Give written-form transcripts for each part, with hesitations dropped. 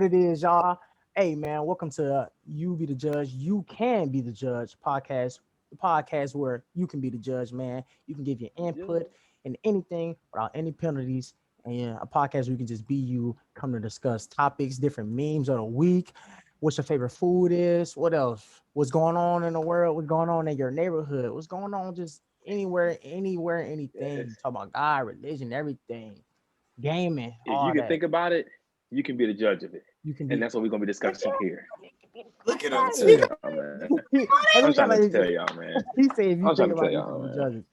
what it is, y'all. Hey, man, welcome to You Be the Judge. You Can Be the Judge podcast. The podcast where you can be the judge, man. You can give your input in anything without any penalties. And yeah, a podcast where you can just be you, come to discuss topics, different memes of the week, what your favorite food is, what else, what's going on in the world, what's going on in your neighborhood, what's going on just anywhere, anything. Yes. Talk about God, religion, everything, gaming, If all you can that. think about it, you can be the judge of it. You can And be. that's what we're gonna be discussing here. Look at him. I'm trying to tell y'all, man. I'm Every trying time to tell y'all, man. he say, if you I'm trying think to tell about it, you y'all, can be man. judging.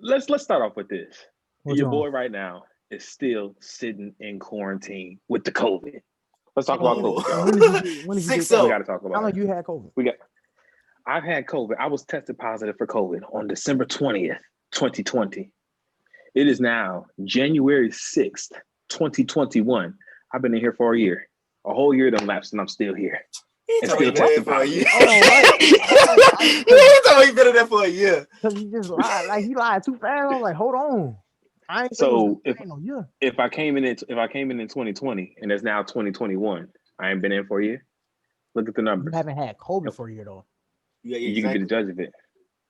Let, let's start off with this. What's Your wrong? boy right now is still sitting in quarantine with the COVID. Let's talk about Oh. COVID, y'all. When did you Six get We that? up. gotta talk How about long it. you had COVID? I've had COVID. I was tested positive for COVID on December 20th, 2020. It is now January 6th, 2021. I've been in here for a year. A whole year done lapsed and I'm still here. He And told me still he been in testing there for a year. positive. Hold on, He told me he been in there for a year. because you just lied. Like he lied too fast. I'm like, hold on. I ain't say it So was, ain't no year. if I came in 2020 and it's now 2021, I ain't been in for a year. Look at the You numbers. haven't had COVID for a year though. Yeah, You can be the judge of it.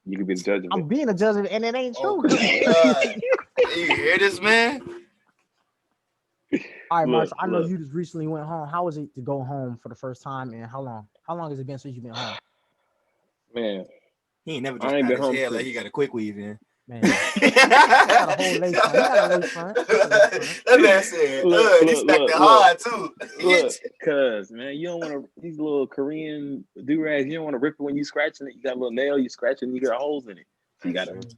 You can be the judge of I'm it. being a judge of it, and it ain't Oh, true. God. You hear this, man? All right, Marshall. Look, I know look. you just recently went home. How was it to go home for the first time, and how long? How long has it been since you've been home? Man, He ain't never I just ain't got been his home hair like since. he got a quick weave in. Man, he got a whole lace front. He got a lace front. That man said, he smacked it look, hard too. look, cuz man, you don't want to these little Korean do-rags, you don't want to rip it when you scratching it. You got a little nail, you scratching, you got holes in it. So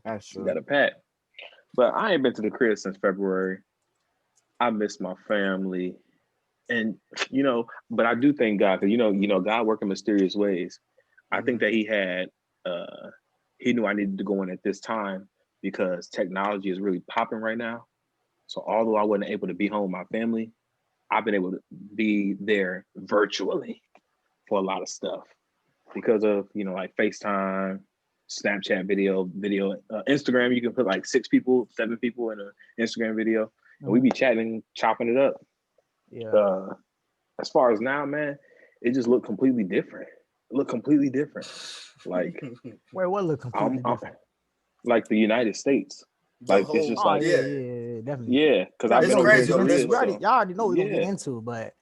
That's you gotta pat. But I ain't been to the crib since February. I miss my family. And but I do thank God because God working mysterious ways. I think that he knew I needed to go in at this time because technology is really popping right now. So although I wasn't able to be home with my family, I've been able to be there virtually for a lot of stuff because of like FaceTime, Snapchat video, Instagram. You can put like 6 people, 7 people in an Instagram video, and we be chatting, chopping it up. Yeah. As far as now, man, it just looked completely different. It looked completely different. Like Wait, what look completely different? like the United States. The Like it's whole, just Oh like yeah, definitely. yeah, because You I've already It's been know over we here crazy in gonna over get this into. Korea, way. so Y'all already know we're gonna get yeah, into, but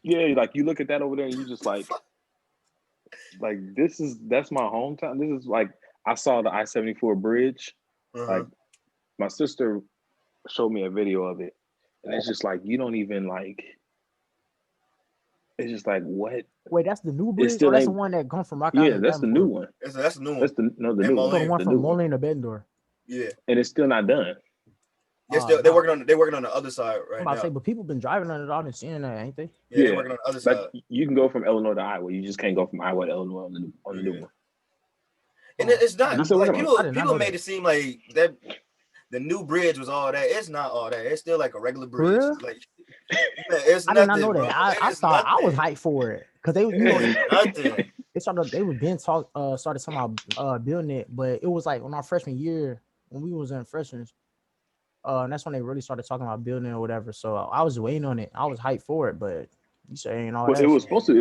yeah. Like you look at that over there, and you just like that's my hometown. This is like I saw the I-74 bridge. Uh-huh. Like my sister showed me a video of it, and it's just like you don't even like. It's just like what? wait, that's the new It bridge, or still that's the ain't. one that comes from Rock Yeah, Island to that's the new Davenport? one. That's a new one. That's the And new I thought the one. Mayehm. one The from new one, Moline to Bendor. Yeah. and it's still not done. They're Oh still no, they're working on the other side I'm right about to say, now. but people been driving on it all and seeing that, ain't they? Yeah, they're Yeah, working on the other like side. you can go from Illinois to Iowa. You just can't go from Iowa to Illinois on the new Yeah. one. And Oh, it's I did not They're not, still like working on it. I did not people know made that. it seem like that the new bridge was all that. It's not all that. It's still like a regular For bridge. real? Like it's I did not know nothing, bro. that. I It's thought I was nothing. hyped for it because they, It's nothing. they was being started talking about building it, but it was like on our freshman year when we was in freshmen. And that's when they really started talking about building it or whatever. So I was waiting on it. I was hyped for it, but you saying all Well, that shit. it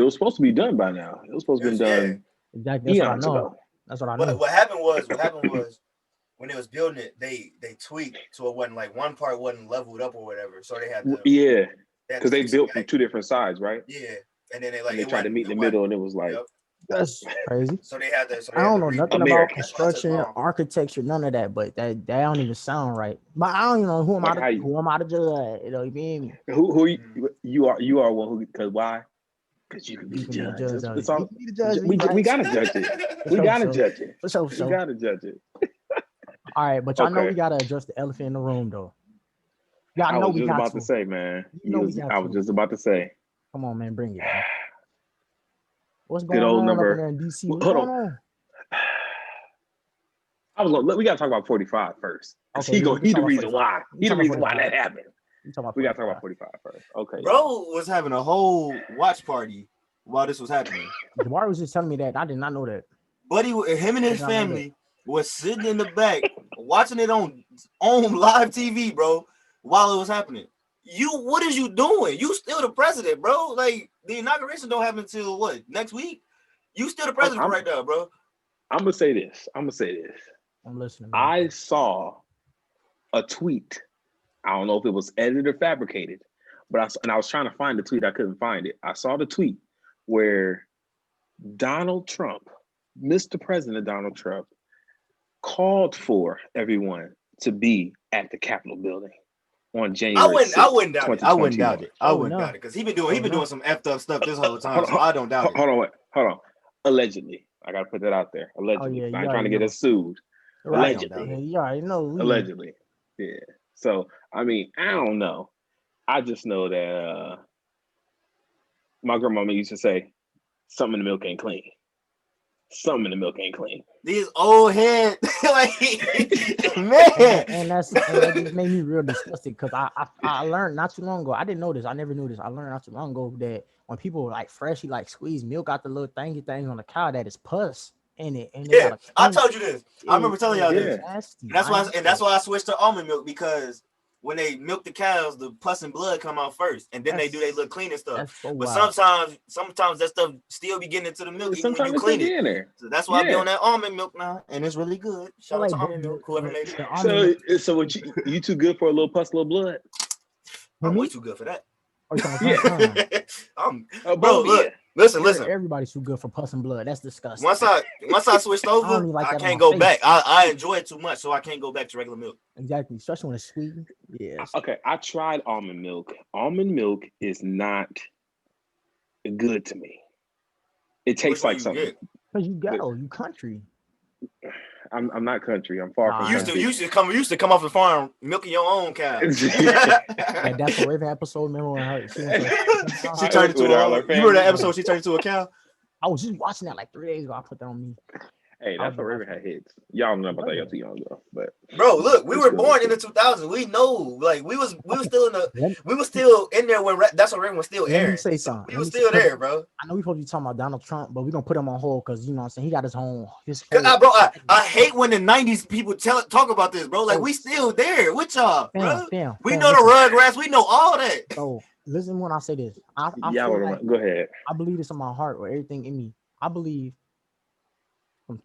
was supposed to be done by now. It was supposed to be Yeah. done Exactly. That's what I eons know. ago. That's what I But know. what happened was when they was building it, they tweaked so it wasn't like one part wasn't leveled up or whatever. So Yeah, they had to because they fix it built from back. 2 different sides, right? Yeah. And then And they it tried to wasn't meet in it the wasn't middle, and it was like yep. That's crazy. So they had to I don't know rebuild nothing it. about America. That's why it took construction, long. architecture, none of that. But that don't even sound right. But I don't even know like how you, who am I to judge. You know, you mean who Mhm. you are one who because why? Because you can be you the can be the judge. judge of it. It's You all can be the judge. we You we right. gotta judge it. For We sure, for gotta sure. judge it. For sure, for We sure. gotta judge it. All right, but y'all know we Okay. gotta address the elephant in the room, though. Y'all I know was we just got about to to. say, man. You know we got I was to. just about to say. Come on, man, bring it, man. What's Good going old on up in number. there in DC? What's Hold going on. on? We gotta talk about 45 first. Because Okay, we he the talking about reason 45. why. We He the talking about reason why 45. that happened. We talking about We gotta talk 45. about 45 first. Okay, Bro y'all. was having a whole watch party while this was happening. Jabari was just telling me that. I did not know that. Buddy, him and I his did not know that. family was sitting in the back watching it on live TV, bro, while it was happening. what is you doing? You still the president, bro. Like the inauguration don't happen until what next week. You still the president right now, bro. I'm gonna say this. I'm listening, man. I saw a tweet. I don't know if it was edited or fabricated, but I was trying to find the tweet. I couldn't find it. I saw the tweet where Donald Trump, Mr. President Donald Trump, called for everyone to be at the Capitol building on January 6th, I wouldn't doubt it. I wouldn't doubt it because he been doing some effed up stuff this whole time. So I don't doubt it. Hold on. Allegedly, I gotta put that out there. Allegedly, I ain't trying to get us sued. Right. Allegedly, you already know. Allegedly, yeah. So I mean, I don't know. I just know that my grandmama used to say, "Something in the milk ain't clean." Something in the milk ain't clean. These old heads, like man, and that just made me real disgusted because I learned not too long ago. I didn't know this. I never knew this. I learned not too long ago that when people like freshly like squeeze milk out the little thingy things on the cow, that is pus in it. And yeah, I told you this. I remember telling y'all this. Nasty. That's why I switched to almond milk because when they milk the cows, the pus and blood come out first, and then they do their little cleaning stuff. But sometimes that stuff still be getting into the milk even when you clean it. So that's why I be on that almond milk now, and it's really good. Shout out to almond milk, whoever made it. So what you too good for a little pus, little blood? I'm way too good for that. Bro, look. Listen. Everybody's too good for pus and blood. That's disgusting. Once I switched over, I can't go back. I enjoy it too much, so I can't go back to regular milk. Exactly, especially when it's sweet. Yeah. Okay, I tried almond milk. Almond milk is not good to me. It tastes like something. Because you country. I'm not country. I'm far from country. You used to come off the farm milking your own cow. And that's a Raven episode. Remember when she turned into you remember that episode? She turned into a cow. I was just watching that like 3 days ago. I put that on me. Hey, that's what Raven had hits. Y'all know about that. Y'all too young ago, but bro, look, we were born in the 2000s. We know, like we was still in there when that's what Raven was still airing. Let me say something. We was still there, bro. I know we supposed to be talking about Donald Trump, but we're gonna put him on hold because you know what I'm saying, he got his own. Bro, I hate when the 90s people talk about this, bro. Like we still there with y'all, bro. We know the Rugrats. We know all that. So listen when I say this. I go ahead. I believe this in my heart or everything in me. I believe from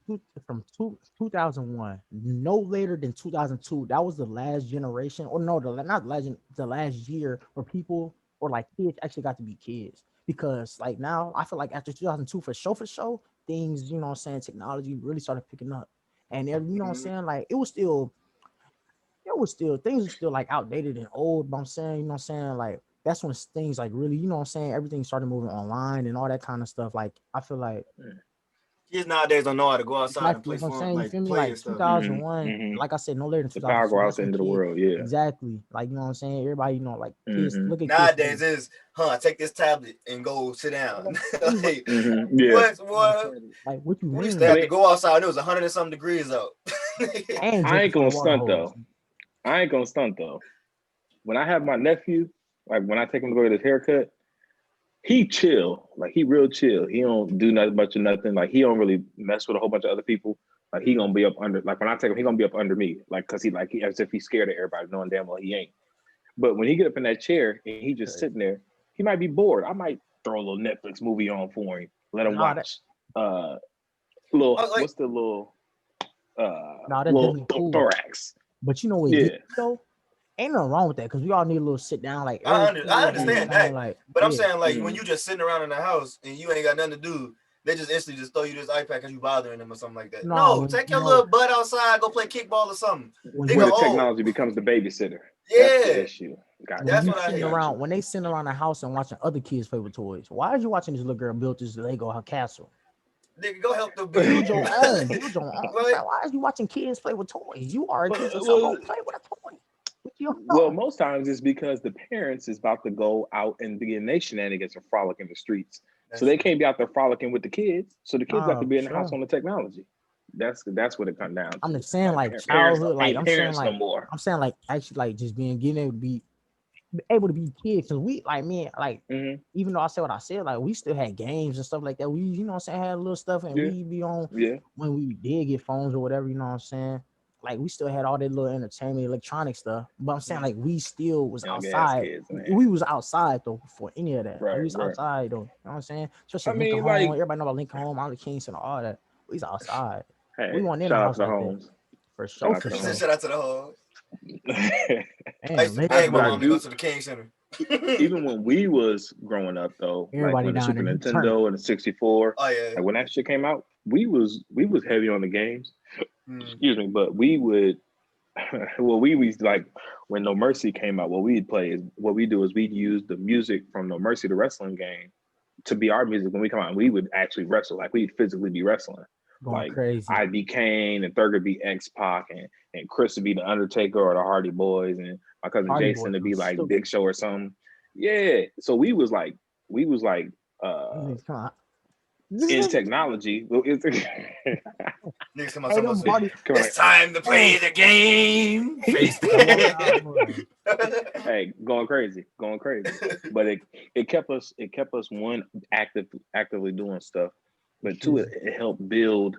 2001, no later than 2002, that was the last generation, or no, the last year where people or like kids actually got to be kids. Because like now, I feel like after 2002, for sure, things, you know what I'm saying, technology really started picking up. And you know what I'm saying, like it was still things were still like outdated and old, but I'm saying, you know what I'm saying, like that's when things like really, you know what I'm saying, everything started moving online and all that kind of stuff. Like I feel like kids nowadays don't know how to go outside and play for them. Like 2001, like I said, no later than 2002. The power go out into the world, yeah. Exactly. Like, you know what I'm saying? Everybody, you know, like kids look at nowadays is, take this tablet and go sit down. Like, what? Like, what you mean? We used to have to go outside and it was 100 and some degrees out. I ain't gonna stunt though. When I have my nephew, like when I take him to go get his haircut, he chill, like he real chill. He don't do nothing much of nothing. Like he don't really mess with a whole bunch of other people. Like he gonna be up under. Like when I take him, he gonna be up under me. Like cause he as if he's scared of everybody, knowing damn well he ain't. But when he get up in that chair and he just sitting there, he might be bored. I might throw a little Netflix movie on for him. Let him watch. What's the little thorax? But you know what? Though. Ain't nothing wrong with that because we all need a little sit down. Like I understand that, but I'm saying like when you just sitting around in the house and you ain't got nothing to do, they just instantly just throw you this iPad because you bothering them or something like that. No, take your little butt outside, go play kickball or something. When the technology becomes the babysitter, that's the issue. That's what I hate. When they sitting around the house and watching other kids play with toys, why are you watching this little girl build this Lego castle? Nigga, go help them build your own. Why are you watching kids play with toys? You are a kid, so go play with a toy. Well, most times it's because the parents is about to go out and begin their shenanigans and frolic in the streets. So they can't be out there frolicking with the kids. So the kids have to be in the house on the technology. That's what it comes down to. I'm just saying like childhood, like I'm saying like no I'm saying like actually like just getting able to be kids. Cause we like even though I said what I said, like we still had games and stuff like that. We, you know what I'm saying, had little stuff and we be on when we did get phones or whatever, you know what I'm saying. like we still had all that little entertainment, electronic stuff. But I'm saying like we still was Young ass outside. kids, man. We was outside though before any of that. Like, we Right, was right. outside though. You know what I'm saying? Especially I Lincoln mean, Home. like, Everybody know about Lincoln Home, all the Kings and all that. We was outside. hey, We weren't in the shout out house to the like that. homes. For Shout sure, out for to the He said, sure. homes. shout out to the home. I used Man, to beg my But I mom to go do. to the King Center. Even when we was growing up, though, like everybody when the down Super there, you turn. Nintendo and the 64, Oh yeah. like when that shit came out, we was heavy on the games. Mm. Excuse me, but we would. Well, we was like when No Mercy came out. What we'd play is what we do is we'd use the music from No Mercy, the wrestling game, to be our music when we come out. We would actually wrestle, like we'd physically be wrestling. Going Like crazy. I'd be Kane and Thurgood be X Pac and Chris would be the Undertaker or the Hardy Boys and my cousin Hardy Jason Boys to be was like stupid. Big Show or something. Yeah. So we was like Come on. in technology. Niggas come out Hey, talking them about Hardy. it's time to play the game. Face Hey, going crazy. But it kept us one actively doing stuff, but two it helped build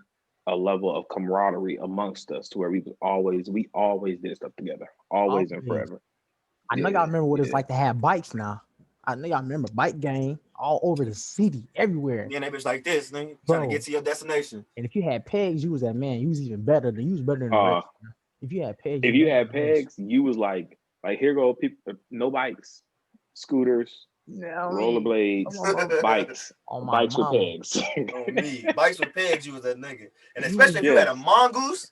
a level of camaraderie amongst us to where we always did stuff together, always and Always. forever. I know y'all remember what it's like to have bikes now. I know y'all remember bike gang all over the city, everywhere. Yeah, that bitch like this, nigga. Trying to get to your destination. And if you had pegs, you was that man. You was even better than the rest. If you had pegs, you was like here go people, no bikes, scooters, rollerblades, bikes, bikes with pegs. On me, bikes with pegs, you was that nigga. And especially if you had a mongoose,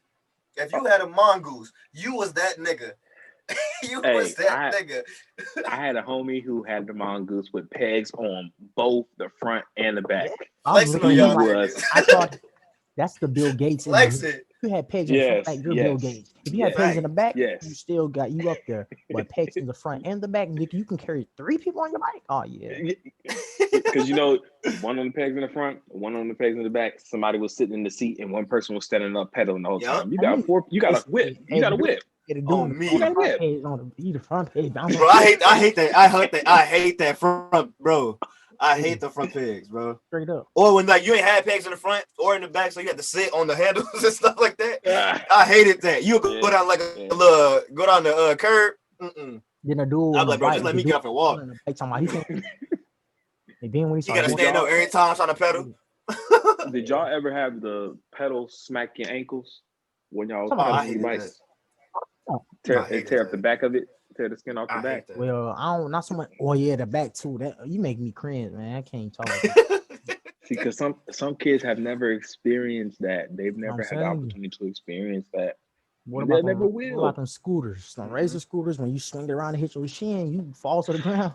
you was that nigga. Was that nigga. I had a homie who had the mongoose with pegs on both the front and the back. Flexing on y'all. I thought that's the Bill Gates. Flexing. You had pegs in the front, like you're Bill Gates. If you had pegs in the back, you still got you up there. But pegs in the front and the back, nigga, you can carry 3 people on your bike. Oh yeah. Because one on the pegs in the front, one on the pegs in the back. Somebody was sitting in the seat, and one person was standing up pedaling the whole time. You got a whip. You got a whip. On me, the front page. Bro, I hate that front, bro. I hate the front pegs, bro. Straight up. Or when like you ain't had pegs in the front or in the back, so you had to sit on the handles and stuff like that. I hated that. You go down like a little, go down the curb. Then a dude. I'm like, bro, just let me get off and walk. And then when you gotta stand up every time trying to pedal. Did y'all ever have the pedal smack your ankles when y'all was pedaling your bikes? Tear up the back of it, tear the skin off the back. Well, I don't, not so much. Oh yeah, the back too. That you make me cringe, man. I can't talk. See, because some kids have never experienced that. They've never had the opportunity to experience that. What about them scooters? Some razor scooters. When you swing it around and hit your shin, you fall to the ground.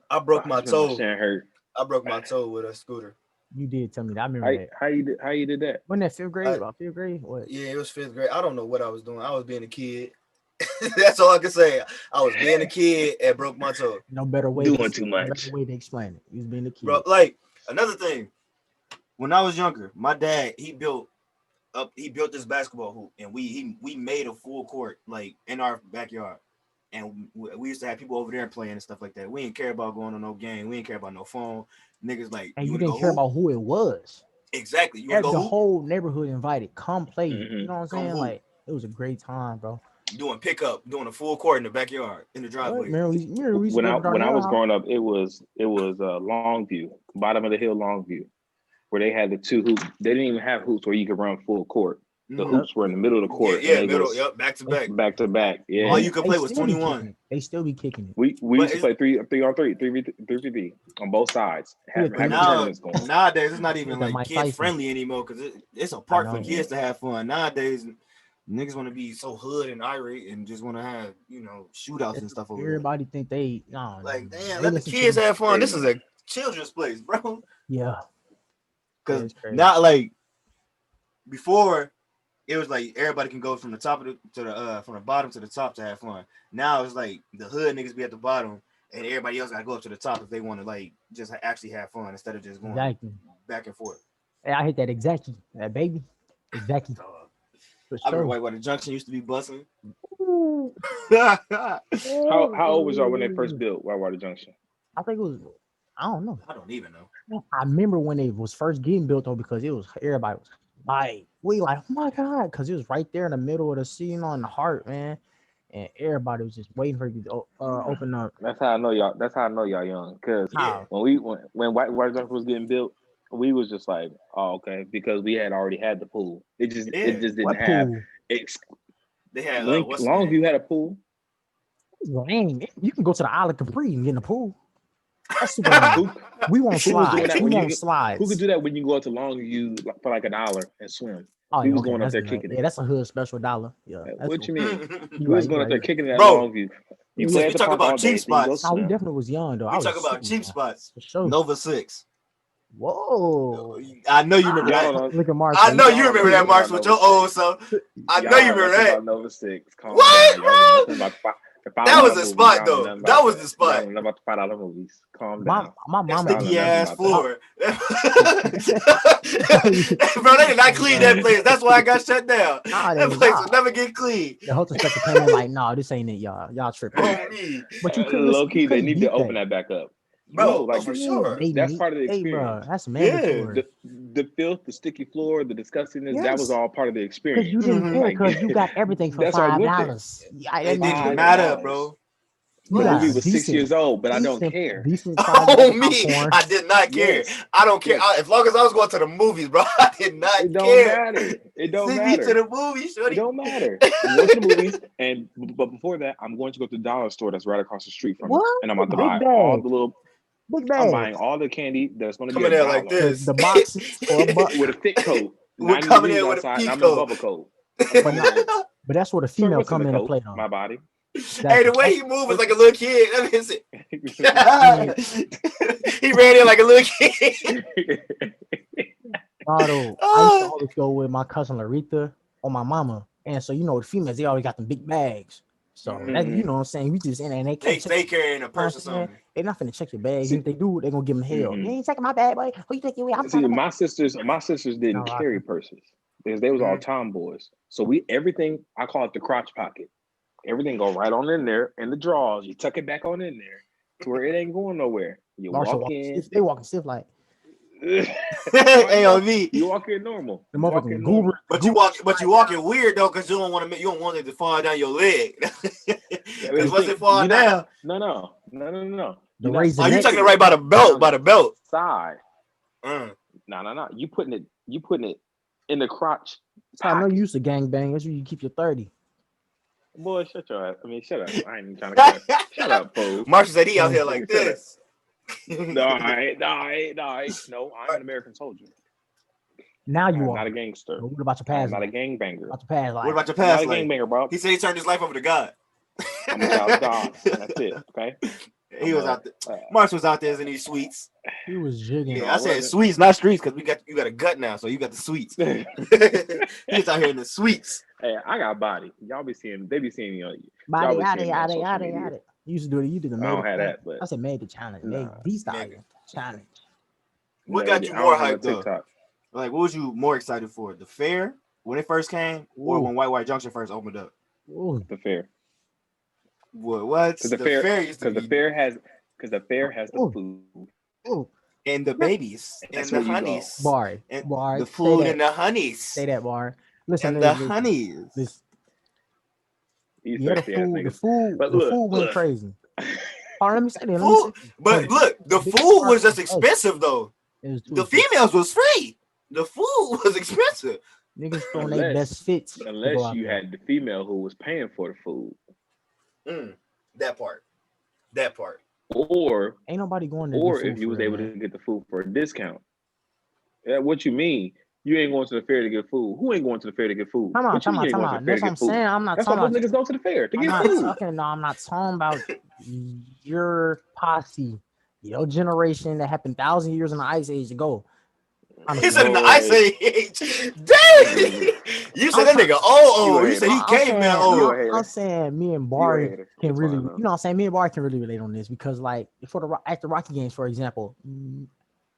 I broke my toe. My shin hurt. I broke my toe with a scooter. You did tell me that. I remember that. How you did that? When that 5th grade? About 5th grade? What? Yeah, it was 5th grade. I don't know what I was doing. I was being a kid. That's all I can say. I was being a kid and broke my toe. No better way. Doing too much. No better way to explain it. He was being a kid. Bro, like another thing. When I was younger, my dad he built this basketball hoop, and we made a full court like in our backyard. And we used to have people over there playing and stuff like that. We didn't care about going on no game. We didn't care about no phone. Niggas like, and you didn't care about who it was. Exactly. The whole neighborhood invited. Come play. You know what I'm saying? Like, it was a great time, bro. Doing pickup, doing a full court in the backyard, in the driveway. When I was growing up, it was Longview, bottom of the hill Longview, where they had the 2 hoops. They didn't even have hoops where you could run full court. The hoops were in the middle of the court. Yeah, middle. Yep, back to back. Yeah. All you could play was 21. They still be kicking it. We used to play 3-on-3, 3v3 on both sides. Nowadays, it's not even like kid friendly anymore because it's a park for kids to have fun. Nowadays, niggas want to be so hood and irate and just want to have shootouts and stuff over everybody think they like damn, let the kids have fun. This is a children's place, bro. Yeah, because not like before. It was like everybody can go from the top of from the bottom to the top to have fun. Now it's like the hood niggas be at the bottom and everybody else gotta go up to the top if they want to like just actually have fun instead of just going back and forth. Hey, I hate that exactly. That baby. Exactly. I remember Whitewater Junction used to be busting. How old was y'all when they first built Whitewater Junction? I think it was. I don't know. I don't even know. I remember when it was first getting built though because it was everybody was Like we like, oh my god, because it was right there in the middle of the scene on the heart, man, and everybody was just waiting for you to open up. That's how I know y'all. That's how I know y'all young. Cause Yeah. when White Junction was getting built, we was just like, oh okay, because we had already had the pool. It just didn't What have. pool? Ex- They had what's the name? Longview had a pool. Lame. You can go to the Isle of Capri and get in the pool. That's super lame. We want Who was doing slides. that We when want you? Who could slides. do that when you go out to Longview for like $1 and swim? Oh, We yeah, was okay, going up that's there lame. kicking Yeah, it. that's a hood special dollar. Yeah, that's What cool. you mean? You We right, was you going up right, there you right. kicking it at Bro, Longview. You We since play we at the talk park about all cheap day, then you go spots, No, we swim. definitely was young though. I we was talk about shooting, cheap man. spots. For sure. Nova 6. Whoa. I know you remember Y'all that. don't know. Look at I Marshall. know you Y'all don't know remember that, nothing Marks, about with Nova your old 6. self. I know Y'all you don't know remember nothing that. about Nova 6. Calm What, down. Y'all know bro? nothing about the That was $5 a movies. spot, Y'all know though. nothing That about was that. the Y'all spot. don't know about the $5 movies. Calm My down. That mama Y'all know sticky nothing ass about that. floor. Bro, they did not clean that place. That's why I got shut down. nah, That they place nah. will never get clean. The host inspector came in like, nah, this ain't it, y'all. Y'all tripping. On me. But you couldn't Low listen. You key, they couldn't need to beat open that. that back up. No, Bro, like for Yeah, sure. they that's need. part of the Hey, bro, experience. that's Yeah. mandatory. The filth, the sticky floor, the disgustingness, that was Yes, all part of the because you experience. didn't Mm-hmm. care Like because you got everything for that's why we went there. $5. Yeah, that It means didn't even you matter, $5. bro. The What? got movie a was 6 years old, but I don't care. decent size On me. popcorn. I did not care. Yes, I don't care. yes. As long as I was going to the movies, bro, I did not It don't care. matter. It don't Send me to matter. the movies, It shorty. don't matter. I'm going to the movies, but before that, I'm going to go to the dollar store that's right across the street from me, What? and I'm about to Big buy all bag. the little. Big I'm bag. buying all the candy that's going to be Coming a there like dollar this. The boxes for a buck. with a thick coat. We're 90 coming degrees in with a outside, and I'm in a Pico. bubble coat. I'm But coming not. in. But that's where the Sir, female what's in come the into coat? play though. My body. Hey, the way That's he moved was What's like a little kid. Let me see. man, He ran in like a little kid. Otto. I used to Oh. always go with my cousin Larita or my mama, and so the females they always got them big bags. So that Mhm. Mhm. what I'm saying. We just in there and they They can't check. stay carrying a You know what purse or I'm saying? something. They not finna check your bags. And See, if they do, they gonna give them hell. You mhm. ain't checking my bag, boy. Who you think you is? I'm See, talking about. my sisters didn't No, carry Rocker. purses because they was all Mhm. tomboys. So we everything I call it the crotch pocket. Everything go right on in there in the drawers. You tuck it back on in there to where it ain't going nowhere. You Marshall walk walking in. stiff. They walking stiff like No, AOV. you walk in normal. the You walk motherfucking in goober. normal. But you Goober walk, but slide you down. walking weird though, because you don't want it to fall down your leg. I mean, Because the once thing, it fall you're not. down, No. The You're not razor oh, you neck. talking sticking right it by the belt, down by the the belt. side. Mm. No. You putting it in the crotch So I know you pocket. used to gang bang. That's where you keep your 30. Boy, shut your ass. I mean, shut up. I ain't even trying to cuss. Shut up, fool. Marshall said he out here like Shut up. this. No, No, I'm an American soldier. Now I you am not are. a gangster. But what about your I am past not a life? gangbanger. About your past What life? about your I'm not past a life? gangbanger, bro. He said he turned his life over to God. I'm a child of God, and that's it. Okay. He I'm was a. out there. Marshall was out there in these sweets. He was jigging. No, Yeah, I I said wasn't. sweets, not streets, because you got a gut now, so you got the sweets. He's out here in the sweets. Hey, I got body. Y'all be seeing. They be seeing me on. Y'all Body, be yada, seeing me on yada, social yada, media. yada. You used to do it. You did the I made don't it have challenge. that, but I said made the challenge. Made nah, the Nigga. style challenge. What got you I more don't have no hyped up? TikTok. Like, what was you more excited for? The fair when it first came, or Ooh, when White Junction first opened up? ooh, The fair, What? because the The fair, fair used to because the be, fair has, because the fair has the ooh, food, ooh. and the Yeah. babies, and that's and where the you go. honeys, Bar, and bar. the Say food, that. and the honeys, Say that, bar. Listen, and the listen, listen. honeys. Listen. You Yeah, thirsty ass niggas. But the food went look. crazy. All right, let me say that. Let me say Food, that. but Because look, the the biggest food part was just was us. expensive though. It was too The expensive. females was free. The food was expensive. Niggas throwing their unless, best fits to go unless out you there. had the female who was paying for the food, Mm, that part. That part. or Ain't nobody going to get or if food you for was real, able to man. get the food for a discount. Yeah, what you mean? You ain't going to the fair to get food. Who ain't going to the fair to get food? Come on, What you come mean on, you ain't come going to the on. fair to That's what get I'm food? saying. I'm not That's why talking most about. niggas go to the fair to I'm get not food. talking. No, I'm not talking about your posse, your generation that happened 1,000 years in the ice age ago. He Honestly, said in the ice Boy, age. Dang! You said I'm that talking. nigga you oh. a You said hater. he I'm caveman saying, You a old. I'm hater. saying, me and You a Barry hater. can It's really, fine though. what I'm saying, me and Barry can really relate on this because, like, for at the Rocky games, for example,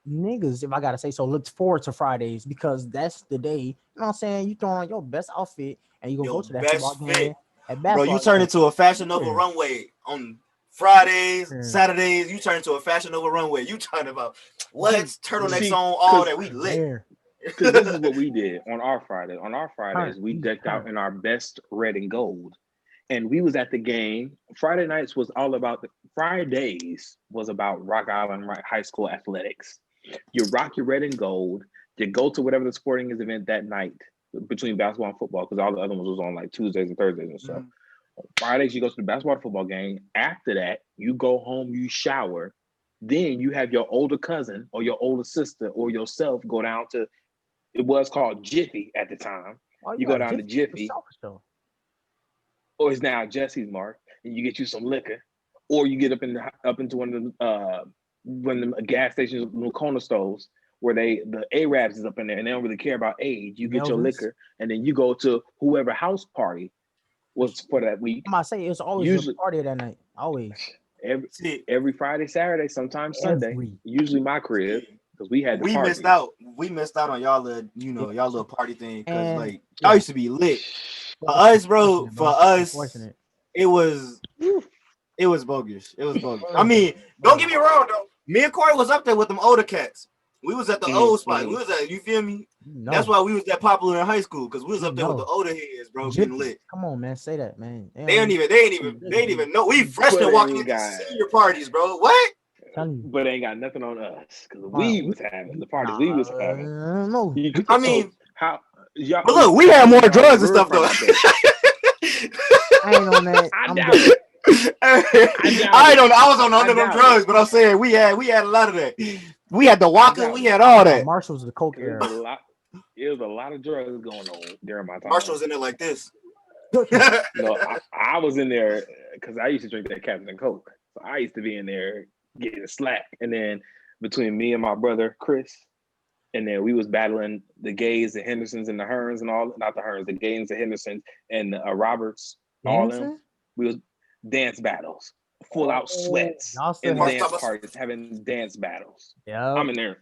niggas, if I gotta say so, look forward to Fridays because that's the day. You know what I'm saying? You throw on your best outfit and you gonna go Your to that football best game, fit. at Bro, you basketball turn game. into a Fashion Nova Yeah. runway on Fridays, Yeah. Saturdays. You turn into a Fashion Nova runway. You talking about what? Turtlenecks See, on, all cause that. We lit. There. Because this is what we did on our Friday. On our Fridays, we decked out in our best red and gold. And we was at the game. Friday nights was all about Fridays was about Rock Island High School athletics. You rock your red and gold. You go to whatever the sporting event that night between basketball and football, because all the other ones was on like Tuesdays and Thursdays and stuff. On Fridays, you go to the basketball and football game. After that, you go home, you shower. Then you have your older cousin or your older sister or yourself go down to, it was called Jiffy at the time. You go down to Jiffy. Or it's now Jesse's Mark, and you get you some liquor, or you get up into one of the gas stations, little corner stores, where the Arabs is up in there, and they don't really care about age. You get your liquor, and then you go to whoever house party was for that week. I'm gonna say it's always a party that night. Always. Every Friday, Saturday, sometimes Sunday. Usually my crib, because we had we missed out. We missed out on y'all little party thing, because like y'all used to be lit. For us, bro, it was bogus. It was bogus. I mean, don't get me wrong though. Me and Corey was up there with them older cats. We was at the old spot. We was at, you feel me? No. That's why we was that popular in high school, because we was up there with the older heads, bro, getting lit. Come on, man, say that, man. They ain't even know. We freshmen walking into senior parties, bro. What? But ain't got nothing on us, because we was having the parties. We was having. I mean, how? But look, we had more drugs and stuff though. I ain't on that. I was on none of them drugs, but I'm saying we had a lot of that. We had the Waka, we had all that. Marshall's the coke era. It was a lot of drugs going on during my time. Marshall was in there like this. No, I was in there because I used to drink that Captain Coke. So I used to be in there getting slack. And then between me and my brother Chris, and then we was battling the Gays, the Hendersons, and the Hearns, and all, not the Hearns, the Gays, the Hendersons, and the Roberts, all them. We was dance battles, full out sweats in the dance parties, having dance battles. Yeah, I'm in there.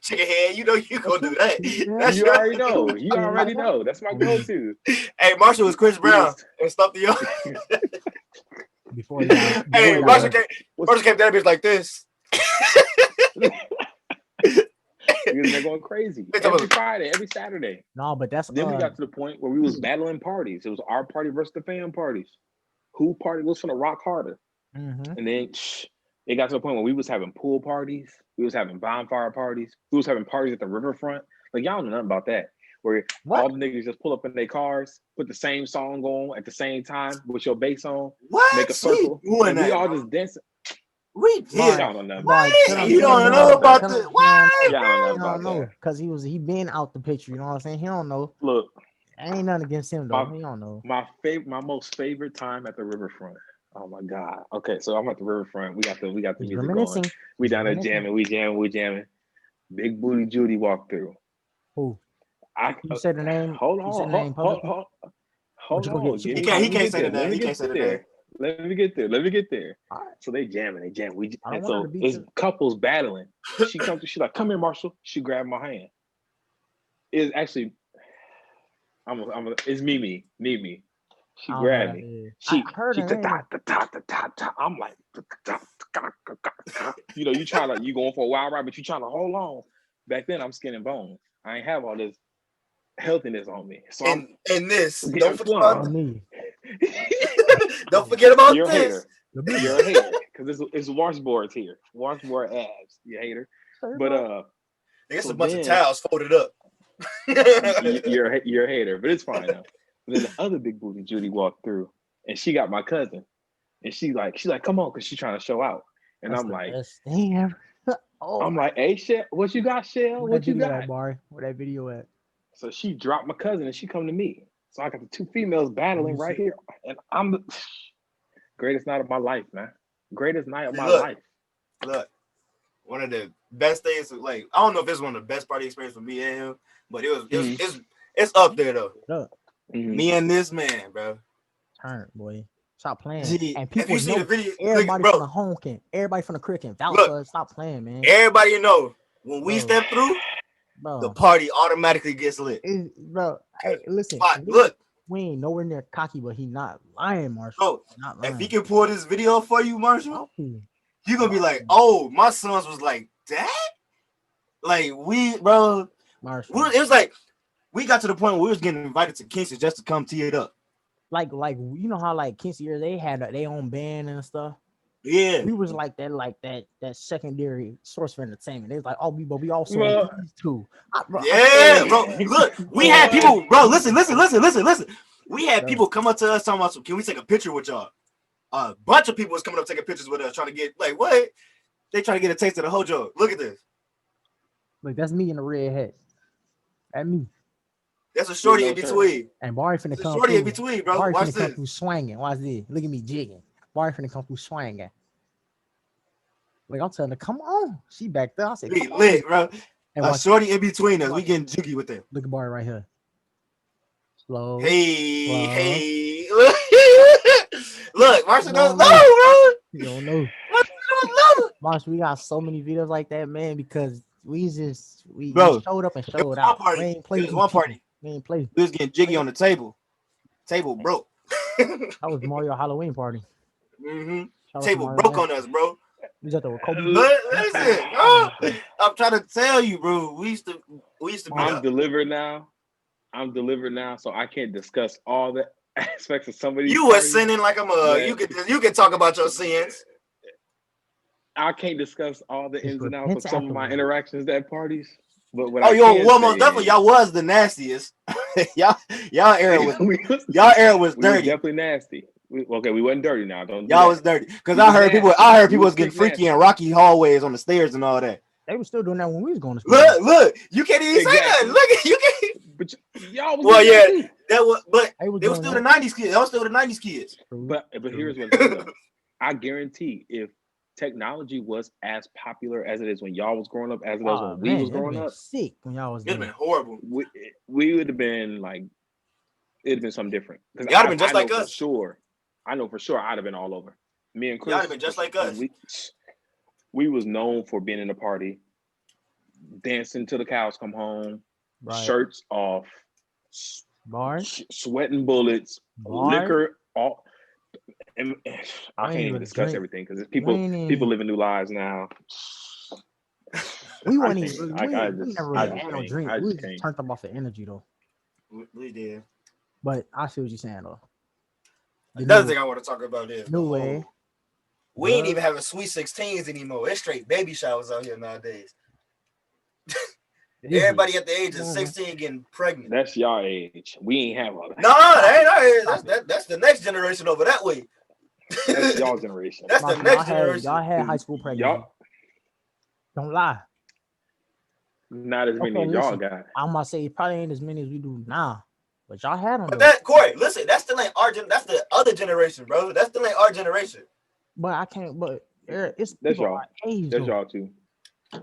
Chicken head, you know you gonna do that. You already know. You already know. That's my go-to. Hey, Marshall was Chris Brown and stuff the young. Hey, Marshall came to that bitch like this. They're going crazy every Friday, every Saturday. No, but that's then we got to the point where we was battling parties. It was our party versus the fan parties. Who party was gonna rock harder? And then it got to the point where we was having pool parties, we was having bonfire parties, we was having parties at the riverfront. Like y'all know nothing about that. Where all the niggas just pull up in their cars, put the same song on at the same time with your bass on, make a circle, and we all just dancing. We did. Y'all don't know. You don't know about this. What? Y'all don't know because he been out the picture. You know what I'm saying? He don't know. Look, ain't nothing against him though. He don't know. My most favorite time at the riverfront. Oh my God. Okay, so I'm at the riverfront. We got the music going. We down there jamming. We jamming. Big Booty Judy walked through. Who? You said the name. Hold on. Hold on. He can't say the name. He can't say the name. Let me get there. All right. So they jamming. And so it's couples battling. She comes to, she's like, "Come here, Marshall." She grabbed my hand. It's actually, it's Mimi. She grabbed me. She I'm like, you know, you going for a wild ride, but you trying to hold on. Back then, I'm skin and bones. I ain't have all this healthiness on me. So and this, don't forget about me. Don't forget about You're this. You're a hater because it's washboards here, washboard abs. You hater, but it's a bunch of towels folded up. you're a hater, but it's fine though. But then the other big booty Judy walked through, and she got my cousin, and she's like, "Come on," because she's trying to show out, and I'm like, I'm like, "Hey, Shell, what you got, Shell? What you got?" Where that video at? So she dropped my cousin, and she come to me. So I got the two females battling right here, and I'm the greatest night of my life, man. Greatest night of my life. Look, one of the best days. Like, I don't know if it's one of the best party experiences for me and him, but it's up there though. Me and this man, bro. Turn, boy. Stop playing. And people see the video. Everybody from the honking, everybody from the cricket. Stop playing, man. Everybody know when we step through, the party automatically gets lit. Bro, hey, listen. Look. We ain't nowhere near cocky, but he not lying, Marshall. Not lying. If he can pull this video for you, Marshall, you're gonna be like, "Oh, my sons was like that." Like we, bro, it was like we got to the point where we was getting invited to Kingston just to come tee it up. Like you know how like Kingston they had their own band and stuff. Yeah, we was like that secondary source for entertainment. They was like, oh, but we also these two. Bro. Look, we had people, bro. Listen. We had people come up to us talking about, can we take a picture with y'all? A bunch of people was coming up taking pictures with us, trying to get like what? They trying to get a taste of the Hojo. Look at this. Like that's me in the red hat. That me. That's a shorty in between. And Barry finna come shorty in between, bro. Barry Watch finna this. come through swinging. Watch this. Look at me jigging. Barry finna come through swinging. Like I'm telling her, come on. She back there. I said, we lit, bro. And a shorty in between us. We getting jiggy with them. Look at Barry right here. Slow. Hey. Look, Marshall don't know, bro. You don't know. Marshall, we got so many videos like that, man, because we showed up and showed out. We ain't played one party. We ain't played. We was getting jiggy on the table. Table broke. That was Mario Halloween party. Table broke on us, bro. We was at the Kobe. Listen, I'm trying to tell you, bro. We used to be. I'm delivered now, so I can't discuss all the aspects of somebody. You were sinning like a mug. You can talk about your sins. I can't discuss all the ins and outs of some of my interactions at parties. But what most definitely y'all was the nastiest. y'all era was dirty. We definitely nasty. We wasn't dirty now. Y'all was dirty because I heard people was getting freaky in rocky hallways on the stairs and all that. They were still doing that when we was going to school. Look, you can't even say that. Look, you can't. But y'all was that was. But they were still the '90s kids. They were still the '90s kids. But here's what I guarantee: if technology was as popular as it is when y'all was growing up, as it was when we was growing up, sick when y'all was. It'd been horrible. We would have been like, it'd have been something different. Y'all would have been just like us. Sure, I know for sure. I'd have been all over. Me and Chris. Y'all would have been just like us. We was known for being in the party, dancing till the cows come home, shirts off, bars, sweating bullets, liquor, all. And I can't even discuss everything because people living new lives now. We weren't even. We never really had no drink. We just turned them off the energy though. We did. But I see what you're saying though. Another thing I want to talk about is no way. We ain't even having sweet 16s anymore. It's straight baby showers out here nowadays. Everybody at the age of 16 getting pregnant. That's y'all age. We ain't have all that. No, that ain't our age. That's the next generation over that way. That's y'all generation. That's the next generation. Y'all had high school pregnancy. Don't lie. Not as many as y'all got. I'm gonna say it probably ain't as many as we do now. But y'all had them. But Corey, listen, that's still ain't that's the other generation, bro. That's still ain't our generation. But I can't. But it's that's y'all. Age, that's y'all too.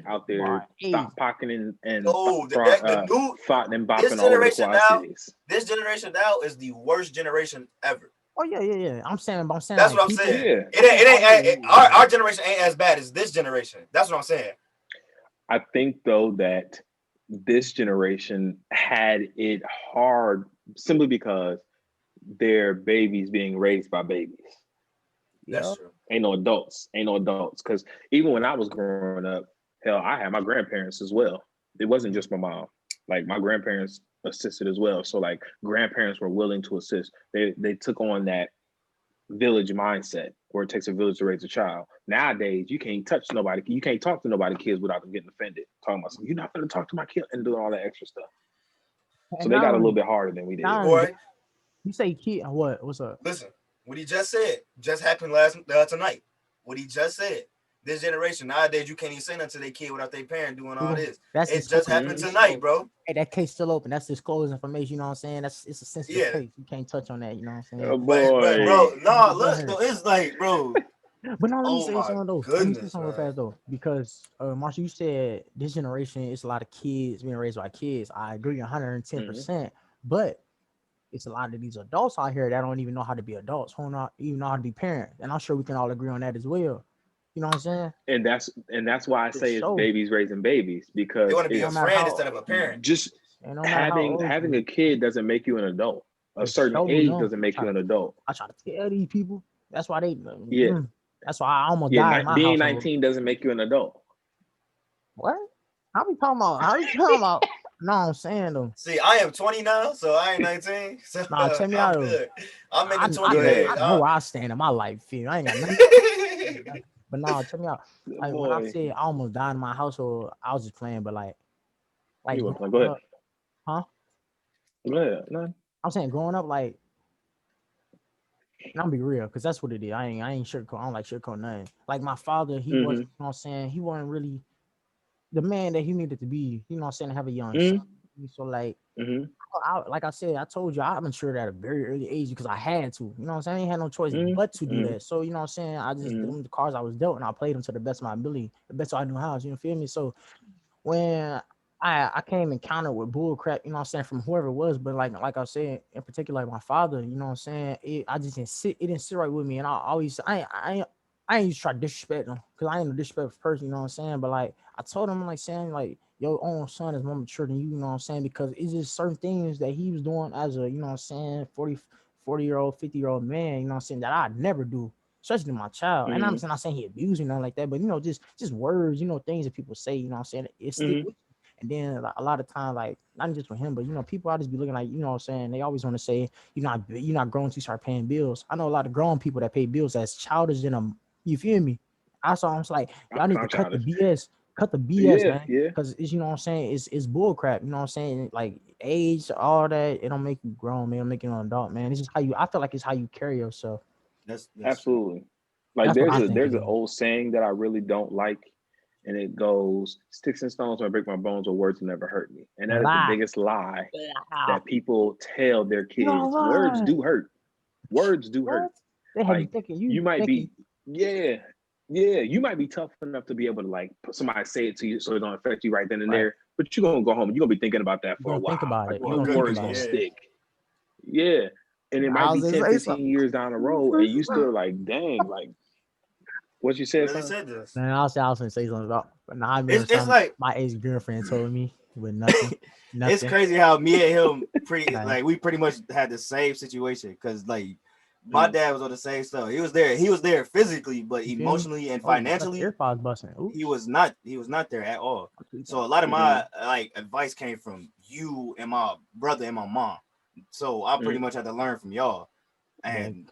Out there, stop pocketing and fighting and bopping all over the Quad Cities. This generation now is the worst generation ever. Oh yeah. I'm saying that's like what I'm saying. Yeah. It ain't our generation ain't as bad as this generation. That's what I'm saying. I think though that this generation had it hard simply because they're babies being raised by babies. That's true. Ain't no adults. Because even when I was growing up, hell, I had my grandparents as well. It wasn't just my mom. Like my grandparents assisted as well. So like grandparents were willing to assist. They took on that village mindset where it takes a village to raise a child. Nowadays, you can't touch nobody. You can't talk to nobody kids without them getting offended. Talking about something, you're not going to talk to my kid and doing all that extra stuff. So they got a little bit harder than we did. Boy, you say kid? What's up? Listen, what he just said just happened tonight. What he just said. This generation nowadays, you can't even say nothing to their kid without their parent doing all this. It just happened tonight, bro. Hey, that case still open. That's disclosed information. You know what I'm saying? It's a sensitive case. You can't touch on that. You know what I'm saying? Oh boy, but bro, no, look, though, it's like, bro. But no, let me say something though. Let me say something real fast though, because Marshall, you said this generation is a lot of kids being raised by kids. I agree 110%, but it's a lot of these adults out here that don't even know how to be adults, who don't even know how to be parents, and I'm sure we can all agree on that as well. You know what I'm saying? And that's why I say it's babies raising babies, because they want to be a friend instead of a parent. Just having a kid doesn't make you an adult. A certain age doesn't make you an adult. I try to tell these people. That's why they. Yeah. That's why I almost died. Being 19 doesn't make you an adult. What? How we talking about? How we talking about? No, I'm saying though. See, I am 20 now, so I ain't 19. So Nah, check me I'm out though. good. I'm in I, the I 20 know phase. I know where I stand in my life. Feel I ain't got nothing. But no, check me out. Like when I Boy, said I almost died in my household, I was just playing. But like you was like, go growing ahead, up, huh? go ahead, no. I'm saying growing up, like, and I'm be real, cause that's what it is. I ain't sugarcoat. I don't like sugarcoat nothing. Like my father, he was, Mm-hmm. you know what I'm saying, he wasn't really the man that he needed to be. You know what I'm saying, to have a young son. Mm-hmm. So like, Mm-hmm. like I said, I told you, I matured at a very early age because I had to. You know what I'm saying? I ain't had no choice but to do Mm-hmm. that. So you know what I'm saying? I just Mm-hmm. them the cards I was dealt, and I played them to the best of my ability, the best I knew how. You feel me? So when I came encountered with bull crap, you know what I'm saying, from whoever it was, but like I said, in particular, like my father, you know what I'm saying, I just didn't sit right with me, and I always, I ain't used to try to disrespect him, because I ain't a disrespectful person, you know what I'm saying, but like, I told him, like, saying, like, your own son is more mature than you know what I'm saying, because it's just certain things that he was doing as a, you know what I'm saying, 40-year-old, 50-year-old man, you know what I'm saying, that I'd never do, especially to my child. And I'm Mm-hmm. not saying he abused me, nothing like that, but you know, just words, you know, things that people say, you know what I'm saying, it stick Mm-hmm. with you. And then like, a lot of times, like not just with him, but you know, people I just be looking like, you know what I'm saying, they always want to say you're not grown till you start paying bills. I know a lot of grown people that pay bills that's childish in them. You feel me? I saw I'm like, y'all need to I'm cut the childish. BS. Cut the BS, Yeah, man. yeah. Cause it's, you know what I'm saying, it's bull crap. You know what I'm saying? Like age, all that, it don't make you grown, man. It'll make you an adult, man. It's just how you I feel like it's how you carry yourself. That's true. Absolutely. Like That's what I think there's it an is. old saying that I really don't like, and it goes, "Sticks and stones may break my bones, but words will never hurt me." And A that is the lie. biggest lie Yeah. that people tell their No kids. Words lie. do hurt. Words do hurt. What? They have you Like thinking you you might thinking be, yeah, yeah, you might be tough enough to be able to like put somebody say it to you so it don't affect you right then and right. there. But you're gonna go home and you're gonna be thinking about that You're for a gonna think while. about Like it. You're For a gonna them good think words minute, about gonna it. yeah. stick. Yeah. And it might I be was just 10, say 15 something. years down the road, and you still like, dang, like what you said, Really son? said this. Man, I was gonna say something about, but now I remember It's something like my ex girlfriend told me with nothing, it's nothing. crazy how me and him Nothing. we pretty much had the same situation because like my Mm, dad was on the same stuff. He was there physically, but You feel me? emotionally and Oh, I got the financially, AirPods busting. he Oops. was not he was not there at all. I tweaked So that. a lot of mm-hmm, my like advice came from you and my brother and my mom. So I pretty mm, much had to learn from y'all, Yeah. and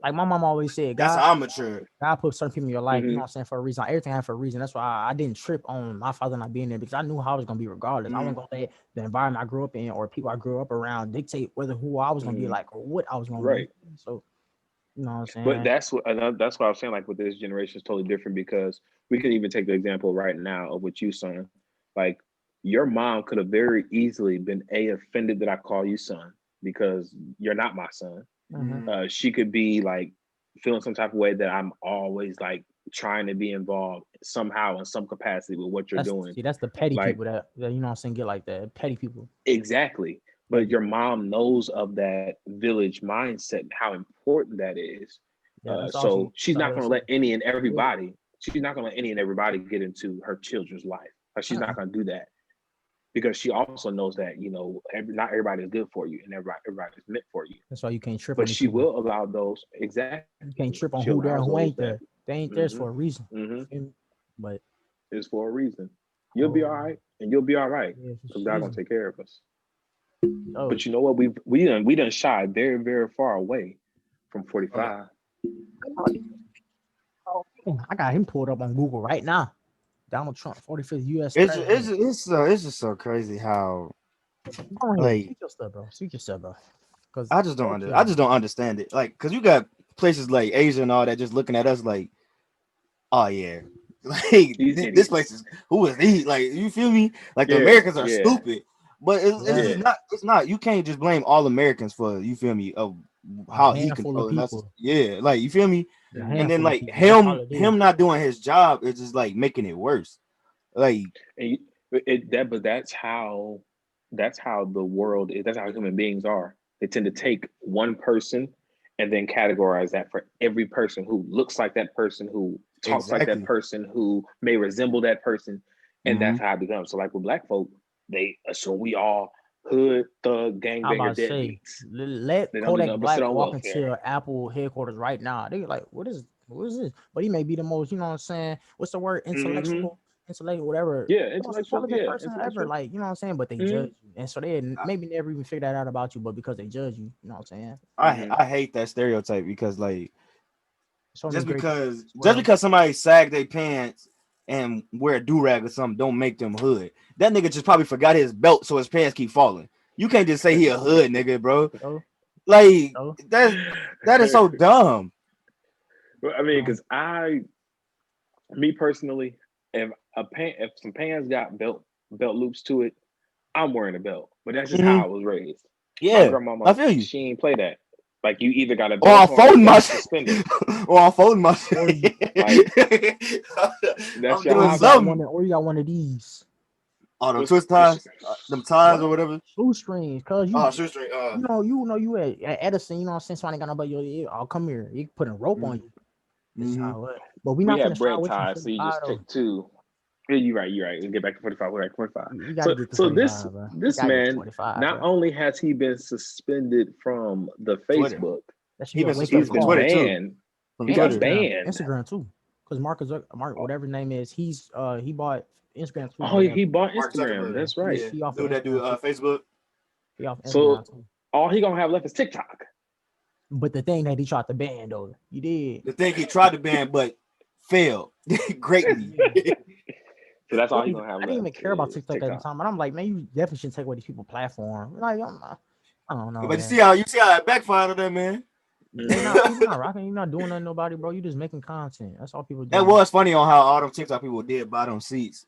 Like my mom always said, that's how I matured. God put certain people in your life, you know mm-hmm, what I'm saying, for a reason. Like, everything happened for a reason. That's why I didn't trip on my father not being there because I knew how I was gonna be regardless. I wasn't Mhm. gonna let the environment I grew up in or people I grew up around dictate whether who I was gonna be mm-hmm. like or what I was gonna be. Right. So, you know what I'm But saying? that's what I was saying. Like with this generation is totally different because we could even take the example right now of what you son. Like your mom could have very easily been offended that I call you son because you're not my son. Mm-hmm. She could be like feeling some type of way that I'm always like trying to be involved somehow in some capacity with what you're doing. That's the petty Like people that you know what I'm saying get like that. Petty people. exactly. They But your mom knows of that village mindset and how important that is. yeah, So she's that's all not they going to say. let any and Yeah. everybody. She's not going to let any and everybody get into her children's life. Like she's Uh-uh. not going to do that because she also knows that not everybody is good for you and everybody's meant for you. That's why you can't trip on But these she people. will allow those exactly. You can't She trip on who allows there and who those ain't that there. They ain't there mm-hmm, for a reason. mm-hmm, You feel me? But is for a reason. You'll be oh all right, and you'll be all right yeah, for because God gonna season. take care of us. Oh, But you know what? We done shied very very far away from From it. 45. I got him pulled up on Google right now. Donald Trump, 45th U.S. It's just, it's president. just, it's so it's just so crazy how Go ahead, like speak your stuff, bro. Speak your stuff, bro. Cause I okay, just don't understand it. Like, cause you got places like Asia and all that just looking at us like, oh yeah, like These this place idiots. is who is he? Like, you feel me? Like the Yeah, Americans are yeah, stupid, but it's yeah, just yeah. not. It's not. You can't just blame all Americans for you feel me of a how he handful of controlling us. people, Yeah, like you feel me? a Mm-hmm. And then handful of like people. That's all him it is. him not doing his job is just like making it worse. Like And but that's how the world is. That's how human beings are. They tend to take one person and then categorize that for every person who looks like that person, who talks like that exactly. person, who may resemble that person, and Mm-hmm. that's how it becomes. So, like with black folk, they assume we all hood, thug, I'm gangbanger, about to say, deadbeats. let They don't do Kodak nothing but sit Black on walk welfare. into Apple headquarters right now. They like, what is this? But he may be the most, you know what I'm saying? What's the word? Mm-hmm. intellectual, whatever, Yeah, the most intellectual. intelligent Yeah, person ever. intellectual. Like, you know what I'm saying? But they judge you. And so they maybe never even figure that out about you, but because they judge you, you know what I'm saying? I hate that stereotype because like So many just great people in because this world. somebody sag their pants and wear a do-rag or something don't make them hood. That nigga just probably forgot his belt, so his pants keep falling. You can't just say he a hood nigga, bro. So, Like so, that is so dumb. Well, I mean, because me personally, if some pants got belt loops to it, I'm wearing a belt. But that's just how I was raised. My Yeah, I grandmama, feel you. she ain't play that. Like you either got a Or belt I'm on or you folding my got shit. suspenders. Or I'm folding my or you, shit. Like I'm that's your doing you got option. one, something. or you got one of these Oh, them What's twist what's ties, them ties or what? whatever. shoestrings, cause Oh, shoestring. you at Edison, you know what I'm saying? Somebody got nobody, oh, come here. You putting rope on you. This is Mm-hmm. how it. But we We not finna have start bread with you ties, so you 45 just though. take two. Yeah, you're right. You're right. Let's get back to 45. We're at 45. We got to So, get to so this 45, bro. We this got to get to man, 45, not bro. only has he been suspended from the Twitter. Facebook, That should He be a been wake up he's suspended from been call. Twitter too. banned. From He And got Twitter. banned. Instagram too, because Mark, whatever his name is, he bought Instagram too. Oh, But he bought Mark Instagram. Zuckerberg. That's right. Yeah. he off of Dude that do Instagram too. Facebook. He off So Instagram too. all he gonna have left is TikTok. But the thing that he tried to ban though, he did. The thing he tried to ban but failed greatly. Yeah. So that's all he I gonna have didn't left even care about is TikTok at the TikTok. time, but I'm like, man, you definitely shouldn't take away these people's platform. Like, I don't know, But man. you see how it backfired on that man. People not rocking. You're not doing nothing, nobody, bro. You just making content. That's all people That doing. was funny on how all them TikTok people did buy them seats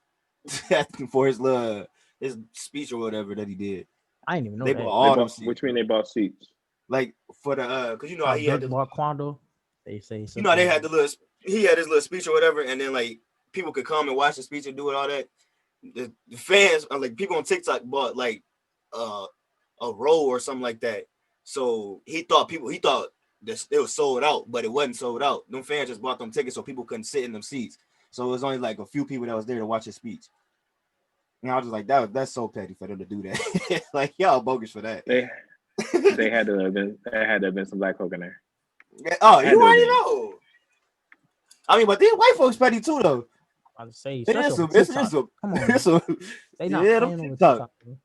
for his speech or whatever that he did. I didn't even know They bought that. all them seats, Which mean they bro. bought seats. Like for the because you know how he had Dirk the Marquando. They say you know how something they like had the little he had his little speech or whatever, and then like people could come and watch the speech and do it all that. The fans like people on TikTok bought like uh a row or something like that. So he thought that it was sold out, but it wasn't sold out. Them fans just bought them tickets so people couldn't sit in them seats. So it was only like a few people that was there to watch his speech. And I was just like, that's so petty for them to do that. Like y'all bogus for that. They had to have been some black folk in there. Oh, Had you to have already been. know. I mean, but these white folks petty too, though. I would say, It especially is over some, it's TikTok. some, Come on, man. it's some, They not yeah, them playing over TikTok. TikTok. Bro.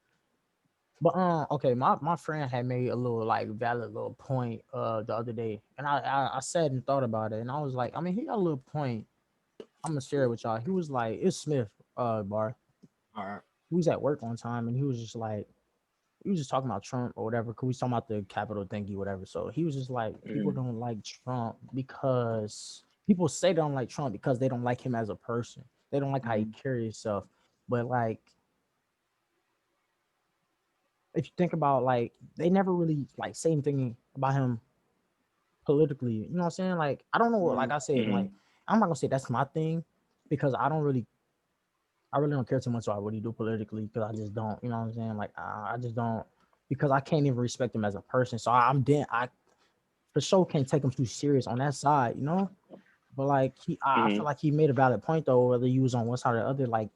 But okay, my friend had made a little like valid little point the other day, and I sat and thought about it, and I was like, I mean, he got a little point. I'm gonna share it with y'all. He was like, it's Smith bar. All right. He was at work one time, and he was just like, he was just talking about Trump or whatever. Cause we was talking about the Capitol thingy, whatever. So he was just like, people don't like Trump because people say they don't like Trump because they don't like him as a person. They don't like how he carries himself. But like, if you think about like, they never really like say anything about him politically. You know what I'm saying? Like, I don't know. Like I said, like I'm not gonna say that's my thing because I really don't care too much about what he do politically because I just don't. You know what I'm saying? Like I just don't because I can't even respect him as a person. So I'm dead. I for sure can't take him too serious on that side. You know. But like I feel like he made a valid point though. Whether you was on one side or the other, like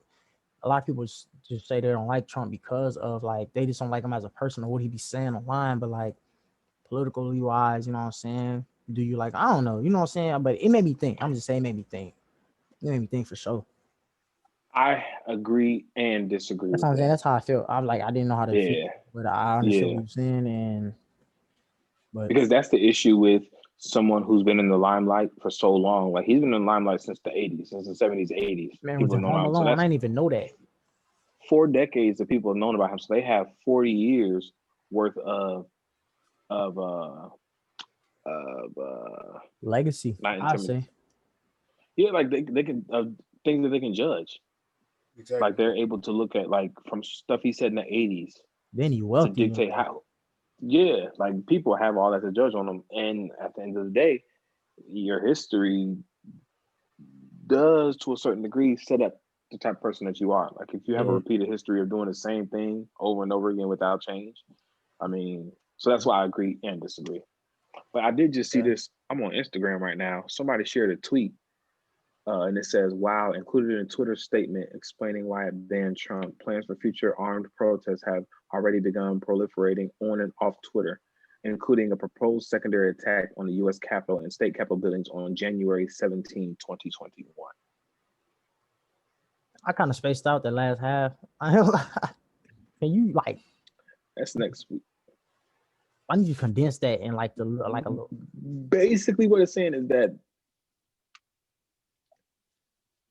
a lot of people just say they don't like Trump because of like they just don't like him as a person or what he be saying online. But like politically wise, you know what I'm saying? Do you like? I don't know. You know what I'm saying? But it made me think. I'm just saying, it made me think. It made me think for sure. I agree and disagree That's what with I'm saying. that. That's how I feel. I'm like I didn't know how to feel, Yeah, but I understood what yeah. you were saying. And but Because that's the issue with someone who's been in the limelight for so long. Like he's been in the limelight since the 80s, since the 70s, 80s. man was People in have known Home about him. So Alone. I that's didn't even know that 4 decades that people have known about him. So they have 40 years worth of legacy. not I intimidate. say Yeah, like they can things that they can judge. Like Exactly. they're able to look at like from stuff he said in the 80s then you to wealthy. dictate Like, how. Yeah, like people have all that to judge on them, and at the end of the day, your history does to a certain degree set up the type of person that you are. Like if you have a yeah, repeated history of doing the same thing over and over again without change, I mean, so that's why I agree and disagree. But I did just see yeah. this. I'm on Instagram right now. Somebody shared a tweet, and it says, "Wow!" Included in Twitter's statement explaining why it banned Trump. Plans for future armed protests have already begun proliferating on and off Twitter, including a proposed secondary attack on the U.S. Capitol and state Capitol buildings on January 17, 2021. I kind of spaced out the last half. Can you like? That's next week. Why don't you condense that in like like a little? Basically, what it's saying is that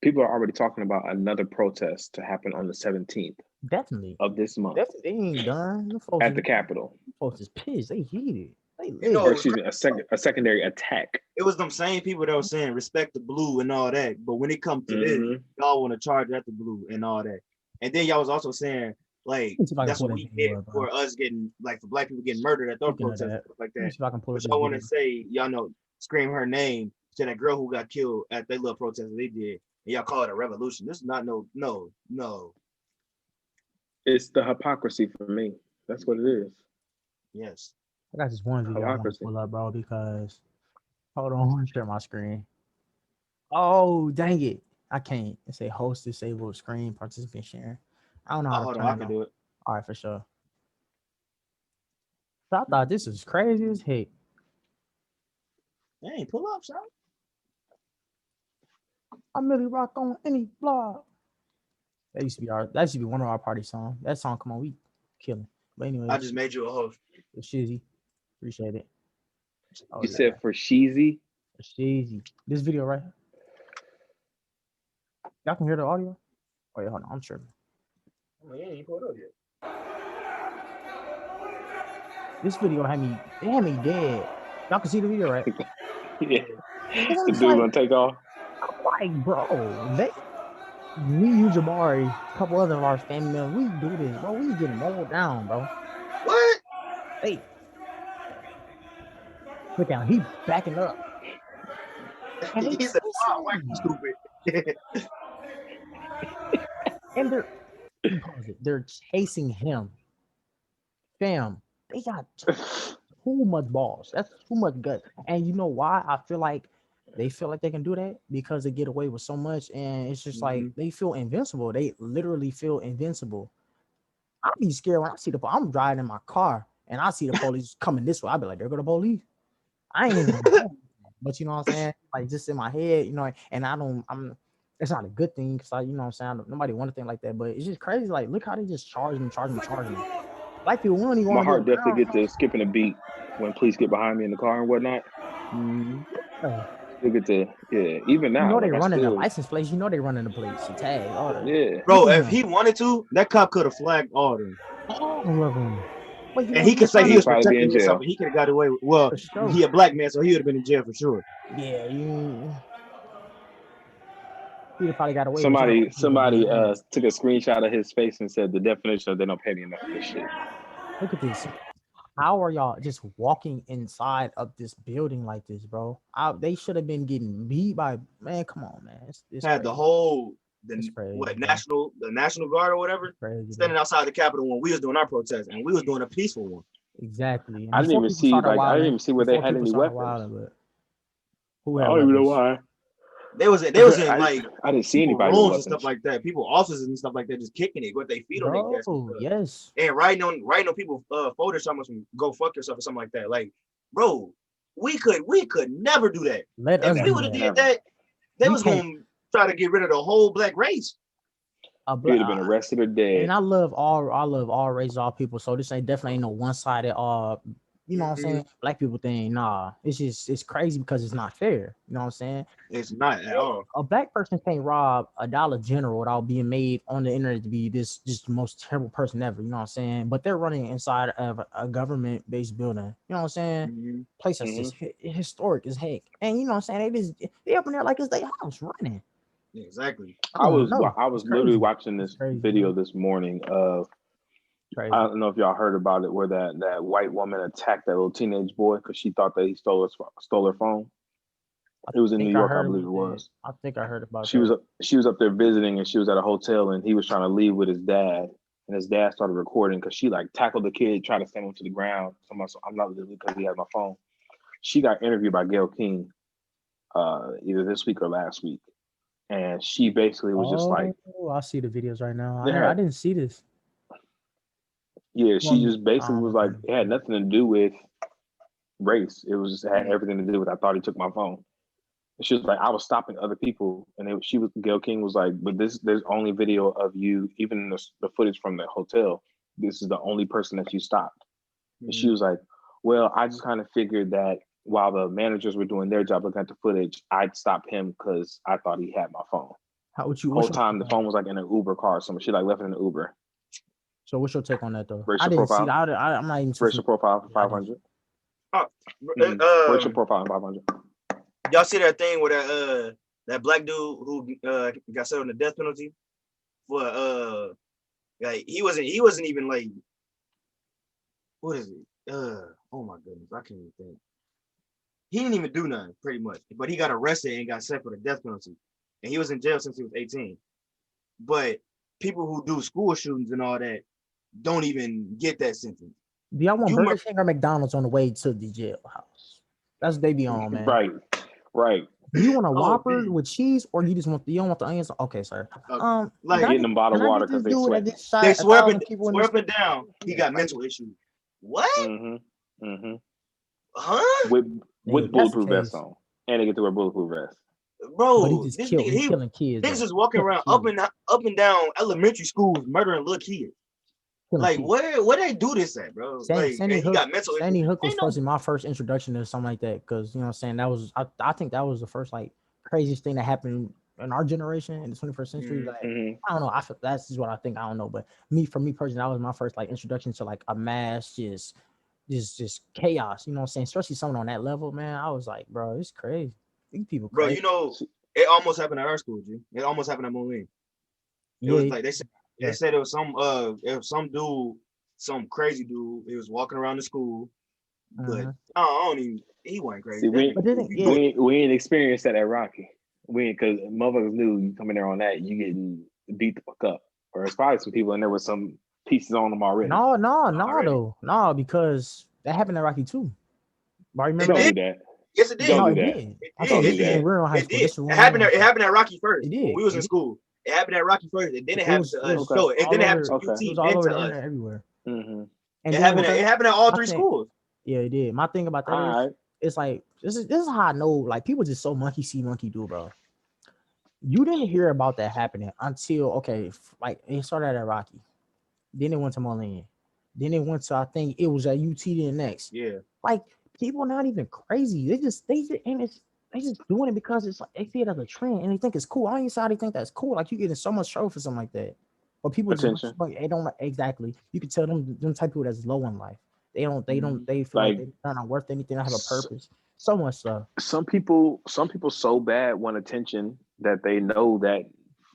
people are already talking about another protest to happen on the 17th Definitely. of this month. Definitely, they ain't done. The folks at the Capitol. Folks is pissed. They heated. They You know, or excuse me, a secondary attack. It was them same people that were saying respect the blue and all that, but when it comes to this, y'all want to charge at the blue and all that. And then y'all was also saying like that's what we did for us getting like for black people getting murdered at those protests and stuff like that. But y'all want to say y'all know scream her name to that girl who got killed at that little protest that they did, and y'all call it a revolution. This is not no. It's the hypocrisy for me. That's what it is. Yes. I got this one video I want to pull up, bro, because hold on, I want to share my screen. Oh, dang it. I can't. It say host disabled screen participant sharing. I don't know how to turn I can do it. All right, for sure. So I thought this was crazy as heck. Hey, pull up, son. I'm really rock on any blog. That used to be one of our party songs. That song, come on, we killing. But anyway, I just made you a host. Shizzy, appreciate it. Oh, you said for Sheezy? For Sheezy. This video right here. Y'all can hear the audio? Oh yeah, hold on, I'm sure. Oh, yeah, you pulled up yet. This video had me dead. Y'all can see the video, right? Yeah. The dude gonna take off. I'm like, bro, me, you, Jabari, a couple other of our family members, we do this, bro. We getting mowed down, bro. What? Hey, look down. He backing up. And he's a stupid. And they're chasing him. Fam, they got too much balls. That's too much guts. And you know why? I feel like they feel like they can do that because they get away with so much, and it's just like they feel invincible. They literally feel invincible. I'd be scared when I see I'm driving in my car and I see the police coming this way. I'd be like, there go the police. I ain't even but you know what I'm saying? Like just in my head, you know, and it's not a good thing because you know what I'm saying, nobody want to think like that, but it's just crazy. Like, look how they just charging them. Black people won't even my heart definitely get to skipping a beat when police get behind me in the car and whatnot. Still get to, yeah, even now. You know, they running the license plates. You know, they running the plates, the tag, all that. Yeah. Bro, if he wanted to, that cop could have flagged all of them. All of them. And he could say he was protecting himself, and he could have got away with, well, he a black man, so he would have been in jail for sure. Yeah, he probably got away somebody with took a screenshot of his face and said the definition of they don't pay me enough for this shit. Look at this. How are y'all just walking inside of this building like this, bro? They should have been getting beat by, man. Come on, man. It's had crazy. The whole National Guard or whatever standing outside the Capitol when we was doing our protest, and we was doing a peaceful one. Exactly. And I didn't even see where they had any weapons. Who had I don't even know why. They was in like I didn't see anybody rooms and stuff like that. People, officers and stuff like that, just kicking it with their feet on their desk. Yes. And writing on people folders something, go fuck yourself or something like that. Like, bro, we could never do that. If we would have did that, they was gonna try to get rid of the whole black race. You would have been arrested or dead. And I love all races, all people. So this definitely ain't no one-sided you know what I'm saying, black people thing. Nah, it's crazy because it's not fair. You know what I'm saying? It's not at all. A black person can't rob a Dollar General without being made on the internet to be just the most terrible person ever. You know what I'm saying? But they're running inside of a government-based building. You know what I'm saying? Place that's just historic as heck. And you know what I'm saying? They up in there like it's their house running. Yeah, exactly. I was literally watching this video this morning of I don't know if y'all heard about it, where that white woman attacked that little teenage boy because she thought that he stole her phone. It was in New York, I believe it was. I think I heard about she was up there visiting, and she was at a hotel, and he was trying to leave with his dad, and his dad started recording because she like tackled the kid, tried to send him to the ground. So I'm not leaving because he has my phone. She got interviewed by Gayle King either this week or last week, and she basically was just like, I see the videos right now. I didn't see this. Yeah, she just basically was like, it had nothing to do with race. It was just had everything to do with, I thought he took my phone. She was like, I was stopping other people, and Gail King was like, but there's only video of you, even the footage from the hotel. This is the only person that you stopped. And she was like, well, I just kind of figured that while the managers were doing their job looking at the footage, I'd stop him because I thought he had my phone. How would you? Whole time the phone was like in an Uber car, so she like left it in an Uber. So what's your take on that though? Racial I didn't profile. see. I'm not even. Racial profile for 500. Racial profile 500. Y'all see that thing where that black dude who got set on the death penalty for like he wasn't even like, what is it? Oh my goodness, I can't even think. He didn't even do nothing pretty much, but he got arrested and got set for the death penalty, and he was in jail since he was 18. But people who do school shootings and all that don't even get that sentence. Do y'all want Burger King or McDonald's on the way to the jailhouse? That's what they be on, man. Right. Do you want a Whopper with cheese, or you don't want the onions? Okay, sir. Like getting them bottled water because they sweat. They swear it down. He got mental issues. What? Huh? With bulletproof vests on, and they get to wear bulletproof vests. Bro, but he's killing kids. Niggas just walking around up and down elementary schools murdering little kids. Like where they do this at, bro? Sandy Hook was supposed to be my first introduction to something like that, because you know what I'm saying, that was I think that was the first like craziest thing that happened in our generation in the 21st century. Like I don't know, that's just what I think. I don't know, but for me personally, that was my first like introduction to like a mass just chaos. You know what I'm saying? Especially someone on that level, man. I was like, bro, it's crazy. These people crazy. Bro, you know, it almost happened at our school, G. It almost happened at Mayehm. It was like they said it was some dude, some crazy dude. He was walking around the school, but I don't even. He wasn't crazy. See, we ain't experienced that at Rocky. Because motherfuckers knew you come in there on that, you getting beat the fuck up. Or there's probably some people in there with some pieces on them already. No, because that happened at Rocky too. I remember that. Yes, it did. Don't do that. It did. It happened at Rocky first. It did. When we was in school. It happened at Rocky first, and then it happened to us. So it then it happened to UT. It was all over the internet everywhere. And it happened at all three schools. Yeah, it did. My thing about that is, it's like this is how I know, like, people just so monkey see, monkey do, bro. You didn't hear about that happening until like it started at Rocky, then it went to Mayehm, then it went to, I think it was at UT then next. Yeah, like people not even crazy. They just doing it because it's like they see it as a trend and they think it's cool. I don't even see how they think that's cool. Like, you getting so much trouble for something like that, but people just they don't exactly. You can tell them type of people that's low in life. They feel like they're not worth anything. They have a purpose. So much stuff. Some people so bad want attention that they know that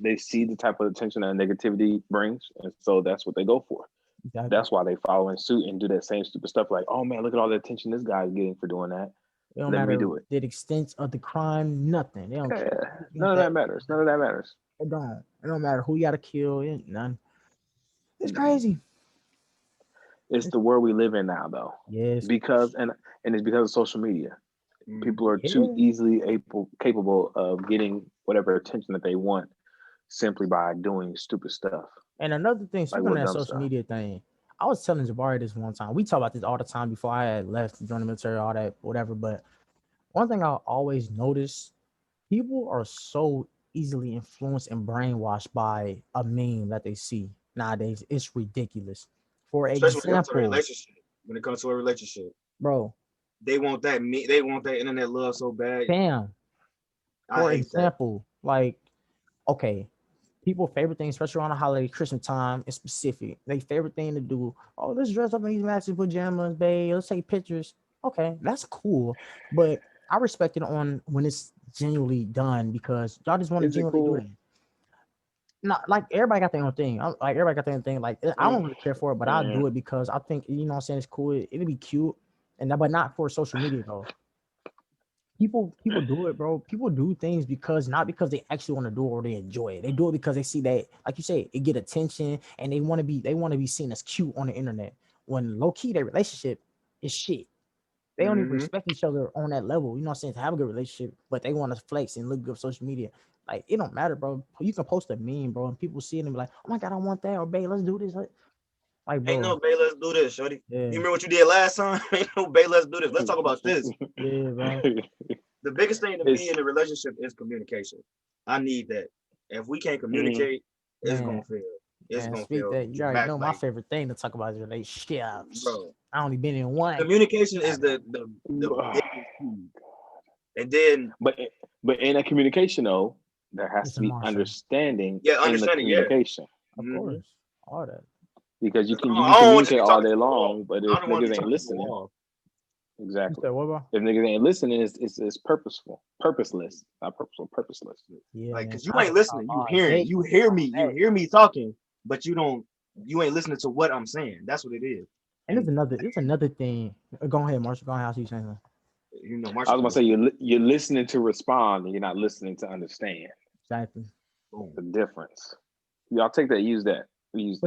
they see the type of attention that negativity brings, and so that's what they go for. Exactly. That's why they follow in suit and do that same stupid stuff. Like, oh man, look at all the attention this guy's getting for doing that. It don't matter the extent of the crime, nothing. They don't care. None of that matters. It don't matter who you gotta kill. None. It's crazy. It's the world we live in now, though. Yes. Because it's because of social media. People are too easily capable of getting whatever attention that they want simply by doing stupid stuff. And another thing, speaking of that social media thing, I was telling Jabari this one time. We talk about this all the time before I had left to join the military, all that, whatever. But one thing I always notice, people are so easily influenced and brainwashed by a meme that they see nowadays. It's ridiculous. For example, when it comes to a relationship, bro, they want that internet love so bad. Damn. For example, like, okay, people favorite thing, especially around the holiday, Christmas time, is specific. They favorite thing to do. Oh, let's dress up in these matching pajamas, babe. Let's take pictures. Okay, that's cool, but I respect it on when it's genuinely done, because y'all just want to genuinely do it. Not like everybody got their own thing. Like, everybody got their own thing. Like, I don't really care for it, but I'll do it because I think, you know what I'm saying, it's cool. It'll be cute, but not for social media though. People do it, bro. People do things not because they actually want to do it or they enjoy it. They do it because they see that, like you say, it get attention, and they want to be seen as cute on the internet. When low key their relationship is shit. They don't even respect each other on that level. You know what I'm saying? To have a good relationship, but they want to flex and look good on social media. Like, it don't matter, bro. You can post a meme, bro, and people see it and be like, "Oh my god, I want that," or "Babe, let's do this." Like, bro, ain't no babe, let's do this, shorty. Yeah. You remember what you did last time? Ain't no babe, let's do this. Let's talk about this. Yeah, bro. The biggest thing to me It's in a relationship is communication. I need that. If we can't mhm. communicate, it's Man, gonna fail. It's man, gonna speak fail that. You already dramatic. know my Like, favorite thing to talk about is relationships. bro, I only been in one. communication is God damn. the biggest key. And then but but in a communication though, there has to Listen, be Marshall. understanding yeah, in the understanding. Yeah. communication Of Mm-hmm. course. All that. because Because you I can don't want to communicate be all talking day to the wall. long, but I if don't want to niggas be ain't talking to the listening, wall. You exactly. said what, bro? If niggas ain't listening, it's purposeful, purposeless, not purposeful, purposeless. Yeah, Like, man. cause you I ain't ain't gonna listening. You lie. hearing. They You hear me. You hey, hear me talking, but you don't. You ain't listening to what I'm saying. That's what it is. and And there's another thing. Go ahead, Marshall. Go ahead. I'll see you saying something. I Marshall was can gonna go. say you're listening to respond and you're not listening to understand. Exactly. Boom. The difference. Y'all take that, use For that.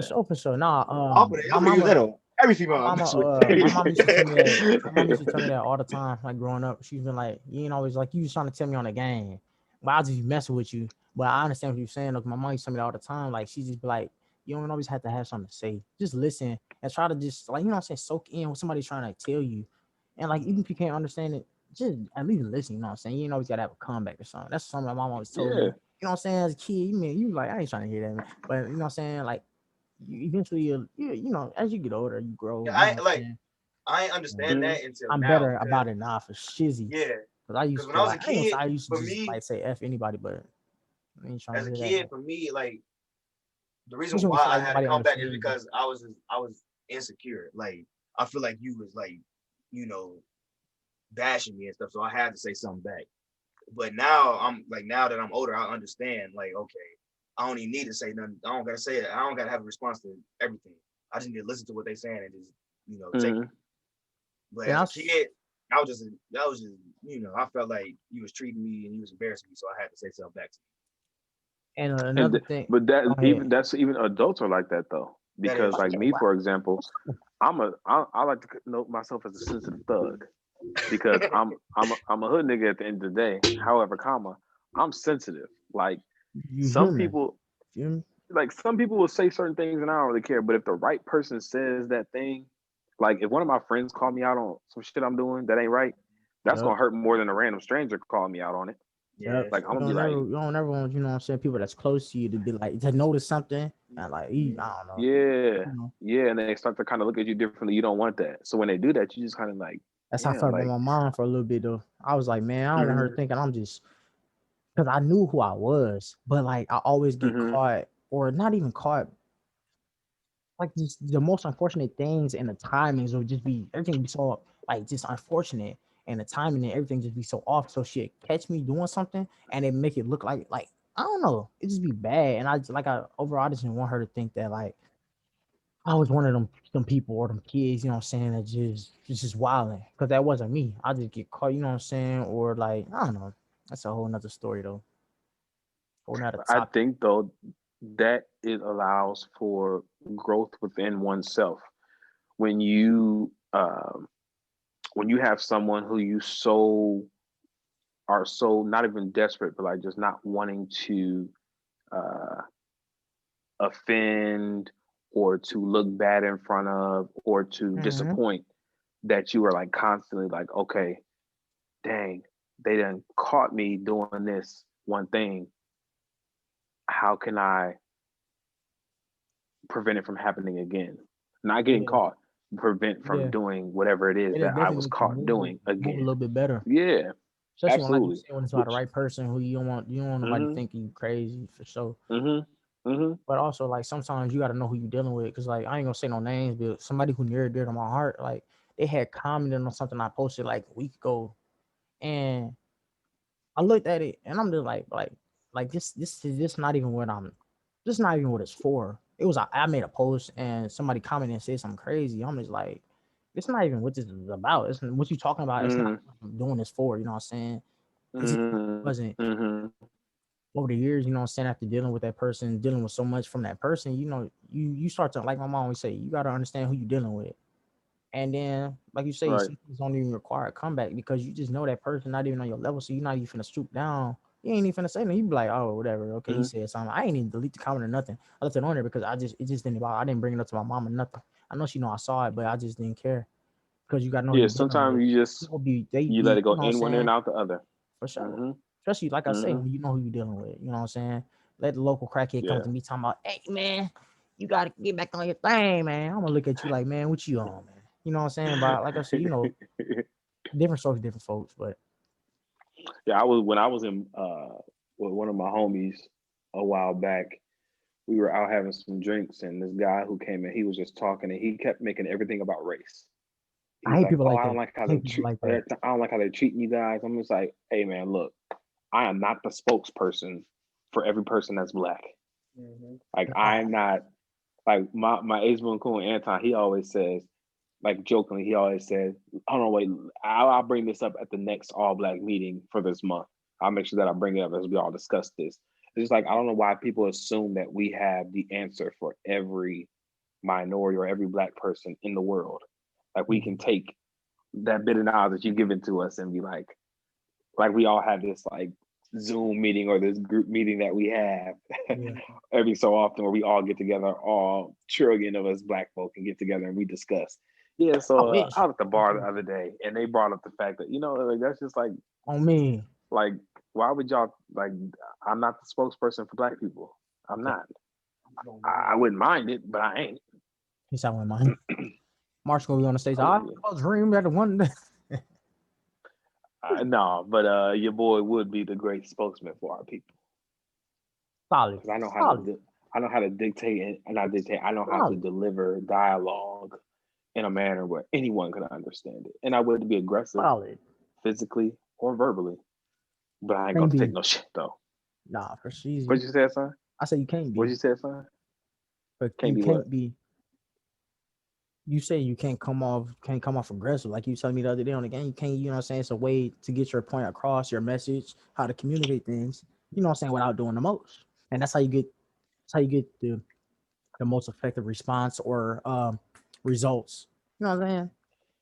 sure, for sure. Nah, I'm gonna, my use that mama, on every female I mess with. my mom used to tell me that. My mom used to tell me that all the time, like growing up. She's been like, you ain't always like you was trying to tell me on the game, but I just be messing with you. But I understand what you're saying. Look, my mom used to tell me that all the time. Like she just be like, you don't always have to have something to say. Just listen and try to just like what I'm saying, soak in what somebody's trying to tell you. And like even if you can't understand it, just at least listen. You know what I'm saying? You ain't always gotta have a comeback or something. That's something my mom always told me. Yeah. You know what I'm saying? As a kid, you like I ain't trying to hear that, man. But you know what I'm saying? Like eventually as you get older you grow, you know what I'm saying. I ain't And understand Mhm. that until I'm now better because about it now for shizzy, yeah, because I because used when to I was a like I ain't gonna say kid, I used to for just me like say f anybody, but I ain't trying as to a hear that, kid, man. for me like the reason Especially when you why feel I like had to nobody come back is understands you. because I was insecure. Like I feel like you was like you know bashing me and stuff, so I had to say something back. But now I'm like now that I'm older, I understand. Like okay, I don't even need to say nothing. I don't gotta say it. I don't gotta have a response to everything. I just need to listen to what they saying and just take it. Mhm. But And as I a s- kid, I was just I felt like you was treating me and you was embarrassing me, so I had to say something back to and And another thing. but Go even ahead. that's even adults are like that though. you. That Because is like true. me, for example, I like to note myself as a sensitive thug because I'm a hood nigga at the end of the day. However, I'm sensitive. Like You some human. people, Feel me? some people will say certain things and I don't really care. But if the right person says that thing, like if one of my friends call me out on some shit I'm doing that ain't right, that's Yep. gonna hurt more than a random stranger calling me out on it. Yeah, Yep. it's Like I'm true. gonna be like, You don't ever want, what I'm saying, people that's close to you to be like to notice something and like Mhm. I don't know. yeah, You know. yeah, and they start to kind of look at you differently. You don't want that. So when they do that, you just kind of like, That's how I damn, felt about like, my mom for a little bit though. I was like, man, I don't want her mm-hmm, thinking I'm just because I knew who I was, but like I always get mm-hmm, caught or not even caught. Like just the most unfortunate things and the timings would just be everything be so like just unfortunate and the timing and everything just be so off. So shit catch me doing something and it make it look like I don't know, it just be bad. And I just like I overall I just didn't want her to think that like I was one of them people or them kids, you know what I'm saying, that just wilding. Cause that wasn't me. I just get caught, you know what I'm saying, or like I don't know. That's a whole nother story though. Whole nother I topic. think though that it allows for growth within oneself when you have someone who you so not even desperate, but like just not wanting to uh, offend or to look bad in front of or to Mm-hmm. disappoint that you are like constantly like, okay, dang, they done caught me doing this one thing. How can I prevent it from happening again? Not getting Yeah, caught, prevent from yeah. doing whatever it is It'll that I definitely was make you caught doing move a again. little bit better. Yeah, Especially when, like you absolutely. said, when it's about the Which, right person who you don't want nobody mm-hmm, thinking you crazy for sure. mm-hmm, mm-hmm, But also like sometimes you gotta know who you dealing with. Cause like I ain't gonna say no names, but somebody who near dear to my heart, like they had commented on something I posted like a week ago. And I looked at it and I'm just like this not even what I'm this not even what it's for. It was I made a post and somebody commented and said something crazy. I'm just like, it's not even what this is about. It's what you talking about. It's not mm-hmm, what I'm doing this for. You know what I'm saying? It just mm-hmm, wasn't mm-hmm. over the years. You know what I'm saying? After dealing with that person, dealing with so much from that person, you start to like my mom always say, you got to understand who you dealing with. And then, like you say, Right. some things don't even require a comeback because you just know that person not even on your level. So you're not even finna stoop down. You ain't even finna say nothing. You be like, oh, whatever. Okay, he Mm-hmm. said something. I ain't even delete the comment or nothing. I left it on there because it just didn't bother. I didn't bring it up to my mom or nothing. I know she know I saw it, but I just didn't care because you gotta know who Yeah, you dealing with. sometimes you just People be they you let be, it go you know what I'm in one ear and saying? out the other. For sure. Mm-hmm. Especially like I say, Mm-hmm. when you know who you're dealing with. You know what I'm saying? Let the local crackhead come Yeah. to me talking about, hey man, you gotta get back on your thing, man. I'm gonna look at you like, man, what you on, man? You know what I'm saying? But like I said, different strokes, different folks. But Yeah, I was when I was in with one of my homies a while back. We were out having some drinks, and this guy who came in, he was just talking, and he kept making everything about race. I He's hate like, people "Oh, like I don't that. like how I they hate people treat. like I that. don't like how they're treating you guys." I'm just like, "Hey, man, look, I am not the spokesperson for every person that's black. Like, I am No, not like my ace boon cool Anton. He always says, like jokingly, he always says, "Hold on, wait, I'll bring this up at the next all black meeting for this month. I'll make sure that I bring it up as we all discuss this." It's just like I don't know why people assume that we have the answer for every minority or every black person in the world. Like we can take that bit of knowledge that you've given to us and be like we all have this like Zoom meeting or this group meeting that we have yeah. every so often where we all get together, all trillion of us black folk can get together and we discuss. Yeah, I so I wish. was at the bar the other day and they brought up the fact that, like, that's just On me. like, why would y'all, like, I'm not the spokesperson for black people. I'm Yeah. not. I wouldn't mind it, but I ain't. He sound like mine. Mark's gonna be on the stage. Oh, I yeah. was dreaming that one day. No, but your boy would be the great spokesman for our people Solid. because Solid. I know how to dictate and not dictate. I know how to Solid. deliver dialogue in a manner where anyone can understand it, and I would be aggressive Solid. physically or verbally, but I ain't Can't gonna take be. no shit though. Nah, for sure. What you said, son? I say you can't What be. you said, son? But Can't you be what? can't be. You say you can't come off aggressive. Like you telling me the other day on the game, you can't, you know what I'm saying? It's a way to get your point across, your message, how to communicate things, you know what I'm saying, without doing the most. And that's how you get the most effective response or results. You know what I'm saying?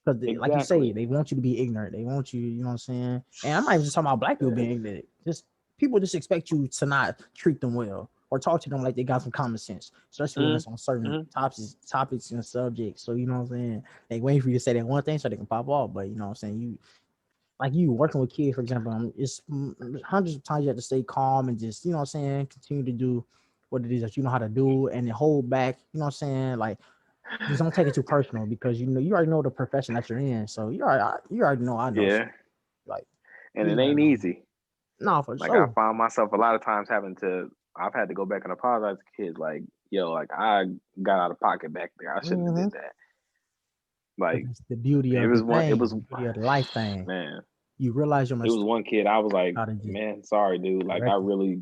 Because like you say, Exactly. they want you to be ignorant. They want you, you know what I'm saying? And I'm not even just talking about black people being ignorant. Just people just expect you to not treat them well or talk to them like they got some common sense, especially when it's on certain Mm-hmm. topics and subjects. So you know what I'm saying? They waiting for you to say that one thing so they can pop off. But you know what I'm saying? You working with kids, for example, it's hundreds of times you have to stay calm and just, you know what I'm saying, continue to do what it is that you know how to do and then hold back, you know what I'm saying? Like just don't take it too personal because you already know the profession that you're in. So you already know I know. So Yeah, like and you it already ain't know. easy. No, for Like I sure. found myself a lot of times I've had to go back and apologize to kids. Like, yo, like I got out of pocket back there. I shouldn't have Mm-hmm. did that. Like, That's the beauty it of the was one. It thing, was the beauty of the life thing. man. You realize your It was mistake, one kid. I was like, how to just man, sorry, dude. Like, correct it.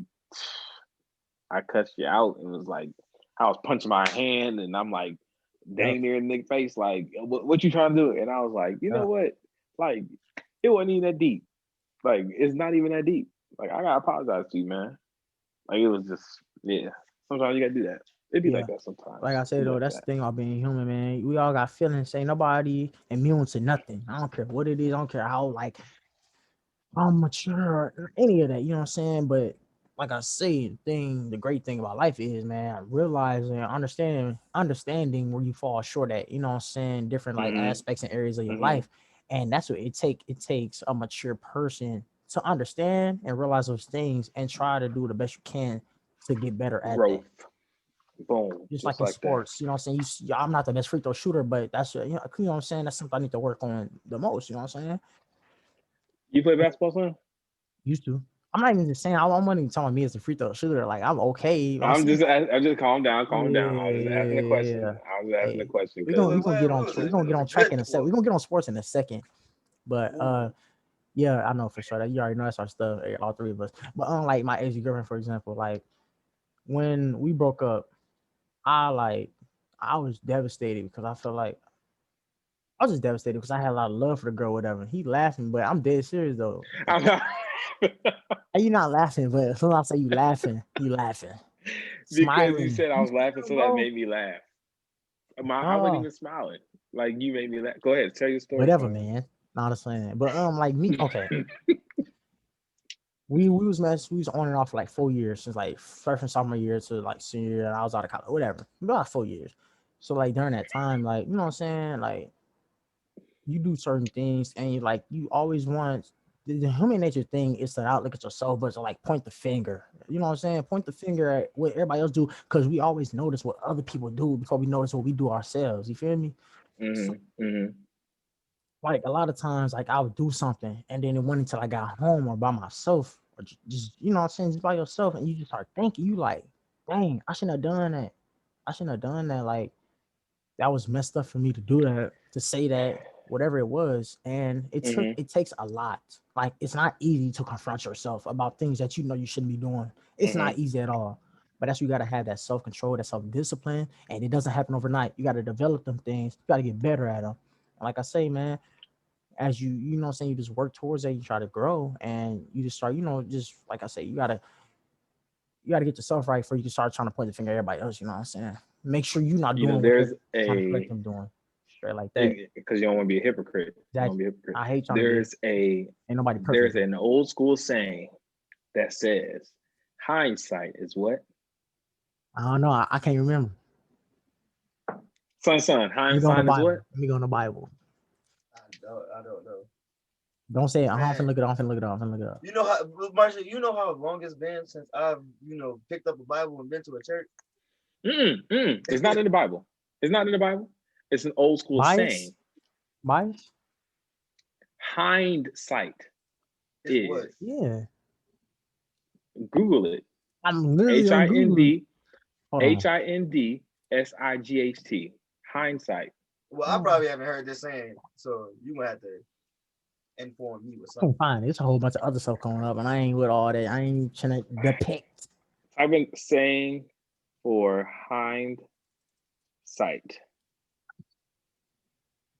I cussed you out, and it was like, I was punching my hand, and I'm like, Yep. dang near Nick's face, like, what you trying to do? And I was like, you know Yep. what? Like, it wasn't even that deep. Like, it's not even that deep. Like, I gotta apologize to you, man. Like, it was just, yeah. Sometimes you gotta do that. It'd be Yeah. like that sometimes. Like I It'd said be though, like that's the that. thing about being human, man. We all got feelings. Ain't nobody immune to nothing. I don't care what it is. I don't care how like I'm mature or any of that, you know what I'm saying? But like I say, the great thing about life is, man, realizing, understanding where you fall short at, you know what I'm saying, different like Mm-hmm. aspects and areas of your Mm-hmm. life. And that's what it takes a mature person to understand and realize those things and try to do the best you can to get better at that. Growth. Boom. Just like Just in like that. sports, you know what I'm saying? I'm not the best free throw shooter, but that's you know what I'm saying? That's something I need to work on the most, you know what I'm saying? You play basketball, son? Used to. I'm not even just saying. I'm not even telling me as a free throw shooter. Like I'm okay. I'm saying, I'm just calm down, calm yeah, down. I was just asking a question. yeah. I was just asking a Hey, question we because gonna we Well, gonna get what on was we it? gonna It get was on a track good in a second. one. We gonna get on sports in a second. But Ooh. yeah, I know for sure that you already know that's our stuff. All three of us. But unlike my ex girlfriend, for example, like when we broke up, I like I was devastated because I felt like I was just devastated because I had a lot of love for the girl, whatever. He laughing, but I'm dead serious though. Like, I'm not you not laughing, but as soon as I say you laughing, because you smiling. said I You was laughing, smiling, so that bro? made me laugh. I wasn't No, even smiling. Like you made me laugh. Go ahead, tell your story, whatever, son. man. Not a saying, but like me, okay. We was on and off for like 4 years since like freshman sophomore year to like senior year. And I was out of college, whatever. About 4 years. So like during that time, like you know what I'm saying, like you do certain things and you always want. the human nature thing is to not look at yourself, but to like point the finger. You know what I'm saying? Point the finger at what everybody else do, because we always notice what other people do before we notice what we do ourselves. You feel me? So, like a lot of times, like I would do something, and then it went until I got home or by myself, or just you know what I'm saying, just by yourself, and you just start thinking, you like, dang, I shouldn't have done that. I shouldn't have done that. Like that was messed up for me to do that, to say that, whatever it was. And it takes a lot. Like it's not easy to confront yourself about things that you know you shouldn't be doing. It's not easy at all. But that's, you gotta have that self-control, that self-discipline, and it doesn't happen overnight. You gotta develop them things. You gotta get better at them. And like I say, man, as you know what I'm saying, you just work towards it, you try to grow, and you just start, just like I say, you gotta get yourself right before you can start trying to point the finger at everybody else. You know what I'm saying? Make sure you're not doing what There's they're trying to correct them doing. Straight like that. because you don't want to be a hypocrite. Exactly. I hate trying there's to be. Ain't nobody perfect. There's an old school saying that says, "Hindsight is what." I don't know. I can't remember. Son, hindsight is what? Let me go in the Bible. I don't know. Don't say it. I'm finna look it up. I'm finna look it up. You know how, Marshall, you know how long it's been since I've, picked up a Bible and been to a church? It's not in the Bible. It's not in the Bible. It's an old school saying. Bias? Hindsight is what? Yeah. Google it. I'm literally HINDSIGHT. Hindsight. Well, I probably haven't heard this saying, so you might have to inform me with something. I'm fine. There's a whole bunch of other stuff coming up, and I ain't with all that. I ain't trying to depict. I've been saying for hindsight.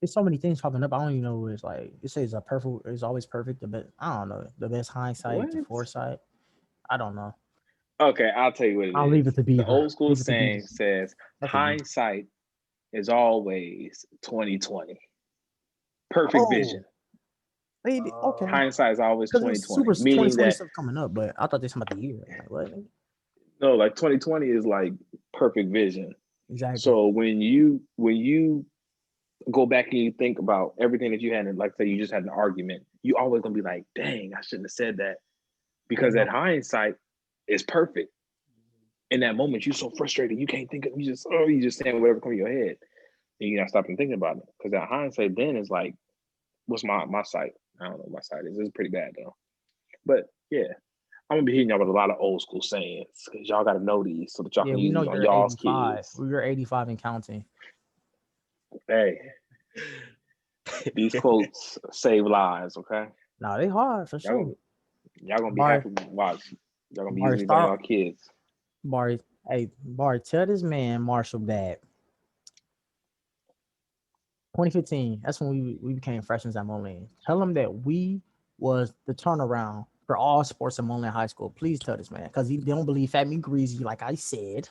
There's so many things popping up. I don't even know what it's like. It says it's always perfect. The best, I don't know. The best hindsight to foresight. I don't know. Okay, I'll tell you what it is. I'll leave it to be. The old school saying says hindsight is always 2020. Perfect vision. Maybe, okay. Hindsight is always 2020. Meaning that stuff coming up, but I thought they talking about the year. Like, what? No, like 2020 is like perfect vision. Exactly. So when you go back and you think about everything that you had, and like say you just had an argument, you always gonna be like, dang, I shouldn't have said that. Because that hindsight is perfect. In that moment, you're so frustrated, you can't think of you just saying whatever comes in your head. And you gotta stop and think about it. Because that hindsight then is like, what's my sight? I don't know what my sight is. It's pretty bad though. But yeah. I'm gonna be hitting y'all with a lot of old school sayings because y'all gotta know these so that y'all can use these on y'all's kids. We're 85 and counting. Hey, these quotes save lives, okay? No, they hard for sure. Y'all gonna be happy to watch. Y'all gonna be using these on y'all kids. Barry, tell this man Marshall that 2015. That's when we became freshmen at Moline. Tell him that we was the turnaround for all sports in Moline High School. Please tell this man, because he don't believe Fat Me Greasy, like I said.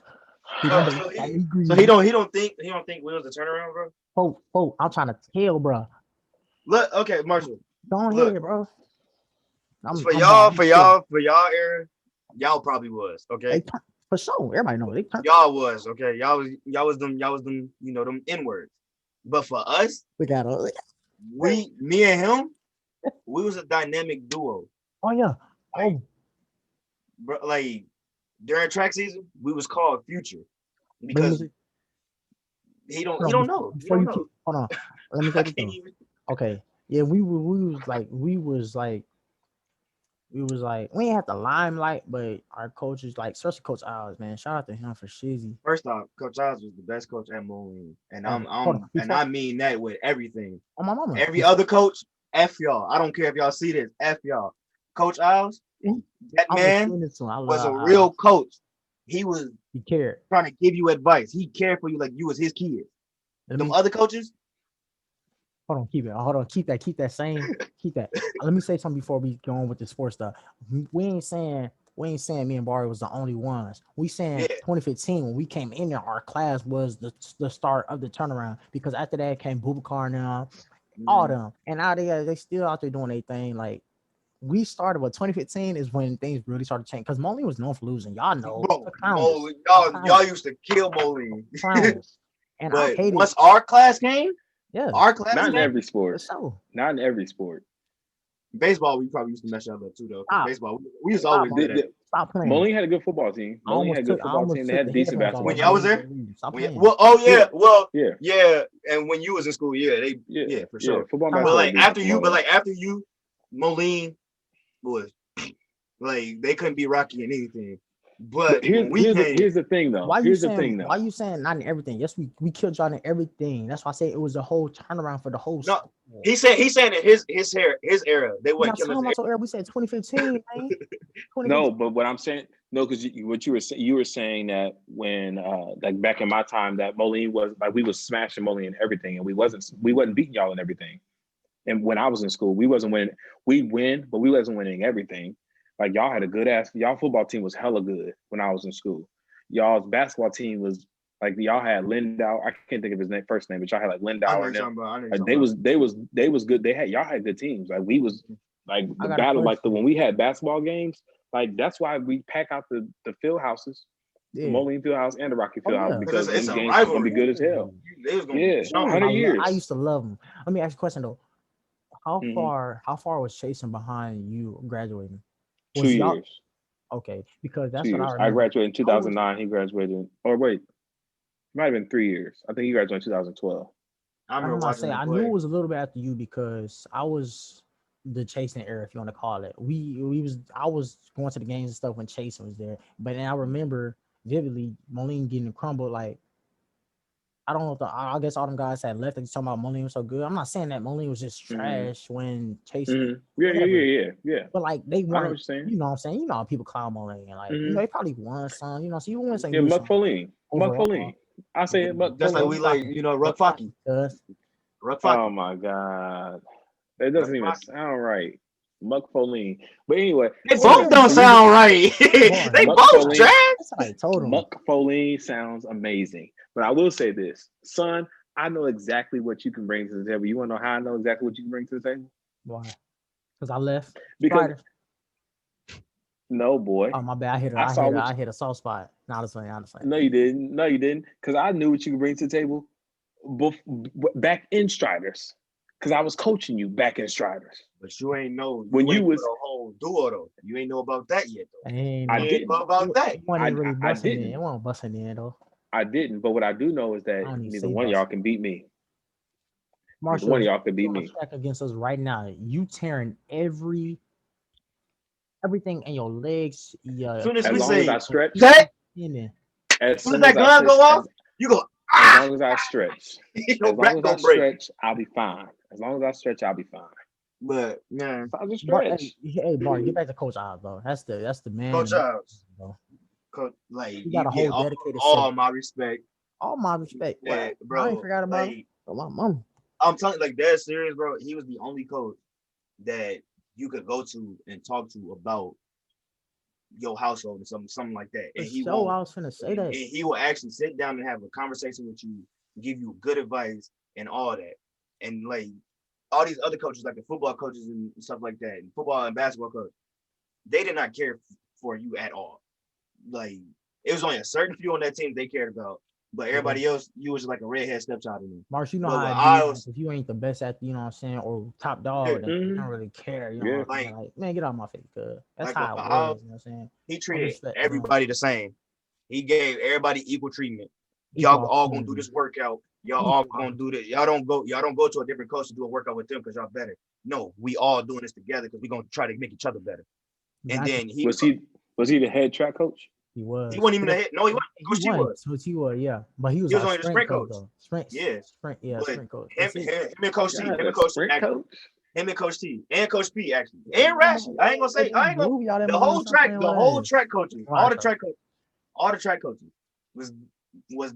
He don't believe Fat Me Greasy. So he don't think we was the turnaround, bro. I'm trying to tell, bro. Look, okay, Marshall. Don't hear, bro. For y'all era, y'all probably was, okay. For sure, everybody knows y'all was, okay. Y'all was them, them N-words. But for us, me and him, we was a dynamic duo. Oh yeah. Like during track season, we was called Future because he don't know. Hold on. Let me say this thing. Okay. Yeah, we was like we ain't have the limelight, but our coaches, like especially Coach Oz, man, shout out to him for shizzy. First off, Coach Oz was the best coach at Moline, and I mean that with everything. Oh my mama. Every other coach, F y'all. I don't care if y'all see this, F y'all. Coach Oz, that man was a real coach. He cared, trying to give you advice. He cared for you like you was his kid. Them other coaches. Hold on, keep that same. Let me say something before we go on with the sports stuff. We ain't saying me and Barry was the only ones. We saying 2015 when we came in there, our class was the start of the turnaround, because after that came Bubakar and all them, and now they still out there doing their thing. Like we started, but 2015 is when things really started changing, because Moline was known for losing. Y'all know, y'all used to kill Moline. And but once our class came, our class not in every sport. Not in every sport. Baseball, we probably used to mess y'all up too, though. Baseball, we used to always do that. Stop playing. Moline had a good football team. Moline had a good football team. They had a decent basketball when team. y'all was there. And when you was in school, yeah, for sure. Football, but after you, Moline was like they couldn't be Rocky in anything. But here's the thing, though. Why you saying not in everything? Yes, we killed y'all in everything. That's why I say it was the whole turnaround for the whole. No, he's saying in his era they wouldn't kill us. We said 2015, man. No, but what I'm saying, because you were saying that when like back in my time that Moline was like we was smashing Moline and everything, and we wasn't beating y'all in everything. And when I was in school, we wasn't winning. We'd win, but we wasn't winning everything. Like y'all had a good y'all football team was hella good when I was in school. Y'all's basketball team was like y'all had Lindau. I can't think of his first name, but y'all had like Lindau. Like, they was good. Y'all had good teams. Like we was like the battle. Like when we had basketball games, like that's why we pack out the field houses, the Moline field house and the Rocky field house because these games are gonna be good as hell. 100 years. I used to love them. Let me ask you a question though. How far was Chasing behind you graduating? 2 years. Okay, because that's what I remember. I graduated in 2009. He graduated. Or wait, it might have been 3 years. I think he graduated in 2012. I knew it was a little bit after you because I was the Chasing era, if you want to call it. I was going to the games and stuff when Chasing was there, but then I remember vividly Moline getting crumbled. Like I don't know if I guess all them guys had left. They talking about Moline was so good. I'm not saying that Moline was just trash when Chasing. Yeah. But like they weren't. You know what I'm saying? You know how people clown Moline and like they probably won some. So you win some. Yeah, Muck Foline. I say it, Muck. Just like we like Ruck Focky. Oh my God, that doesn't even sound right. Muck Foline. But anyway, they both don't sound right. They both trash. Muck Foline sounds amazing. But I will say this, son, I know exactly what you can bring to the table. You want to know how I know exactly what you can bring to the table? Why? Because I left. Because no, boy. Oh my bad. I hit a soft spot. Not the same. No, you didn't. Because I knew what you could bring to the table back in Striders. Because I was coaching you back in Striders. But you ain't know when you was a whole duo though. You ain't know about that yet though. I didn't know about that. I didn't. It wasn't busting in though. I didn't, but what I do know is that neither one of y'all can beat me. Marshall, one of y'all can beat me. Track against us right now. You tearing everything in your legs. As soon as we say I stretch, as soon as that gun go off, you go. As long as I stretch, I'll be fine. As long as I stretch, I'll be fine. But man, I just stretch. Hey, Bart, get back to Coach Oz though. That's the man. Coach Oz. Coach, like you got a whole dedicated. All my respect. Yeah, bro. I ain't forgot about it. My mom. I'm telling you, like dead serious, bro. He was the only coach that you could go to and talk to about your household or something like that. And I was gonna say that. And he will actually sit down and have a conversation with you, give you good advice and all that. And like all these other coaches, like the football coaches and stuff like that, and football and basketball coaches, they did not care for you at all. Like it was only a certain few on that team they cared about, but everybody else, you was like a redhead stepchild to me. Marsh, you know how if you ain't the best at, you know what I'm saying, or top dog, then you don't really care. You know, like man, get out of my face, cuz that's like, how it was. You know what I'm saying? He treated everybody the same. He gave everybody equal treatment. Y'all all gonna do this workout. Y'all all gonna do this. Y'all don't go to a different coach to do a workout with them because y'all better. No, we all doing this together because we're gonna try to make each other better. And then was he the head track coach? He was. He wasn't even the head. No, he wasn't. Coach T was. Coach T was, yeah. But he was only the sprint coach. Sprint coach. Him and Coach T. Him and Coach T. And Coach P actually. And Rashi. I ain't gonna say. The whole track coaching. All the track coaches was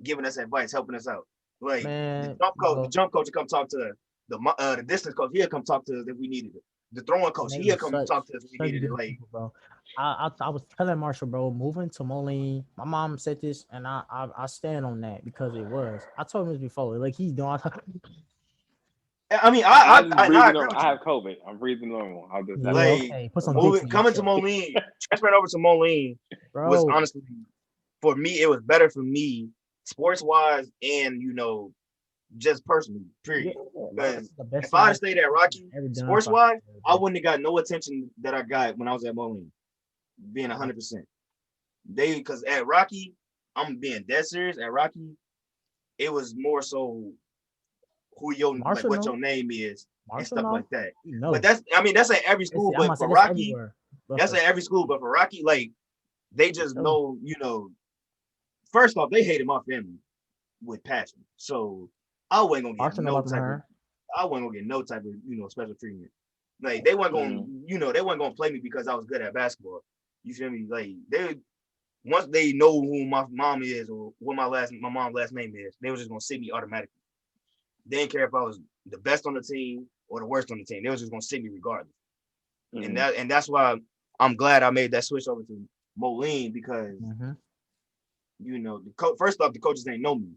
giving us advice, helping us out. Like the jump coach would come talk to the distance coach. He'll come talk to us if we needed it. The throwing coach, he'll come talk to us if we needed it. Like, bro. I was telling Marshall, bro, moving to Moline. My mom said this, and I stand on that because it was. I told him this before. Like he's doing. I mean, I have COVID. I'm breathing normal. I'll just coming to Moline, transferring over to Moline was honestly, for me, it was better for me sports wise, and just personally, period. Because if I had stayed at Rocky, sports wise, I wouldn't have got no attention that I got when I was at Mayehm. Being 100%. Because at Rocky, I'm being dead serious. At Rocky, it was more so who what your name is and stuff like that. But that's at every school. But for Rocky, that's at every school. But for Rocky, like they just know, First off, they hated my family with passion, so I wasn't gonna get no type of special treatment. Like they weren't gonna, they weren't gonna play me because I was good at basketball. You feel me? Like once they know who my mom is or what my mom's last name is, they were just gonna sit me automatically. They didn't care if I was the best on the team or the worst on the team. They was just gonna sit me regardless. And that's why I'm glad I made that switch over to Mayehm because first off, the coaches didn't know me.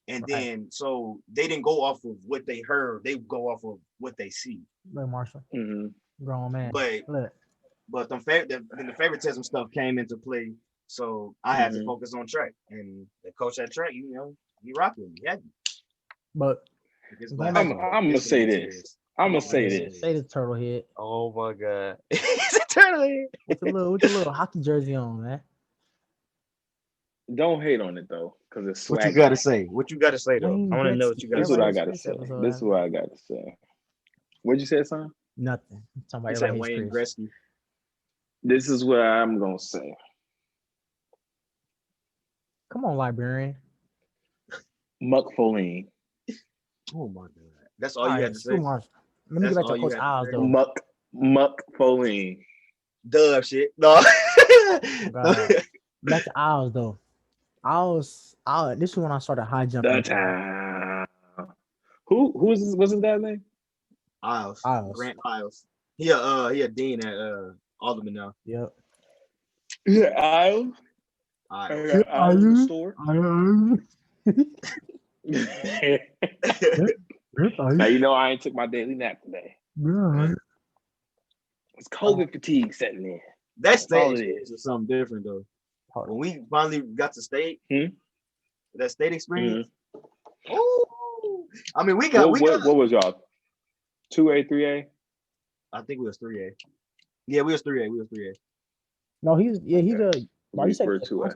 And then so they didn't go off of what they heard, they go off of what they see. Look, Marshall. Grown man. But the favoritism stuff came into play. So I had to focus on track. And the coach at track, he rocked with me. He had me. But I'm gonna say this. Say the turtle head. Oh my God. It's a turtle head. With your little hockey jersey on, man. Don't hate on it though, because it's swag. What you gotta say? What you gotta say though? I want to know what you gotta say. This is what I gotta say. This is what I gotta say. What'd you say, son? Nothing. You said Wayne Gretzky. This is what I'm gonna say. Come on, librarian. Muck Folene. Oh my God. That's all you had to say. Let me get back to Coach Isles though. Muck Folene. Dub shit. No. Back to Isles though. This is when I started high jumping. What's his dad's name? Isles. Grant Isles. He a dean at Alderman now. Yep. Yeah, Isles. Isles in the store. Now you know I ain't took my daily nap today. It's COVID fatigue setting in. That state is something different though. When we finally got to state, that state experience. Ooh, I mean, we got. What was y'all? 2A, 3A? I think we was 3A. Yeah, we was 3A. No, he's a. Why you said 2A?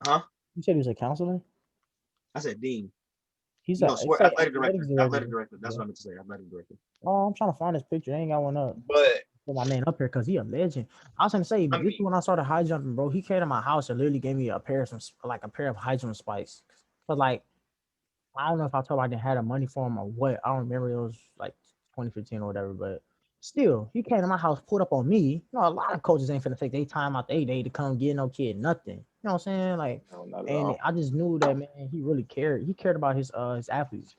Huh? You said he was a counselor? I said dean. He's athletic director. Athletic director. That's what I meant to say. Athletic director. Oh, I'm trying to find this picture. I ain't got one up. But put my man up here because he a legend. I was gonna say, this is when I started high jumping, bro. He came to my house and literally gave me a pair of high jump spikes. But like, I don't know if I told him I didn't have the money for him or what. I don't remember. It was like 2015 or whatever. But still, he came to my house, pulled up on me. A lot of coaches ain't finna take their time out their day to come get no kid nothing. You know what I'm saying? Like, and I just knew that, man, he really cared. He cared about his athletes.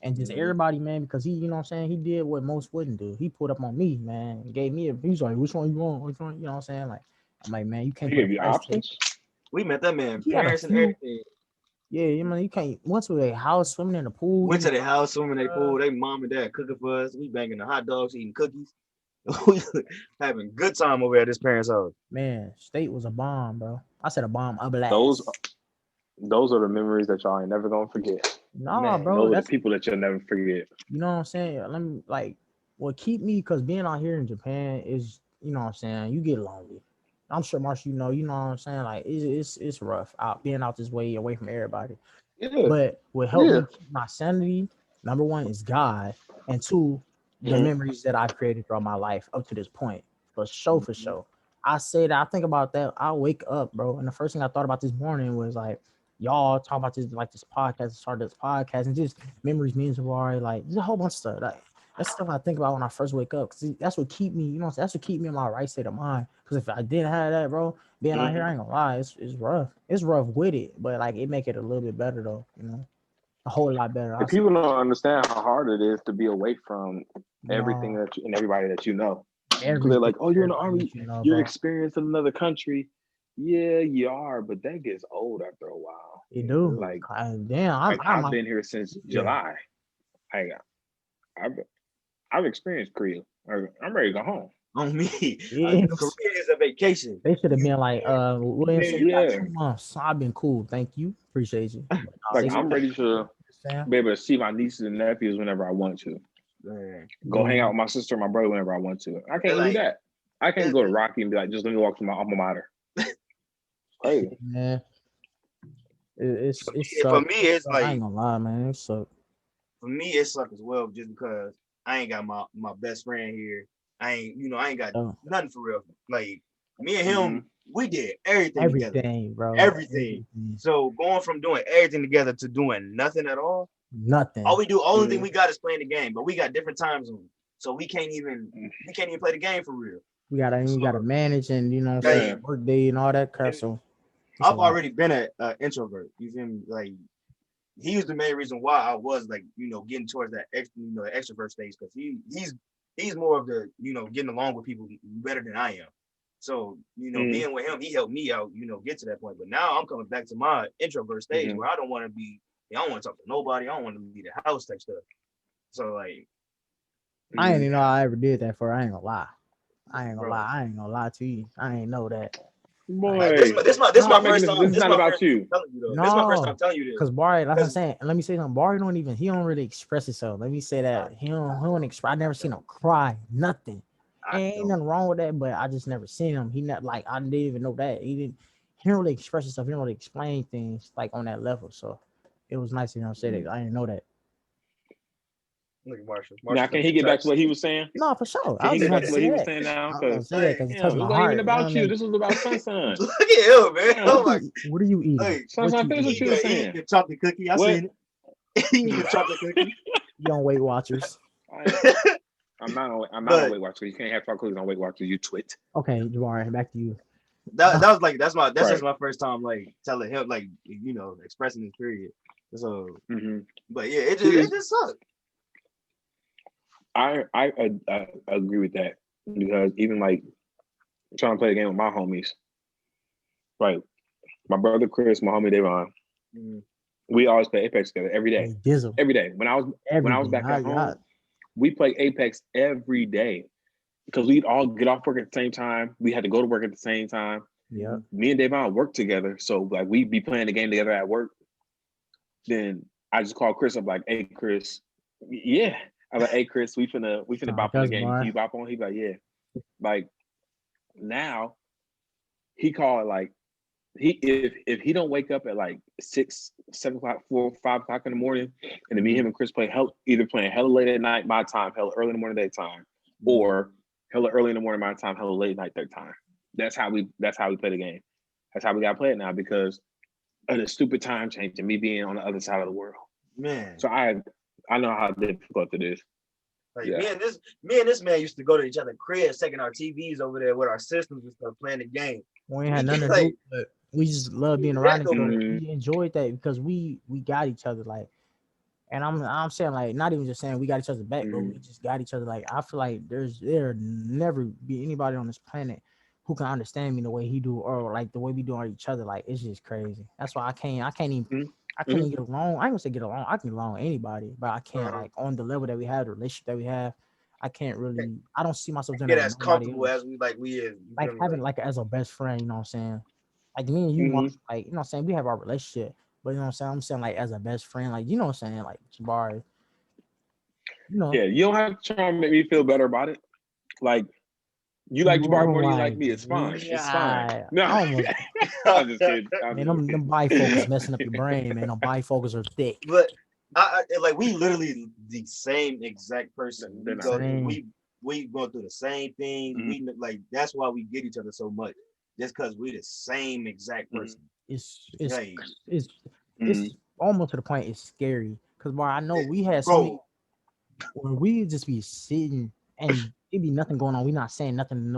And just everybody, man, because he, you know what I'm saying, he did what most wouldn't do. He pulled up on me, man, and gave me he was like, which one you want? Which one? You know what I'm saying? Like, I'm like, man, you can't give you options. We met that man, parents and everything. Yeah, you can't. Went to their house, swimming in the pool. Went to their house, swimming in the pool. They mom and dad cooking for us. We banging the hot dogs, eating cookies. We having good time over at his parents' house. Man, state was a bomb, bro. I said a bomb, a blast. Those are the memories that y'all ain't never gonna forget. Nah, bro. Those are the people that you'll never forget. You know what I'm saying? Let me what keep me, because being out here in Japan is, you know what I'm saying, you get lonely. I'm sure Marsh, you know what I'm saying? Like it's rough out being out this way away from everybody. Yeah. But what helped me keep my sanity, number one, is God, and two, the memories that I've created throughout my life up to this point. For sure. I say that I think about that. I wake up, bro, and the first thing I thought about this morning was like, y'all talk about this podcast, start this podcast, and just memories, me and Jabari, like there's a whole bunch of stuff. Like that's stuff I think about when I first wake up, because that's what keep me, that's what keep me in my right state of mind. Because if I didn't have that, bro, being out here, I ain't gonna lie, it's rough. It's rough with it, but like it make it a little bit better though, a whole lot better. People don't understand how hard it is to be away from everything that you and everybody that you know. They're like, oh, you're in the army, you're experienced in another country. Yeah, you are, but that gets old after a while. You do. Like, damn, I've been here since July. I've experienced Korea. I'm ready to go home. On me. Korea is a vacation. They should have been like, William said, 2 months. I've been cool. Thank you. Appreciate you. Like, I'm ready to be able to see my nieces and nephews whenever I want to. Go hang out with my sister and my brother whenever I want to. I can't do that. I can't go to Rocky and be like, just let me walk to my alma mater. Crazy. Man. It's for me, it's like, I ain't gonna lie, man. It sucks. For me, it sucks as well, just because I ain't got my best friend here. I ain't got nothing for real. Like me and him, we did everything together. Bro. Everything. So going from doing everything together to doing nothing at all. Nothing. Only thing we got is playing the game, but we got different time zones. So we can't even play the game for real. We gotta manage and work day and all that crap. So I've already been an introvert. You feel me? Like he was the main reason why I was like, getting towards that extrovert stage, because he's more of the, getting along with people better than I am. So, being with him, he helped me out, get to that point. But now I'm coming back to my introvert stage where I don't want to be, I don't want to talk to nobody. I don't want to be the house type stuff. So like, I ain't even know I ever did that for. I ain't gonna lie. I ain't gonna lie to you. I ain't know that. Boy, this my first time. This is not about you. No, this is my first time telling you this. Because Barry, like I'm saying, let me say something. Barry he don't really express himself. Let me say that he don't express. I never seen him cry, nothing. Ain't nothing wrong with that, but I just never seen him. He not like I didn't even know that. He didn't really express himself. He didn't really explain things like on that level. So it was nice to hear him say that. I didn't know that. Look at Marshall. Now, can he get back to what he was saying? No, for sure. Can he get back to what he was saying now? Because it wasn't even about you. This was about Sun. Look at him, man. What are you eating? Hey, Sun, finish what you were saying. The chocolate cookie. I seen it. He eat the chocolate cookie. You on Weight Watchers? I'm not on Weight Watchers. You can't have chocolate cookies on Weight Watchers. You twit. Okay, Jabari, back to you. That's just my first time like telling him, like, expressing his period. So, but yeah, it just sucked. I agree with that, because even like trying to play the game with my homies, right? My brother Chris, my homie Devon, we always play Apex together every day. Every day. When I was back at home, we play Apex every day because we'd all get off work at the same time. We had to go to work at the same time. Yeah. Me and Devon worked together, so like we'd be playing the game together at work. Then I just called Chris up like, "Hey Chris, yeah." I'm like, "Hey Chris, we finna bop on the game. Can you bop on?" He's like, "Yeah." Like now, he called like if he don't wake up at like 6, 7 o'clock, 4, 5 o'clock in the morning, and then me, him, and Chris either playing hella late at night my time, hella early in the morning their time, or hella early in the morning my time, hella late at night their time. That's how we play the game. That's how we gotta play it now because of the stupid time change and me being on the other side of the world. Man. So I know how difficult it is. Like me and this man used to go to each other's cribs, taking our TVs over there with our systems and stuff, playing the game. We ain't had nothing to do, but we just love being around each other. We enjoyed that because we got each other, like, and I'm saying, like, not even just saying we got each other back, but we just got each other. Like, I feel like there never be anybody on this planet who can understand me the way he do, or like the way we do on each other. Like, it's just crazy. That's why I can't even get along. I ain't gonna say get along. I can get along with anybody, but I can't like on the level that we have, the relationship that we have. I can't really. I don't see myself doing that as comfortable as we is. Like having like as a best friend. You know what I'm saying? Like me and you, like, you know what I'm saying? We have our relationship, but you know what I'm saying? I'm saying like as a best friend, like, you know what I'm saying? Like Jabari, Yeah, you don't have to try and make me feel better about it. Like, you like Jabari more than you like me. It's fine. It's fine. No, I'm just kidding. Man, them bifocals messing up your brain, man. Them bifocals are thick. But I like we literally the same exact person. We go through the same thing. We like that's why we get each other so much. Just because we're the same exact person. It's almost to the point it's scary. Because I know we had so where we just be sitting and it be nothing going on. We not saying nothing.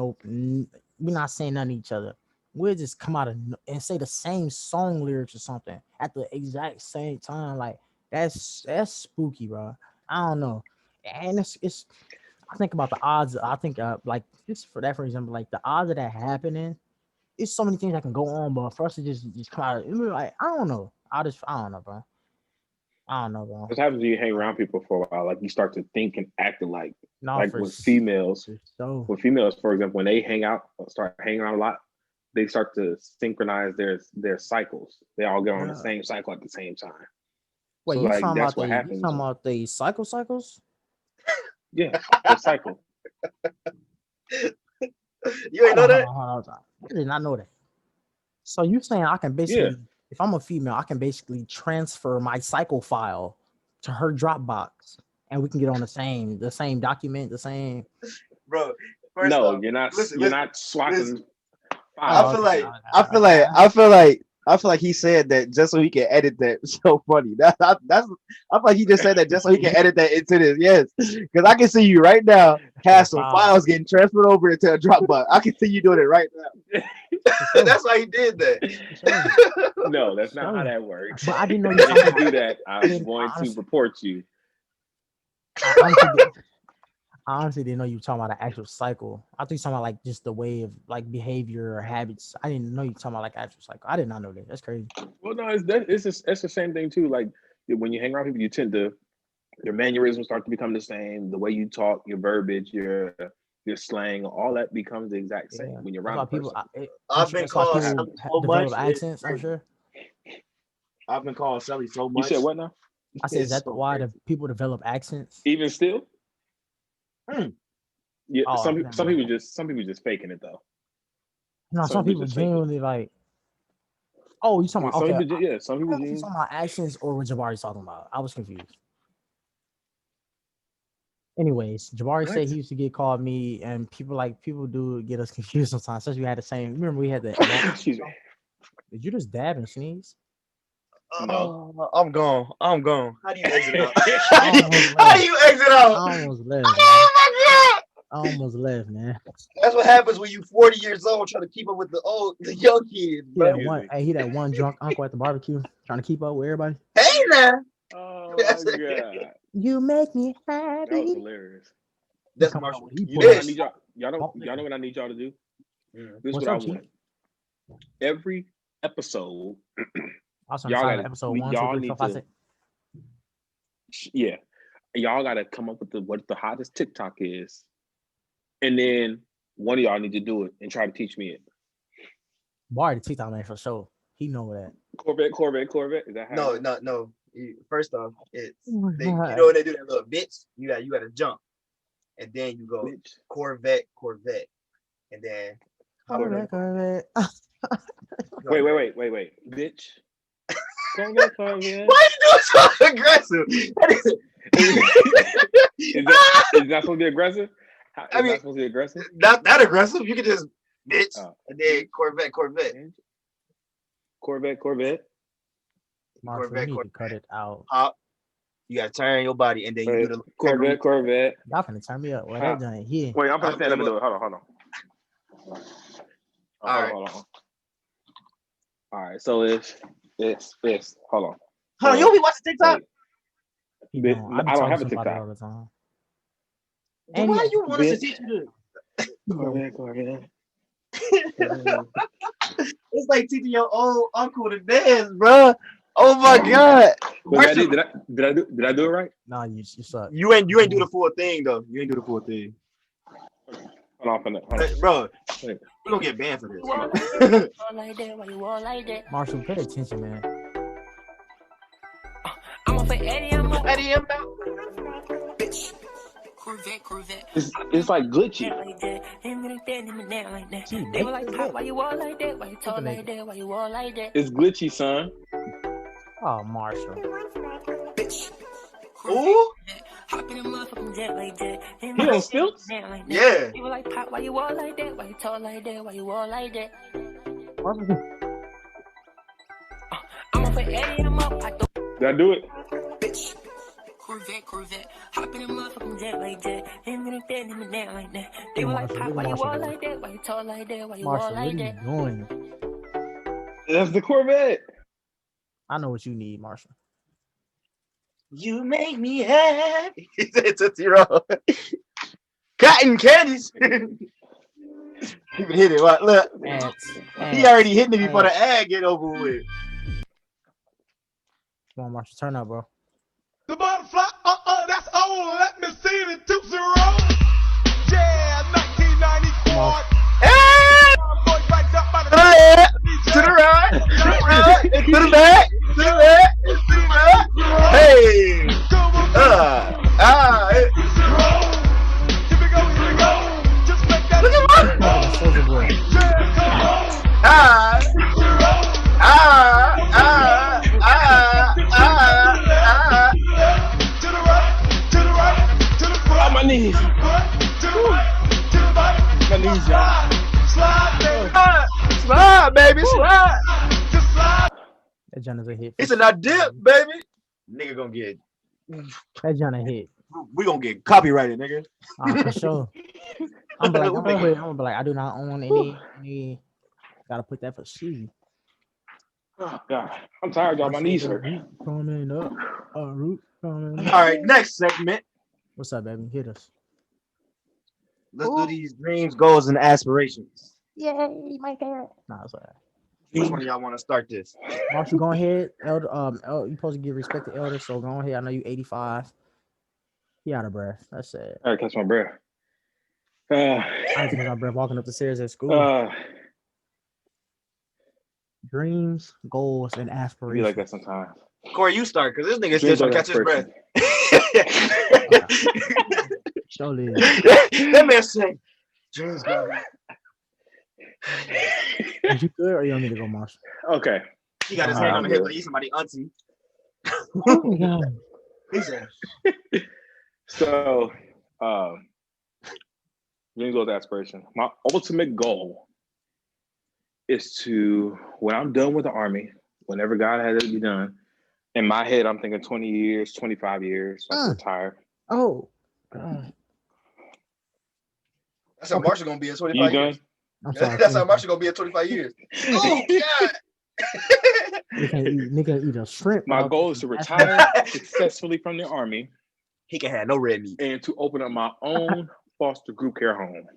We not saying nothing to each other. We'll just come out and say the same song lyrics or something at the exact same time. Like that's spooky, bro. I don't know. And it's I think about the odds. I think like just for example, like the odds of that happening. It's so many things that can go on, but for us to just come out, like I don't know. I don't know, bro. What happens when you hang around people for a while? Like you start to think and act alike. With females, for example, when they start hanging out a lot, they start to synchronize their cycles. They all get on the same cycle at the same time. Wait, So you like talking that's about what the happens. cycles? Yeah, the cycle. You ain't know that? Hold on. I did not know that. So you saying I can basically, if I'm a female, I can basically transfer my cycle file to her Dropbox, and we can get on the same document, the same. Bro, No, off, you're not. listen, you're not swapping. listen. Files. I feel like he said that just so he can edit that. So funny. That's I feel like he just said that just so he can edit that into this. Yes, because I can see you right now have some files getting transferred over into a Dropbox. I can see you doing it right now. That's why he did that. No, that's not how that works. But I didn't know you if you do that. I'm going to report you. I honestly didn't know you were talking about an actual cycle. I thought you were talking about like just the way of like behavior or habits. I didn't know you were talking about like actual cycle. I did not know that. That's crazy. Well, no, it's the same thing too. Like when you hang around people, you tend to your mannerisms start to become the same. The way you talk, your verbiage, your slang, all that becomes the exact same when you're around people. I've been called so much accents. I'm sure. I've been called Shelly so much. You said what now? I said, is that why the people develop accents? Even still? Yeah, some people just faking it though. No, some people genuinely like. Oh, you talking about some people? Some people. You talking about accents or what Jabari talking about? I was confused. Anyways, Jabari said he used to get called me, and people do get us confused sometimes. Especially we had the same. Remember we had the. Excuse me. Did you just dab and sneeze? No. I'm gone. How do you exit out? How do you exit out? I almost left. Oh my god! I almost left, man. That's what happens when you 40 years old trying to keep up with the young kids. Bro. He that one drunk uncle at the barbecue trying to keep up with everybody. Hey now. Oh my god. You make me happy. That was hilarious. That's Marshall. Y'all know what I need y'all to do? This is what I want. Every episode. Y'all episode 1, 2, 3, 4, 5, 6. Yeah. Y'all gotta come up with what the hottest TikTok is. And then one of y'all need to do it and try to teach me it. Barry, the TikTok man for sure. He know that. Corvette. Is that how? No. First off, it's you know when they do that little bitch, you gotta jump, and then you go bitch. Corvette, and then Corvette. Wait, bitch. Corvette. Why are you doing so aggressive? Is that supposed to be aggressive? Is that supposed to be aggressive? Not that aggressive. You can just bitch, and then Corvette. Marshall, you need to cut it out. You gotta turn your body, and then you do the Corvette. Y'all finna turn me up. Well, that joint here. Wait, I'm gonna stand up and do it. Hold on. Hold on. All right, so it's hold on. Hold on, you don't be watching TikTok? I don't have a TikTok all the time. And why you want us to teach you this? Corvette. It's like teaching your old uncle to dance, bro. Oh my god! Did I do it right? No, you suck. You ain't do the full thing though. You ain't do the full thing. Hold on. Bro, you don't get banned for this. Marshall, pay attention, man. I'm off Eddie. Bitch. Corvette. It's like glitchy. They were like, why you all like that? Why you talk like that? Why you all like that? It's glitchy, son. Oh, Marshall. Bitch. Ooh. Hop in a motherfucking jet like that. He on stilts? Yeah. They were like, Pop, why you all like that? Why you talk like that? Why you all like that? I'm off Eddie. I'm up. Did I do it? Bitch. Corvette. Hop in a motherfucking jet like that. Him and down like that. They were like, Pop, why you all like that? Why you talk like that? Why you all like that? What are you doing? That's the Corvette. I know what you need, Marshall. You make me happy. It's a zero. Cotton candies. He been hit it. What? Look. He already hit me before the ad get over with. Come on, Marshall. Turn up, bro. The butterfly, that's old. Let me see the Tootsie Roll. Yeah, 1994. Hey! To the right, to the right, to the back, to the left, to the right. knees. My knees, y'all. Slide, baby, slide. That John is a hit. It's a not dip, baby. Nigga gonna get. That John a hit. We gonna get copyrighted, nigga. For sure. I'm gonna be like, I do not own any. Gotta put that for C. Oh God, I'm tired, y'all. My knees hurt. Coming up, root coming up. All right, next segment. What's up, baby? Hit us. Let's do these dreams, goals, and aspirations. Yay, my parent. Nah, it's alright. Which one of y'all want to start this? Marshall, go ahead. Elder, you supposed to give respect to elders, so go ahead. I know you 85. He out of breath. That's sad. I gotta catch my breath. I had to catch my breath walking up the stairs at school. Dreams, goals, and aspirations. Be like that sometimes. Corey, you start because this nigga still trying to catch his breath. Show this. That man say, dreams, goals. Is you good or you want me to go, Marshall? Okay. He got his hand on the hip, but he's somebody auntie. Oh my God. He said. So, dreams, goals, aspiration. My ultimate goal is to, when I'm done with the Army, whenever God has it to be done, in my head, I'm thinking 20 years, 25 years, so I can retire. Oh, God. That's how Marshall gonna be in 25 years. I'm sorry. That's how Marshall gonna be in 25 years. Oh, God. Nigga eat a shrimp. My goal is to retire successfully from the Army. He can have no red meat. And to open up my own foster group care home.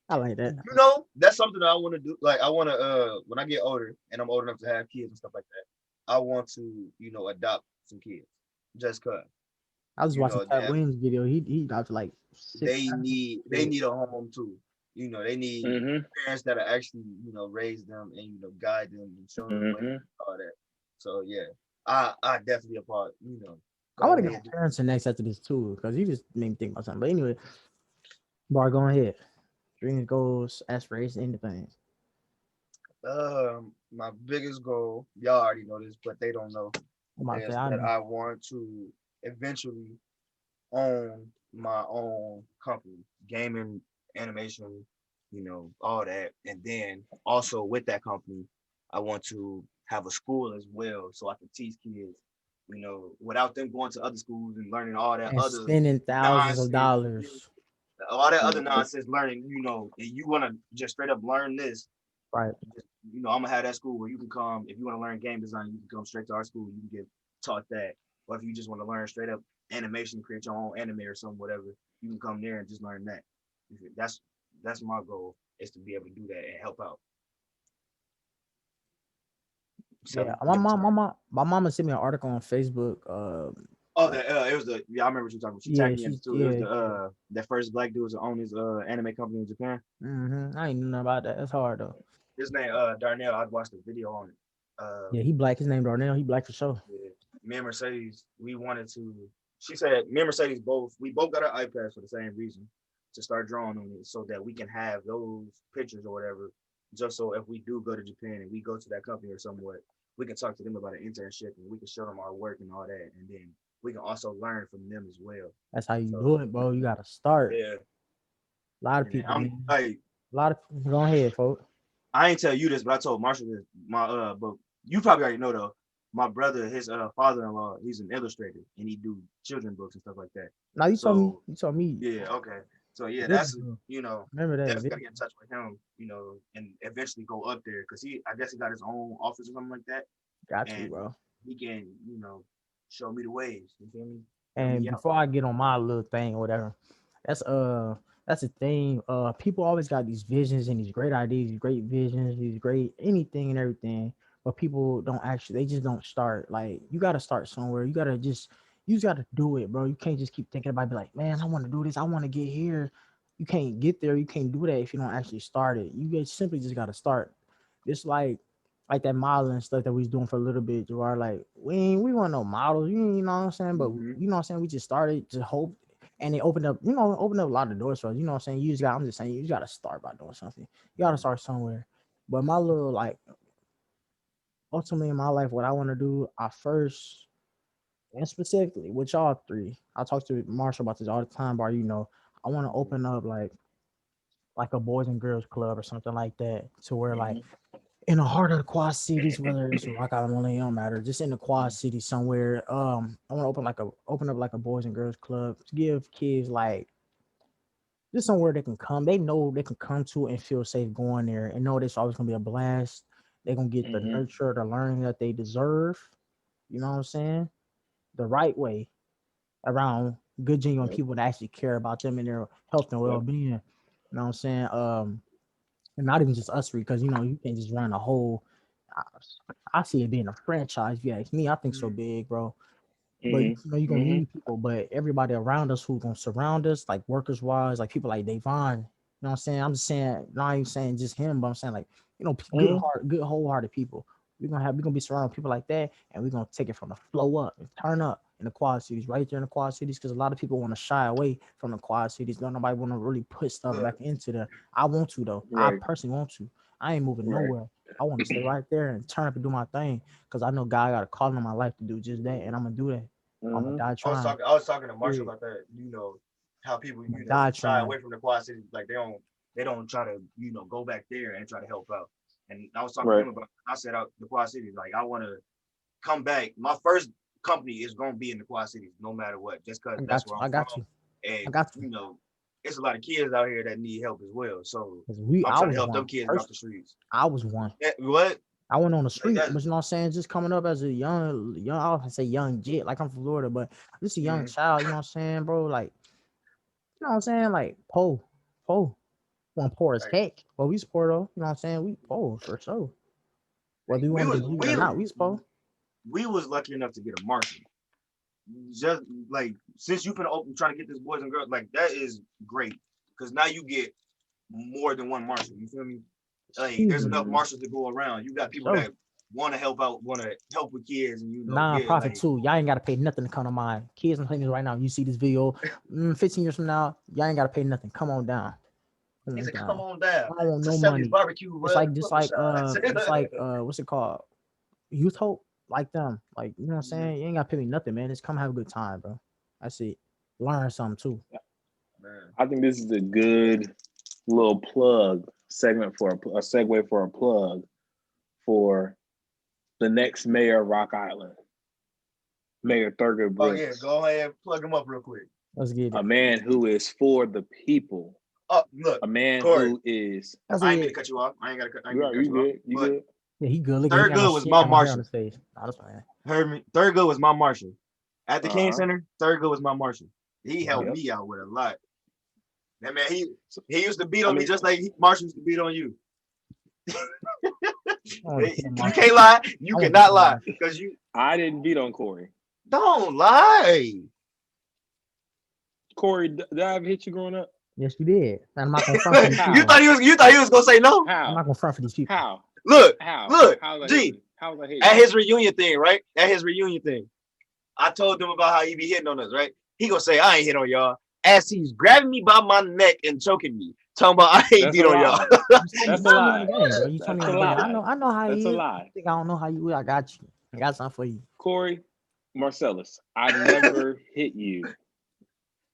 I like that. You know, that's something that I want to do. Like, I want to, when I get older and I'm old enough to have kids and stuff like that, I want to, adopt some kids. Just cause. I was watching Pat Williams' video. He adopted like 6. They need a home too. They need parents that are actually, raise them and guide them and show them the way and all that. So yeah, I definitely applaud. I want to get my parents next after this too, because you just made me think about something. But anyway, Bar, go ahead. Dreams, goals, aspirations, anything. My biggest goal, y'all already know this, but they don't know, is that I want to eventually own my own company, gaming, animation, all that. And then also with that company, I want to have a school as well, so I can teach kids, without them going to other schools and learning all that and other spending thousands of dollars. All that other nonsense learning, if you want to just straight up learn this, right? I'm gonna have that school where you can come. If you want to learn game design, you can come straight to our school. You can get taught that. Or if you just want to learn straight up animation, create your own anime or something, whatever, you can come there and just learn that. That's my goal, is to be able to do that and help out. So, yeah, my mama sent me an article on Facebook. It was I remember what you talking about. She tagged me in too. It was that first black dude to own his anime company in Japan. I ain't know about that. That's hard though. His name Darnell. I watched the video on it. Yeah, he black. His name Darnell. He black for sure. Yeah. Me and Mercedes, we wanted to. She said me and Mercedes we both got our iPads for the same reason, to start drawing on it so that we can have those pictures or whatever. Just so if we do go to Japan and we go to that company or somewhat, we can talk to them about an internship and we can show them our work and all that, and then we can also learn from them as well. That's how you do it, bro. You gotta start. Yeah. A lot of people. Go ahead, folks. I ain't tell you this, but I told Marshall this. But you probably already know though. My brother, his father-in-law, he's an illustrator and he do children books and stuff like that. Now you told me. You told me. Yeah. Okay. So yeah, that's remember that. Definitely gotta get in touch with him, and eventually go up there because I guess he got his own office or something like that. Got you, bro. He can, show me the ways. You feel me? And before I get on my little thing or whatever, that's the thing. People always got these visions and these great ideas, these great visions, these great anything and everything. But people they just don't start. Like, you gotta start somewhere. You just gotta do it, bro. You can't just keep thinking about it, be like, man, I want to do this, I want to get here. You can't get there. You can't do that if you don't actually start it. You simply just gotta start. It's like that modeling stuff that we was doing for a little bit. You are like, we want no models, you know what I'm saying? But you know what I'm saying, we just started to hope, and it opened up, a lot of doors for us. You know what I'm saying? I'm just saying, you gotta start by doing something. You gotta start somewhere. But my little ultimately in my life, what I want to do, I first And specifically with y'all three, I talk to Marshall about this all the time. Bar, I want to open up like a boys and girls club or something like that, to where like in the heart of the Quad Cities, whether it's Rock Island, only don't matter, just in the Quad Cities somewhere. I want to open up like a boys and girls club to give kids like just somewhere they can come. They know they can come to and feel safe going there, and know it's always gonna be a blast. They're gonna get the nurture, the learning that they deserve. You know what I'm saying? The right way, around good, genuine people that actually care about them and their health and well being. You know what I'm saying? And not even just us three, because you can't just run a whole. I, I see it being a franchise. If you ask me, I think so big, bro. But you're gonna need people, but everybody around us who's gonna surround us, like workers wise, like people like Davon. You know what I'm saying? I'm just saying, not even saying just him, but I'm saying like, good wholehearted people. We're gonna be surrounded with people like that, and we're gonna take it from the flow up and turn up in the Quad Cities, right there in the Quad Cities, because a lot of people want to shy away from the Quad Cities. Don't nobody want to really put stuff back into the. I want to though. I personally want to. I ain't moving nowhere. I want to stay right there and turn up and do my thing, because I know God got a calling in my life to do just that, and I'm gonna do that. I'm gonna die trying. I was talking to Marshall about that. How people shy away from the Quad Cities, like they don't try to go back there and try to help out. And I was talking to him about. I said out the Quad Cities, like I want to come back. My first company is gonna be in the Quad Cities, no matter what, just because that's where I'm from. And I got you. It's a lot of kids out here that need help as well. So I'm I trying was to help one. them kids off the streets. I was one. What? I went on the street, but you know what I'm saying? Just coming up as a young, I don't say young jit, like I'm from Florida, but just a young child, you know what I'm saying, bro? Like, you know what I'm saying? Like, one poor as heck. But we poor though, you know what I'm saying? We poor for sure. Whether you want to believe it or not, we poor. We was lucky enough to get a marshal. Just like since you've been open trying to get this boys and girls, like that is great. Because now you get more than one marshal. You feel me? Like there's enough marshals to go around. You got people that want to help out, want to help with kids, and Non-profit too. Y'all ain't gotta pay nothing to come to mine. Kids and things right now. You see this video, 15 years from now, y'all ain't gotta pay nothing. Come on down. Come on down. I don't want no money. Barbecue, it's like what's it called? Youth Hope, like them. Like, you know what I'm saying? You ain't gotta pay me nothing, man. Just come have a good time, bro. That's it. Learn something too. I think this is a good little plug segment for a segue for a plug for the next mayor of Rock Island, Mayor Thurgood Brooks. Oh yeah, go ahead, plug him up real quick. Let's get it. A man who is for the people. Oh, look, a man Corey, who is. I ain't gonna cut you off. I ain't gonna cut you off. You good? Yeah, he good. Look, Thurgood was my marshal. Heard me. Thurgood was my marshal at the King Center. Thurgood was my marshal. He helped me out with a lot. That man, he used to beat on me just like Marshall used to beat on you. You can't lie. You cannot lie because you. I didn't beat on Corey. Don't lie. Corey, did I ever hit you growing up? Yes, you did. And I'm not gonna front for these people. You thought he was gonna say no? How? I'm not gonna front for these people. How? Look, how? Look, G. How was I hitting? At his reunion thing, right? At his reunion thing, I told them about how he be hitting on us, right? He gonna say I ain't hit on y'all. As he's grabbing me by my neck and choking me, talking about I ain't beat on y'all. That's a lie. You told me I know how you. I think I don't know how you. I got you. I got something for you. Corey, Marcellus, I never hit you.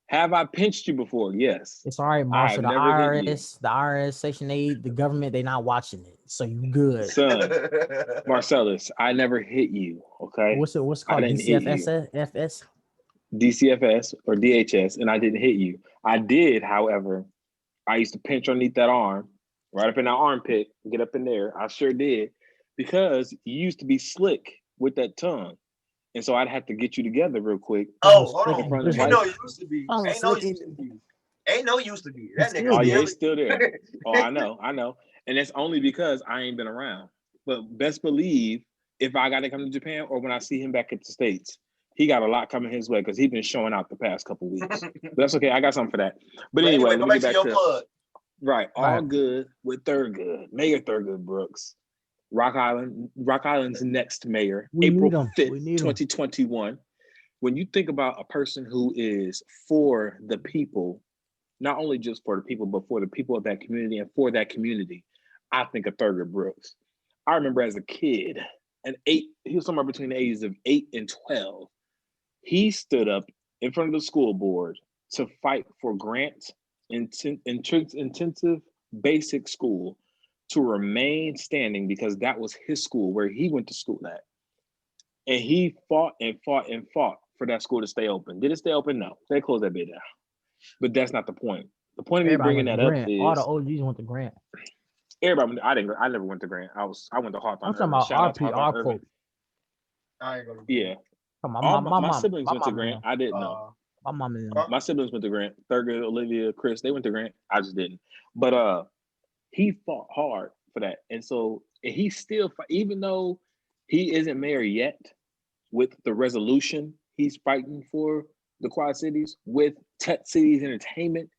Have I pinched you before? Yes. It's all right, Marshall. The IRS, Section 8, the government, they not watching it. So you good. Son, Marcellus, I never hit you. Okay. What's it called? DCFS? DCFS or DHS, and I didn't hit you. I did, however, I used to pinch underneath that arm, right up in that armpit, get up in there. I sure did, because you used to be slick with that tongue. And so I'd have to get you together real quick. Oh, hold on. You know it used to be. Ain't no used to be. That nigga. Oh, yeah, he's still there. Oh, I know. And that's only because I ain't been around. But best believe if I got to come to Japan or when I see him back at the States, he got a lot coming his way because he's been showing out the past couple weeks. But that's okay. I got something for that. But anyway, let me get back to plug. Right. All good with Thurgood. Mayor Thurgood Brooks. Rock Island's next mayor, April 5th, 2021. When you think about a person who is for the people, not only just for the people, but for the people of that community and for that community, I think of Thurgood Brooks. I remember as a kid, he was somewhere between the ages of 8 and 12. He stood up in front of the school board to fight for Grant intensive basic school to remain standing because that was his school where he went to school at. And he fought and fought and fought for that school to stay open. Did it stay open? No. They closed that bit down. But that's not the point. The point of me bringing that up is all the OGs went to Grant. Everybody, I never went to Grant. I went to Hawthorne. I'm talking about Shout out to Hawthorne quote. I ain't gonna. Yeah. My siblings went to Grant. I didn't know. My mom and my siblings went to Grant. Thurgood, Olivia, Chris, they went to Grant. I just didn't. But he fought hard for that. And so he still, even though he isn't married yet, with the resolution he's fighting for the Quad Cities, with Tech Cities Entertainment,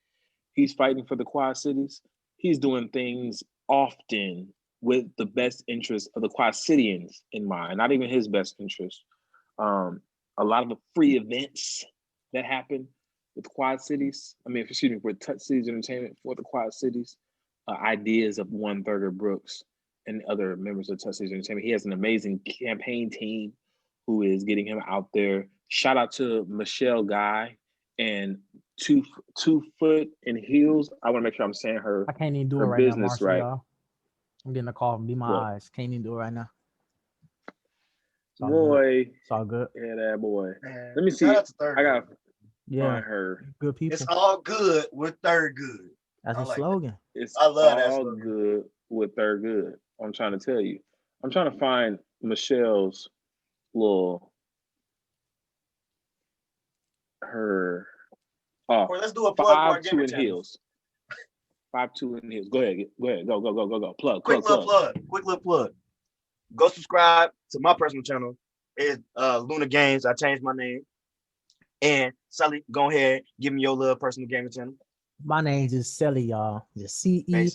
he's fighting for the Quad Cities. He's doing things often with the best interest of the Quad Cityans in mind, not even his best interest. A lot of the free events that happen with Quad Cities, with Touch Cities Entertainment for the Quad Cities, ideas of one Thurgood Brooks and other members of Touch Cities Entertainment. He has an amazing campaign team who is getting him out there. Shout out to Michelle Guy and two foot in heels. I want to make sure I'm saying her. I can't even do it right now, Marshall, right. Y'all. I'm getting a call from Be My Eyes. Can't even do it right now. Boy, it's all good. Yeah, that boy. Man, let me see. I gotta find her. Good people. It's all good with Thurgood. That's a slogan. I love that. All good with Thurgood. I'm trying to tell you. I'm trying to find Michelle's little her. Let's do a plug. 5'2" in heels. 5'2" in heels. Go ahead. Go. Quick little plug. Go subscribe to my personal channel. It's Luna Games. I changed my name. And Sally, go ahead, give me your little personal gaming channel. My name's just Selly, y'all. Just CELLI.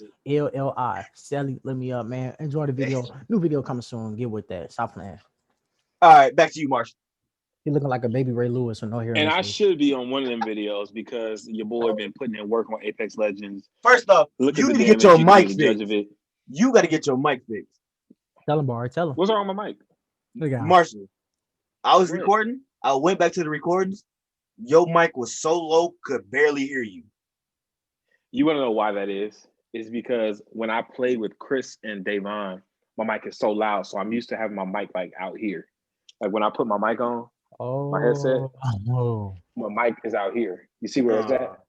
Selly, let me up, man. Enjoy the video. New video coming soon. Get with that. Stop playing. All right, back to you, Marshall. You're looking like a baby Ray Lewis with no hair. And I should be on one of them videos because your boy been putting in work on Apex Legends. First off, you need to get your mic fixed. You got to get your mic fixed. Tell him, Bar. Tell him. What's wrong with my mic? Marshall, I was recording. I went back to the recordings. Your mic was so low, could barely hear you. You want to know why that is? It's because when I play with Chris and Davon, my mic is so loud. So I'm used to having my mic like out here. Like when I put my mic on, my headset, my mic is out here. You see where it's at?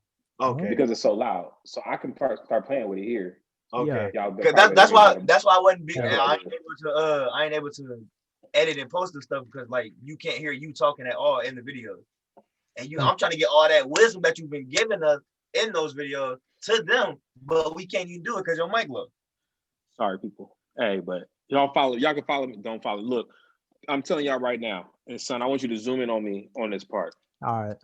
Okay. Because it's so loud. So I can start playing with it here. Okay. Yeah. That's why I wasn't I ain't able to edit and post and stuff because like you can't hear you talking at all in the video. And I'm trying to get all that wisdom that you've been giving us in those videos to them, but we can't even do it because your mic low. Sorry, people. Hey, but y'all can follow me. Don't follow. Look, I'm telling y'all right now, and son, I want you to zoom in on me on this part. All right.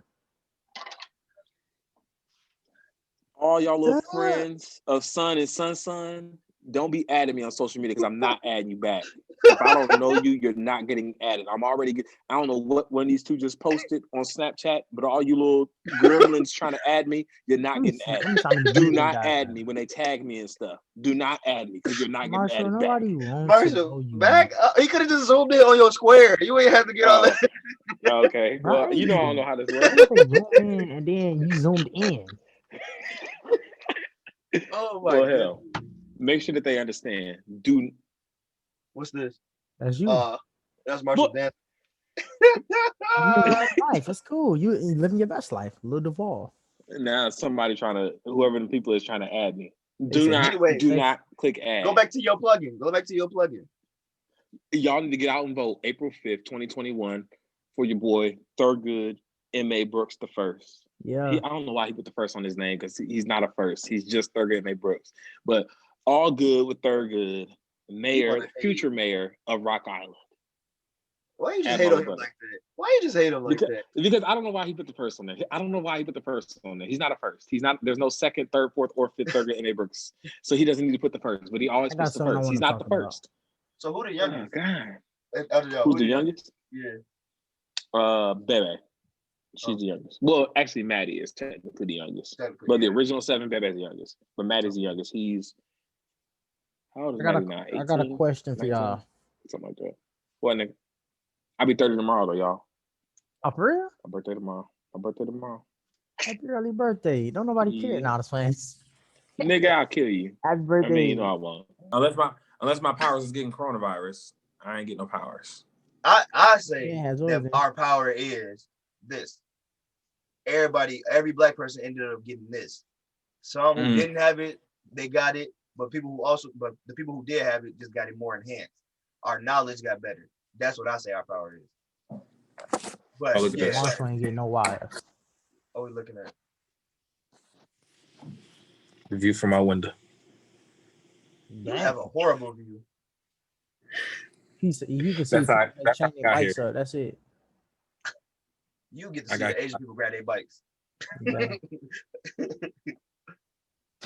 All y'all little friends of Son and Son, don't be adding me on social media because I'm not adding you back. If I don't know you, you're not getting added. I don't know what one of these two just posted on Snapchat, but all you little gremlins trying to add me, you're not getting added. Do not add me when they tag me and stuff. Do not add me because you're not getting added back. Marshall, back up. He could have just zoomed in on your square. You ain't have to get all that. Okay. Well, you know I don't know how this works. And then you zoomed in. Oh my God. Hell. Make sure that they understand. What's this? That's you. That's Marshall Dan. Life. It's cool. You living your best life. Lil Duval. Now somebody whoever the people is trying to add me. Do not click add. Go back to your plugin. Y'all need to get out and vote April 5th, 2021 for your boy Thurgood M.A. Brooks the first. Yeah. I don't know why he put the first on his name because he's not a first. He's just Thurgood M.A. Brooks. But all good with Thurgood, future mayor of Rock Island. Why you just hate on him like that? Because I don't know why he put the first on there. I don't know why he put the first on there. He's not a first. He's not. There's no second, third, fourth, or fifth Thurgood M.A. Brooks. So he doesn't need to put the first. But he always puts the first. He's not the first. So who the youngest? Oh, God. Who's the youngest? Yeah. Bebe. She's the youngest. Well, actually, Maddie is technically the youngest. But the original 7, Bebe's the youngest. But Maddie's the youngest. He's how old is Maddie now? 18, I got a question for 19? y'all. Something like that. What, nigga? I'll be 30 tomorrow, though, y'all. Oh, for real? My birthday tomorrow. Happy early birthday. Don't nobody care. Yeah. Nah, this plans. Nigga, I'll kill you. Happy birthday. I mean, I won't. Unless my powers is getting coronavirus, I ain't getting no powers. I say that our power is this. Every black person ended up getting this. Some who didn't have it, they got it. But the people who did have it just got it more enhanced. Our knowledge got better. That's what I say our power is. But Marshall ain't getting no wires. Oh, we looking at the view from my window. You have a horrible view. You can see changing lights up. That's it. You get to see the Asian people grab their bikes. Yeah.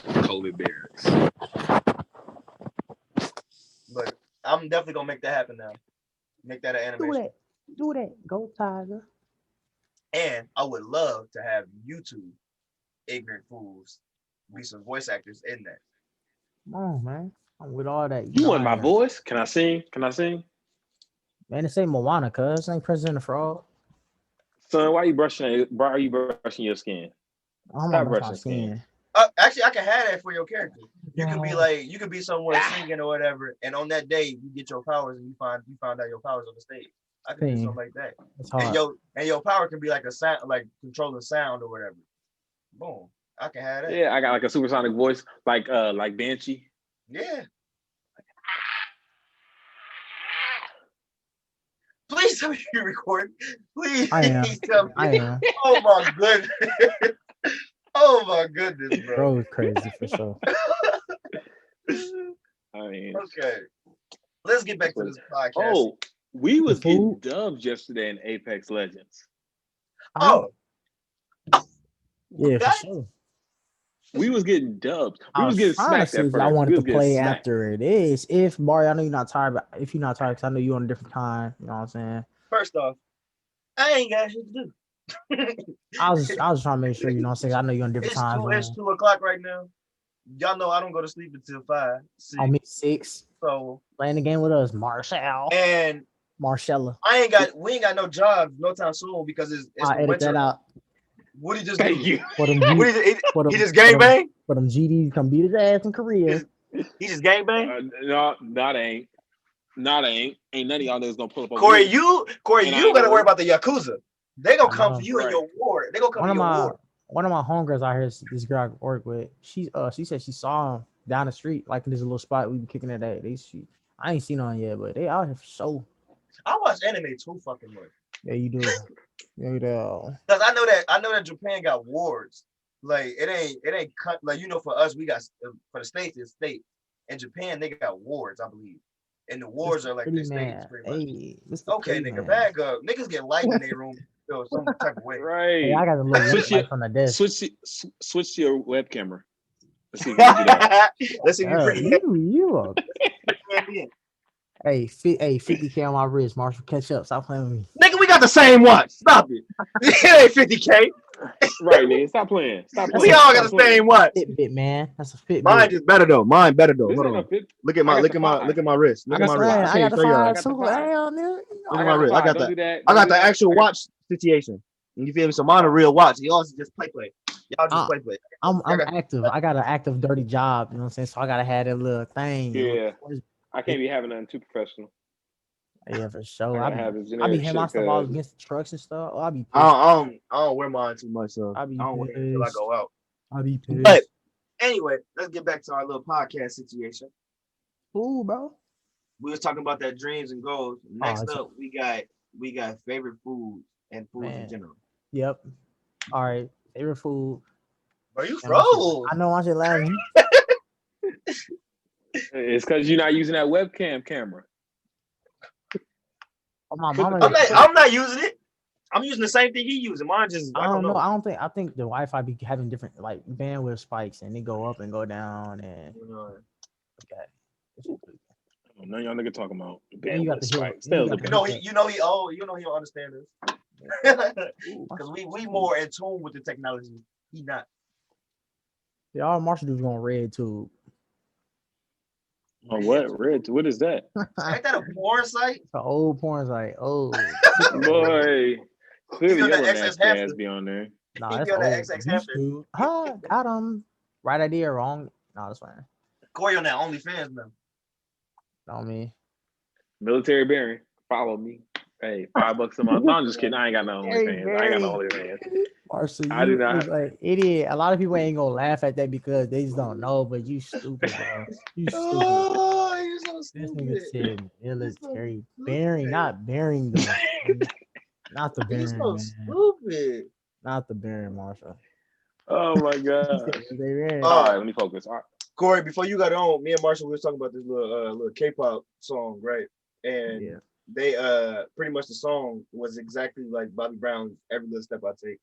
COVID bears. But I'm definitely gonna make that happen now. Make that an animation. Do that. Go Tiger. And I would love to have YouTube ignorant fools be some voice actors in that. Come on, man. I'm with all that. You want my voice? Can I sing? Man, this ain't Moana, cuz. This ain't President of the Frog. Son, why are you brushing your skin? Stop brushing skin. Actually, I can have that for your character. You can be like, you could be somewhere singing or whatever, and on that day you get your powers and you find out your powers on the stage. I can do something like that. And your power can be like a sound, like controlling sound or whatever. Boom. I can have that. Yeah, I got like a supersonic voice, like Banshee. Yeah. Please tell me you're recording. Please tell me. I am. Oh my goodness. Oh my goodness, bro. Bro is crazy for sure. I mean, okay. Let's get back to this podcast. Oh, we was getting dubs yesterday in Apex Legends. Oh. Yeah, for sure. We was getting dubs. We was getting smacked at first. I wanted to play after it is. If Mario, I know you're not tired, but if you're not tired, because I know you're on a different time. You know what I'm saying? First off, I ain't got shit to do. I was trying to make sure, you know what I'm saying? I know you're on different times. It's 2 o'clock right now. Y'all know I don't go to sleep until 5. 6. I'll meet 6. So playing the game with us, Marshall. And Marcella. We ain't got no jobs no time soon because it's I edit winter. That out. What he just do? You. He just gangbang? For them GDs come beat his ass in Korea. He just gangbang? No, not ain't. Ain't none of y'all niggas gonna pull up on Corey, you gotta worry about the Yakuza. They gonna come for you in your ward. They gonna come for your ward. One of my homegirls out here, this girl I work with, she said she saw him down the street, like in this little spot we be kicking at that. I ain't seen on yet, but they out here for sure. I watch anime too fucking much. Yeah, you do. Because I know that Japan got wards. Like it ain't cut like for us we got for the states it's state. In Japan they got wards, I believe. And the wars are like the states pretty much. Okay, nigga, bag up. Niggas get light in their room some type of way. Right. Hey, I got a little light on the desk. Switch to your web camera. Let's see if you can do that. Let's see if you're pretty. You up. Hey, 50K on my wrist, Marshall. Catch up. Stop playing with me. Nigga, we got the same watch. Stop it. It ain't 50K. Right, nigga. Stop playing. We all got the same watch. Fitbit, man. That's a Fitbit. Mine is better though. Hold on. Look at my wrist. Look at my wrist. I got the 5 Look at my wrist. I got the actual watch situation. You feel me? So mine a real watch. You also just play. Y'all just play. I'm active. I got an active dirty job. You know what I'm saying? So I gotta have that little thing. Yeah. I can't be having nothing too professional. Yeah, for sure. I be having my stuff all against the trucks and stuff. I don't wear mine too much, so I don't wear it until I go out. I be pissed. But anyway, let's get back to our little podcast situation. Ooh, bro. We was talking about that dreams and goals. Next up, we got favorite foods and foods in general. Yep. All right. Favorite food. Bro, you froze. I know I should laugh. It's because you're not using that webcam camera. I'm not using it. I'm using the same thing he using. Mine just I don't know. I think the Wi-Fi be having different like bandwidth spikes and they go up and go down and okay. None of y'all niggas talking about bandwidth spikes. You know he don't understand this. Because we more in tune with the technology. He not. Y'all Marshall dude's going red tube. Oh, what? Red? What is that? Ain't that a porn site? It's an old porn site. Oh, boy. Clearly, your nasty ass be on there. Nah, that's old. Huh? Got him. Right idea, wrong. No, that's fine. Corey on that OnlyFans now. On me. Military Baron, follow me. Hey, $5 a month. No, I'm just kidding. I ain't got no OnlyFans. I ain't got no OnlyFans. Marshall, I do not. Like, idiot. A lot of people ain't gonna laugh at that because they just don't know. But you stupid, bro. You stupid. Oh, you're so stupid. This nigga said military Baron, not bearing them. Not the Baron. You're so stupid. Not the Baron, Marshall. Oh my god. All right, let me focus. All right. Corey, before you got on, me and Marshall we was talking about this little K-pop song, right? And they pretty much the song was exactly like Bobby Brown's Every Little Step I Take.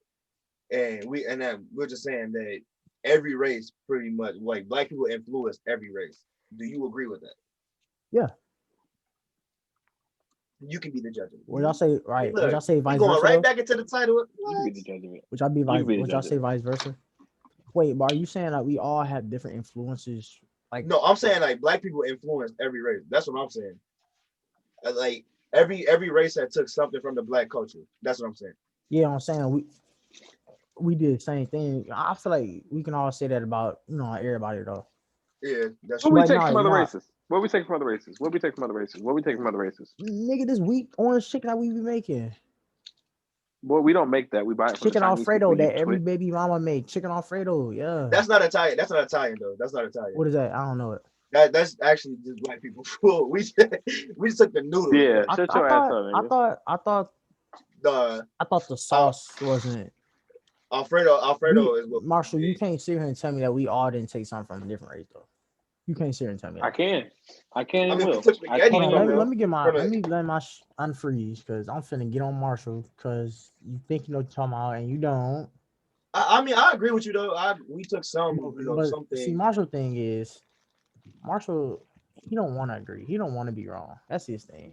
And we're just saying that every race pretty much like black people influence every race. Do you agree with that? Yeah. You can be the judge of it. Would y'all say right? Would y'all say vice versa? Going right back into the title. You can be the judge of it. Would y'all say vice versa? Wait, but are you saying that we all have different influences? Like, no, I'm saying like black people influence every race. That's what I'm saying. Like every race that took something from the black culture. That's what I'm saying. Yeah, I'm saying we did the same thing. I feel like we can all say that about everybody though. Yeah, that's what we take from other races. What we take from other races? What we take from other races? What we take from other races? Nigga, this weak orange chicken that we be making. Well, we don't make that. We buy it from chicken Alfredo that every baby mama make. Chicken Alfredo, yeah. That's not Italian. That's not Italian though. That's not Italian. What is that? I don't know it. That's actually just black people food. We just took the noodles. Yeah, shut your ass up. I thought the sauce wasn't. Alfredo is what. Marshall, you can't sit here and tell me that we all didn't take something from a different race though. You can't sit here and tell me that. I can and will. Let me let my unfreeze because I'm finna get on Marshall because you think you know what you're talking about and you don't. I mean, I agree with you though. We took some, something. See, Marshall thing is, he don't want to agree. He don't want to be wrong. That's his thing.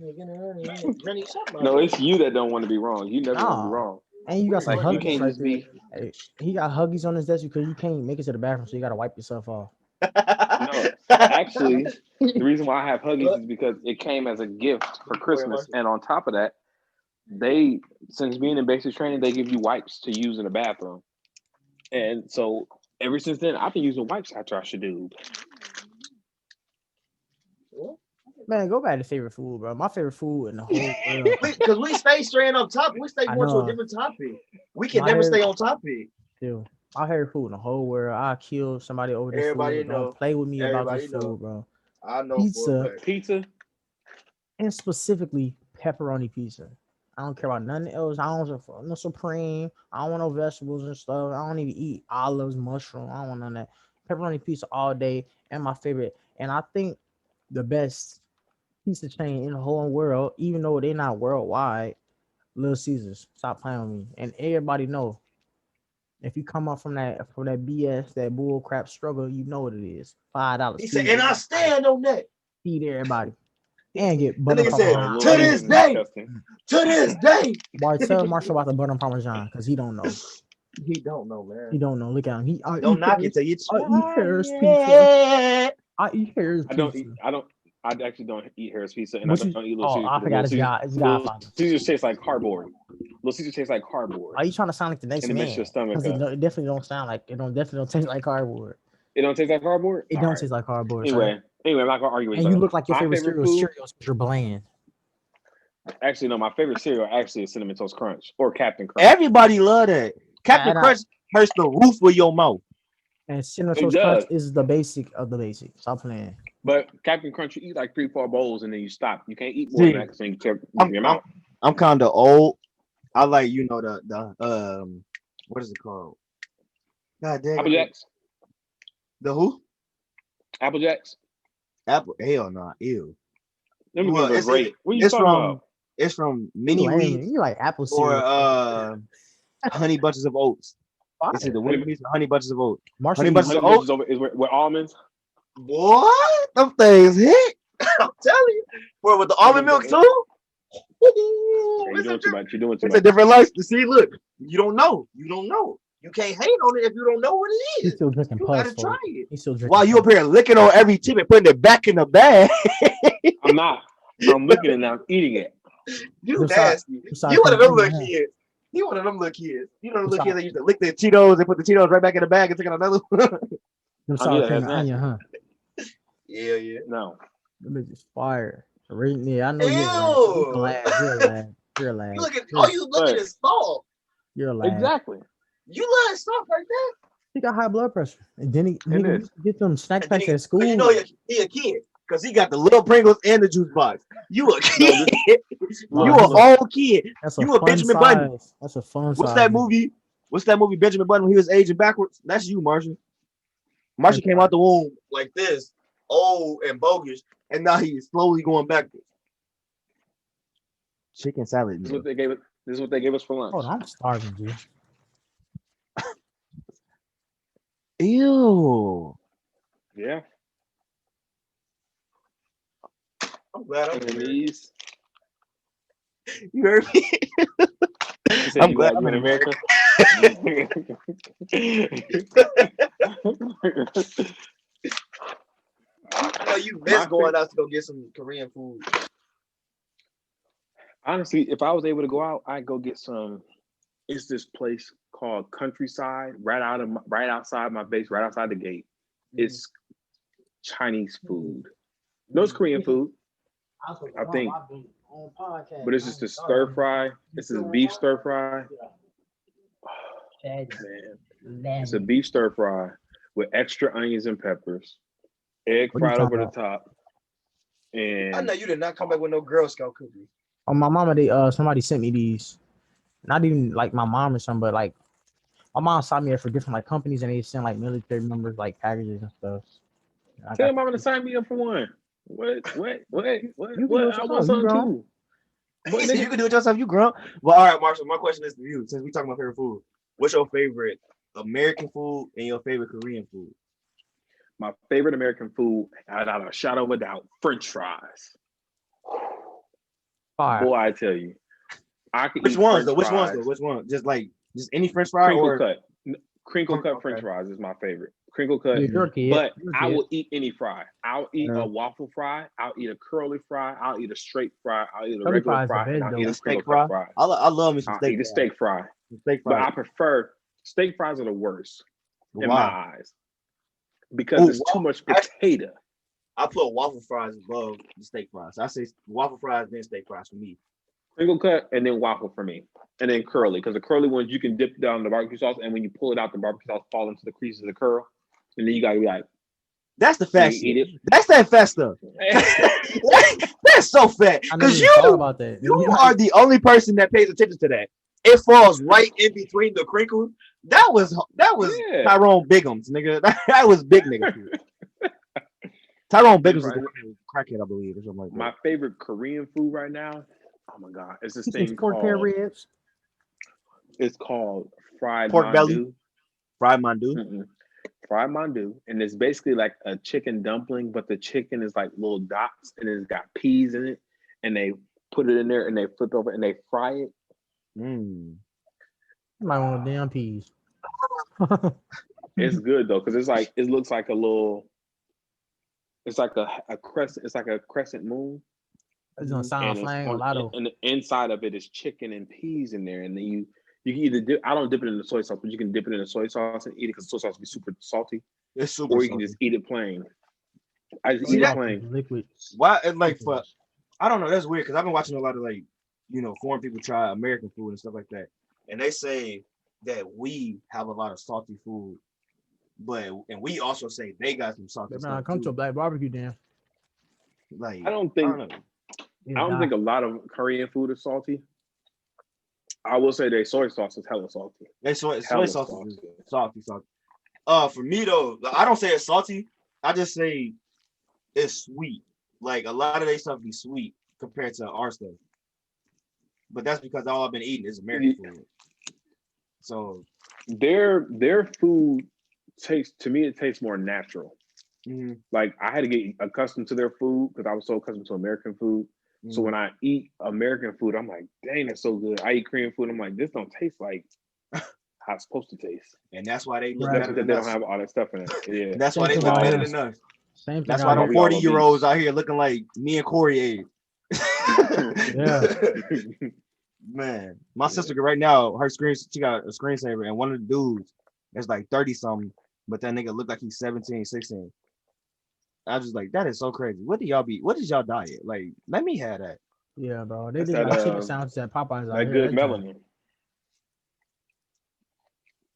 No, it's you that don't want to be wrong. You never want to be wrong. And you got some huggies. You can't just be. Hey, he got huggies on his desk because you can't make it to the bathroom, so you got to wipe yourself off. No, actually, the reason why I have huggies is because it came as a gift for Christmas, and on top of that, since being in basic training, they give you wipes to use in the bathroom, and so ever since then, I've been using wipes after I should do. Man, go back to favorite food, bro. My favorite food in the whole world. Because we stay straying up top. We stay going to a different topic. We can never stay on topic. Dude, my favorite food in the whole world. I'll kill somebody over this Everybody food. Know. Don't play with me about this food, bro. I know pizza. And specifically pepperoni pizza. I don't care about nothing else. I don't want no supreme. I don't want no vegetables and stuff. I don't even eat olives, mushroom. I don't want none of that. Pepperoni pizza all day. And my favorite. And I think the best pizza chain in the whole world, even though they're not worldwide, Little Caesars. Stop playing with me. And everybody know. If you come up from that BS, that bull crap struggle, you know what it is. $5. He said, and I stand on that. Feed everybody. And get butter parmesan. To this day. Boy, tell Marshall about the butter parmesan because he don't know. He don't know, man. He don't know. Look at him. Don't knock it till you try. I eat Harris pizza. I eat Harris pizza. I actually don't eat Harris pizza, and I don't eat Little Caesars. I forgot it's Little Caesars tastes like cardboard. Little Caesars tastes like cardboard. Are you trying to sound like the next man? It makes your stomach it definitely don't sound like it. Definitely don't taste like cardboard. It don't taste like cardboard. It don't taste like cardboard. Anyway, I'm not gonna argue with you. And you look like your favorite cereal is Cheerios because you're bland. Actually, no, my favorite cereal actually is Cinnamon Toast Crunch or Captain Crunch. Everybody love that. Captain Crunch hurts the roof of your mouth. And Cinnamon Toast Crunch is the basic of the basic. Stop playing. But Captain Crunch, you eat like 3-4 bowls and then you stop. You can't eat more than that because then you tear your mouth. I'm kind of old. I like the what is it called? God damn. Apple Jacks. The who? Apple Jacks. Apple. Hell no. Ew. It's great. What are you talking about? It's from Mini Wheat. You like apple cereal or Honey Bunches of Oats. It's the Winnie Piece Honey Bunches of Oats. Honey Bunches of Oats is with almonds. What? Them things hit. I'm telling you. Boy, with the almond milk too. You're doing too much. It's a different life. See, look, you don't know. You can't hate on it if you don't know what it is. He's still drinking puff. You gotta try it. He's still drinking. While you up here licking on every tip and putting it back in the bag. I'm not. I'm licking it now. I'm eating it. You nasty. You one of them little kids. He one of them little kids. You know the little kids that used to lick their Cheetos and put the Cheetos right back in the bag and take out another one. Them sour cream and onion, huh? Yeah. No. Them bitches fire. Yeah, I know you're a lad. You're a lad. You look at all you look at is salt. You're a lad. Exactly. You love salt right there. He got high blood pressure, and then he get them snack packs at school. You know he a kid because he got the little Pringles and the juice box. You a kid. You an old kid. You a Benjamin Button. That's a fun. What's that movie? What's that movie? Benjamin Button when he was aging backwards. That's you, Marshall. Marshall came out the womb like this, old and bogus, and now he's slowly going backwards. Chicken salad. This is what they gave it. This is what they gave us for lunch. Oh, I'm starving, dude. Ew. Yeah. I'm glad I'm in these. You heard me? I'm glad I'm in America. I know you miss going out to go get some Korean food. Honestly, if I was able to go out, I'd go get some. It's this place called Countryside, right outside my base, right outside the gate. It's Chinese food. No, it's Korean food, I think. But it's just a stir fry. It's a beef stir fry. Oh, man. It's a beef stir fry with extra onions and peppers, egg fried over the top. And I know you did not come back with no Girl Scout cookies. Oh, my mama, somebody sent me these. Not even like my mom or something, but like my mom saw me for different like companies, and they send like military members like packages and stuff. Tell your mama to sign me up for one. What? I want something too. You can do it yourself. You grown. Well, all right, Marshall. My question is to you, since we talking about favorite food. What's your favorite American food and your favorite Korean food? My favorite American food, without a shadow of a doubt, French fries. Fire. Boy, I tell you, I could. Which ones though? Which one? Just any French fry crinkle cut French fries is my favorite. Crinkle cut, but I will eat any fry. I'll eat a waffle fry. I'll eat a curly fry. I'll eat a straight fry. I'll eat a regular fry. And I'll eat a steak fry. I love me some steak. I'll eat a steak fry. But I prefer steak fries are the worst in my eyes because it's too much potato. I put waffle fries above the steak fries. I say waffle fries then steak fries for me. Crinkle cut and then waffle for me, and then curly because the curly ones you can dip down the barbecue sauce, and when you pull it out, the barbecue sauce fall into the creases of the curl, and then you gotta be like, "That's the fat shit. That's that fat stuff. That's so fat." Because you are the only person that pays attention to that. It falls right in between the crinkles. That was Tyrone Biggums, nigga. That was big nigga. Tyrone Biggums was the one crackhead, I believe, or something like that. My favorite Korean food right now. Oh my god, it's this thing called ribs. It's called fried pork mandu. Belly. Fried mandu. Fried mandu, and it's basically like a chicken dumpling, but the chicken is like little dots, and it's got peas in it, and they put it in there, and they flip over, and they fry it. Like one of the damn peas. It's good though, because it's like it looks like a little. It's like a crescent. It's like a crescent moon. It's gonna sound flying a lot of. And the inside of it is chicken and peas in there, and then you can either dip. I don't dip it in the soy sauce, but you can dip it in the soy sauce and eat it because soy sauce be super salty. It's super. Or you can just eat it plain. I just eat it plain. Liquid. Why? And like, I don't know. That's weird because I've been watching a lot of foreign people try American food and stuff like that, and they say that we have a lot of salty food, and we also say they got some salty stuff. Man, come to a black barbecue, damn. Like, I don't think a lot of Korean food is salty. I will say their soy sauce is hella salty. Their soy sauce is salty. For me though, I don't say it's salty. I just say it's sweet. Like a lot of their stuff be sweet compared to our stuff. But that's because all I've been eating is American food. So their food tastes more natural. Mm-hmm. Like I had to get accustomed to their food because I was so accustomed to American food. Mm-hmm. So when I eat American food, I'm like, dang, that's so good. I eat Korean food, I'm like, this don't taste like how it's supposed to taste. And that's why they look better than they don't have all that stuff in it. Yeah. That's why they look better than us. That's why them 40-year-olds out here looking like me and Corey age. Yeah. Man, my sister right now, she got a screensaver, and one of the dudes is like 30 something, but that nigga look like he's 17, 16. I was just like, that is so crazy. What is y'all diet? Like, let me have that. Yeah, bro. They did like chicken sandwiches at Popeyes out that here. good melanin.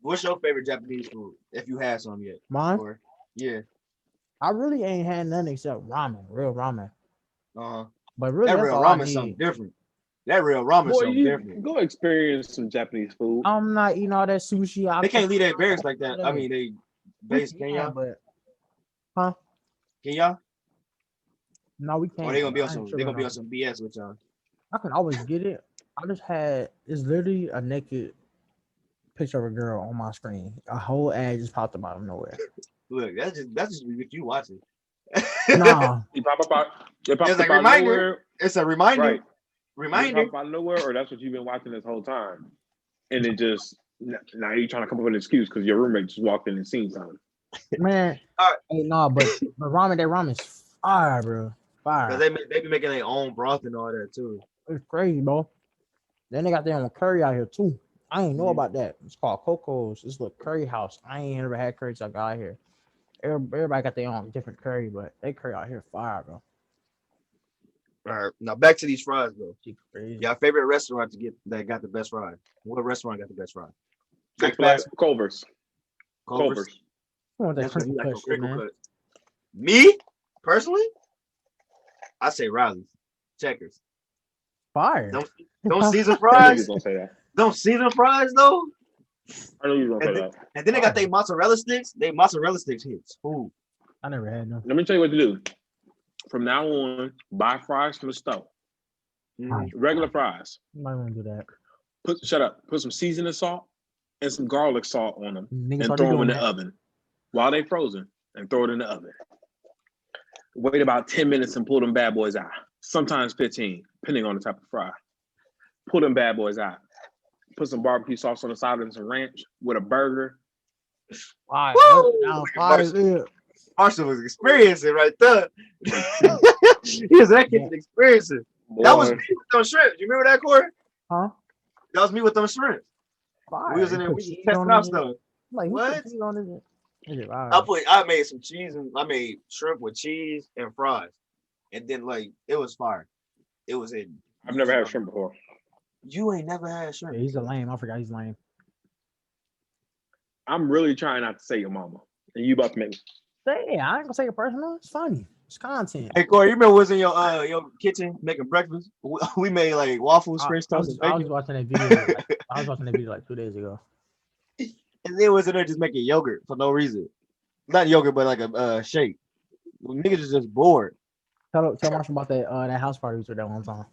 What's your favorite Japanese food, if you had some yet? Mine? Or, yeah. I really ain't had nothing except ramen, real ramen. But that really, that's real all ramen I something need. different. That real ramen something different. Go experience some Japanese food. I'm not eating all that sushi. They can't leave their barracks like that. I mean, they base. Can y'all? But, huh? Can y'all? No, we can't. Or they gonna be on some. They gonna be on some BS with y'all. I can always get it. I just had it's literally a naked picture of a girl on my screen. A whole ad just popped up out of nowhere. Look, that's just what you watching. Nah, you pop up. It's like a reminder. Nowhere. It's a reminder. Right. Reminder. You pop out of nowhere, or that's what you've been watching this whole time, and it just now you're trying to come up with an excuse because your roommate just walked in and seen something. Man, hey, no, but ramen, that ramen's fire, bro. Fire. Because they be making their own broth and all that too. It's crazy, bro. Then they got their own curry out here too. I ain't know about that. It's called Coco's. It's a curry house. I ain't never had curry till I got out here. Everybody got their own different curry, but they curry out here fire, bro. All right, now back to these fries, though. Your favorite restaurant that got the best fries? What restaurant got the best fries? Culver's. Culver's. That's what like shit, man. Me personally, I say Riley's. Checkers. Fire. Don't season fries. Don't say that. Don't season fries though. I know you don't say that. And then they got their mozzarella sticks. They mozzarella sticks hits. Ooh. I never had no. Let me tell you what to do. From now on, buy fries from the store. Regular fries. You might want to do that. Shut up. Put some seasoning salt and some garlic salt on them Niggas and throw them in the oven while they frozen and throw it in the oven. Wait about 10 minutes and pull them bad boys out. Sometimes 15, depending on the type of fry. Pull them bad boys out. Put some barbecue sauce on the side and some ranch with a burger. Fire. Marshall was experiencing right there. He was that kid experiencing. Boy. That was me with them shrimp. You remember that, Corey? Huh? That was me with them shrimp. Fire. We was in there, we was testing out stuff. Like, what? I made some cheese and I made shrimp with cheese and fries. And then like it was fire. It was in. I've never had shrimp before. You ain't never had shrimp. Yeah, he's a lame. I forgot he's lame. I'm really trying not to say your mama. And you about to make me. Hey, I ain't gonna say it personal. It's funny. It's content. Hey Corey, you remember was in your kitchen making breakfast? We made like waffles, French toast. I was watching that video. I was watching that video like 2 days ago. And then was in there just making yogurt for no reason. Not yogurt, but like a shake. Niggas is just bored. Tell Marshall about that house party we were that one time.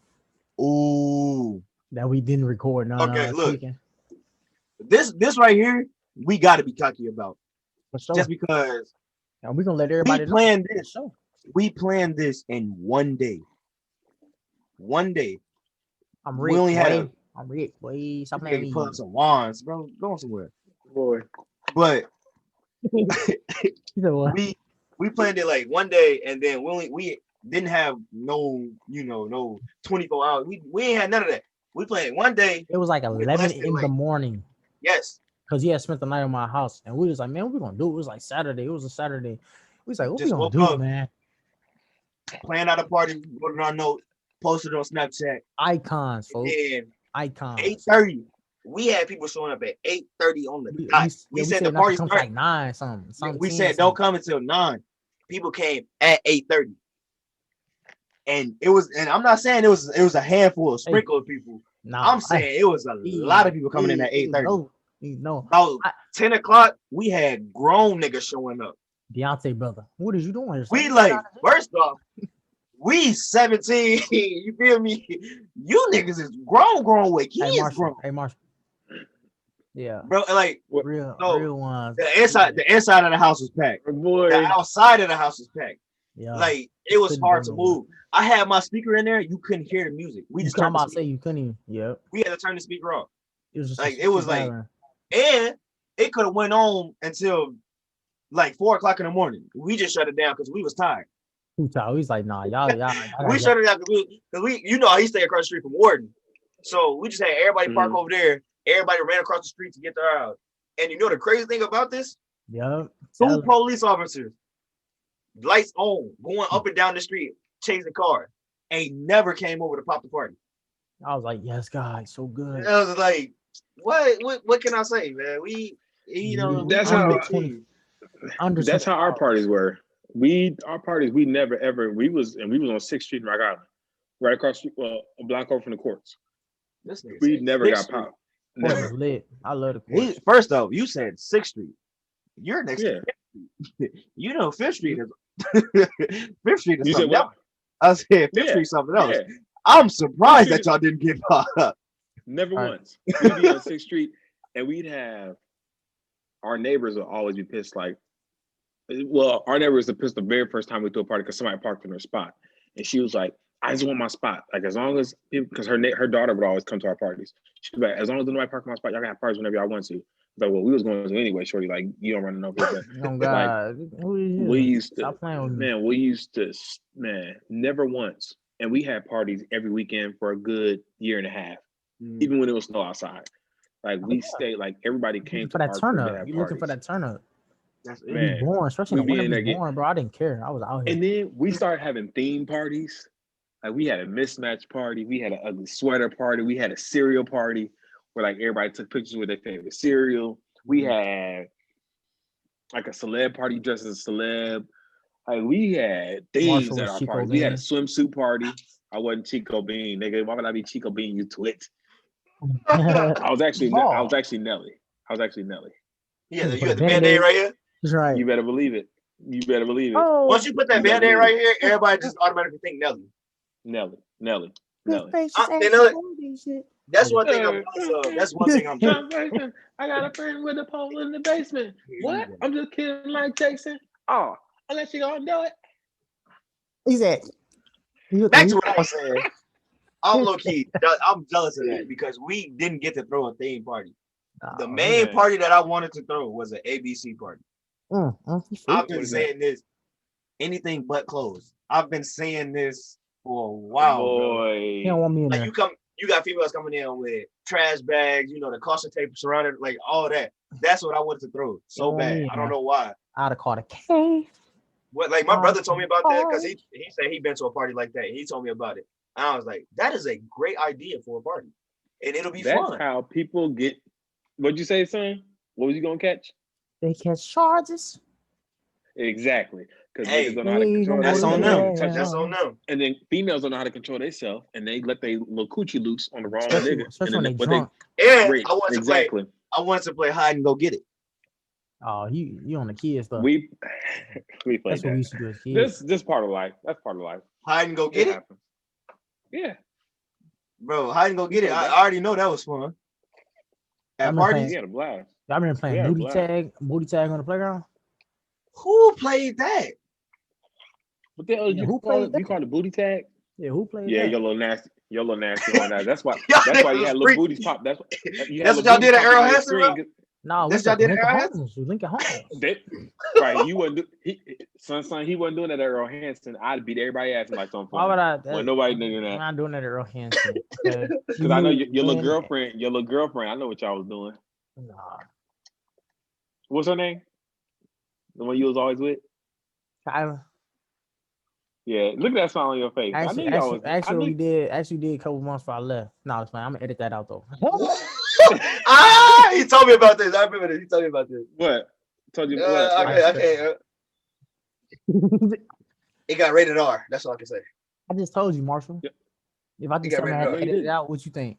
Ooh. That we didn't record. No, okay, look. Speaking. This right here, we got to be cocky about. Sure. Just because. And we're gonna let everybody plan this. Show. We planned this in one day. One day. I'm Rick. We only had. I'm Rick. Boy, stop playing me. Put some wands, bro. Going somewhere, boy. But we planned it like one day, and then we didn't have no 24 hours. We ain't had none of that. We planned it one day. It was like 11 in the morning. Yes. Because he had spent the night at my house, and we was like, man, what we gonna do? It was like Saturday. It was a Saturday. We was like, what we gonna do, man? Planned out a party, wrote our note, posted on Snapchat. Icons, folks. Icons. 8:30. We had people showing up at 8:30 on the dot. We said the party started like 9 something. We said don't come until 9. People came at 8:30. And it was, and I'm not saying it was a handful, a sprinkle of people. I'm saying it was a lot of people coming in at 8:30. No. About 10 o'clock, we had grown niggas showing up. Deontay, brother, what is you doing? We like, first off, we 17. You feel me? You niggas is grown with kids. Hey, Marshall. Yeah, bro, like real ones. The inside of the house was packed. Boy. The outside of the house was packed. Yeah, like it was hard to move. I had my speaker in there. You couldn't hear the music. We just turned. Say you couldn't even. Yep. We had to turn the speaker off. It was just like it was like, and it could have went on until like 4 o'clock in the morning. We just shut it down because we was tired. He's like, nah, y'all. We shut it down because we, he stayed across the street from Warden. So we just had everybody park over there. Everybody ran across the street to get their house. And you know the crazy thing about this? Yep. 2 police officers, lights on, going up and down the street, chasing cars. Ain't never came over to pop the party. I was like, yes, God, so good. I was like, what can I say, man? That's how our parties were. Our parties, we never ever we was on 6th Street in Rock Island, right across a block over from the courts. We never got popped. Never. Lit. I love the courts. First off, you said 6th Street. You're next to 5th Street. You know 5th Street is 5th Street is you something said else. I said 5th Street something else. Yeah. I'm surprised that y'all didn't get popped. Never once. We'd be on 6th Street and we'd have our neighbors would always be pissed. Like, well, our neighbors were pissed the very first time we threw a party because somebody parked in her spot. And she was like, I just want my spot. Like, as long as people, because her daughter would always come to our parties. She'd be like, as long as nobody park in my spot, y'all can have parties whenever y'all want to. Like, well, we was going to anyway, shorty. Like, you don't run no here. Oh God, like, we used to, never once. And we had parties every weekend for a good year and a half, even when it was snow outside. Like, we stayed, like, everybody came for that turn up. You looking for that turn up? That's it. Born, especially when I was born, bro. I didn't care. I was out here. And then we started having theme parties. Like, we had a mismatch party. We had an ugly sweater party. We had a cereal party where, like, everybody took pictures with their favorite cereal. We had, like, a celeb party dressed as a celeb. Like, we had themes at our party. We had a swimsuit party. I wasn't Chico Bean, nigga. Why would I be Chico Bean, you twit? I was actually Nelly. Yeah, you got the Band-Aid right here? That's right. You better believe it. Oh. Once you put that Band-Aid right here, everybody just automatically think Nelly. That's one thing I'm doing. I got a friend with a pole in the basement. What? I'm just kidding, like Jason. Oh, I'll let you go and do it. He said. Back to what I was saying. I'm low key. I'm jealous of that because we didn't get to throw a theme party. The main party that I wanted to throw was an ABC party. I've been saying this. Anything but clothes. I've been saying this for a while. Boy, you don't want me in there. You got females coming in with trash bags, you know, the caution tape surrounded, like all that. That's what I wanted to throw so bad. I don't know why. I'd have caught a cave. What, like my brother told me about that because he said he'd been to a party like that. He told me about it. And I was like, that is a great idea for a party. And it'll be fun. That's how people get. What'd you say, son? What was you gonna catch? They catch charges. Exactly. Because niggas don't know how to control. That's on them. That's on them. And then females don't know how to control themselves, and they let their little coochie loose on the wrong nigga. Especially when they drunk. I wanted to play hide and go get it. Oh, you on the kids stuff. We played That's that. what we used to do as kids. This part of life. That's part of life. Hide and go get it. Happens. Yeah. Bro, hide and go get it. I already know that was fun. At parties, we had a blast. I remember playing booty tag on the playground. Who played that? What the hell? Who played that? You call it booty tag? Yeah, who played that? Yeah, your little nasty on that. That's why you had little booties pop. That's what y'all did at Earl Hansen. No, that's y'all did at Earl Hansen. Lincoln Homes. Right, you wasn't. Son, he wasn't doing that at Earl Hansen. I'd beat everybody ass like something. Why would I? Well, nobody doing that. I'm not doing that at Earl Hansen. Because I know your little girlfriend. I know what y'all was doing. Nah. What's her name? The one you was always with? Kyla. Yeah, look at that smile on your face. Actually did a couple months before I left. No, it's fine. I'm gonna edit that out though. He told me about this. I remember this. He told me about this. What? Told you Okay. It got rated R. That's all I can say. I just told you, Marshall. Yep. If I did something I had to edit it out, what you think?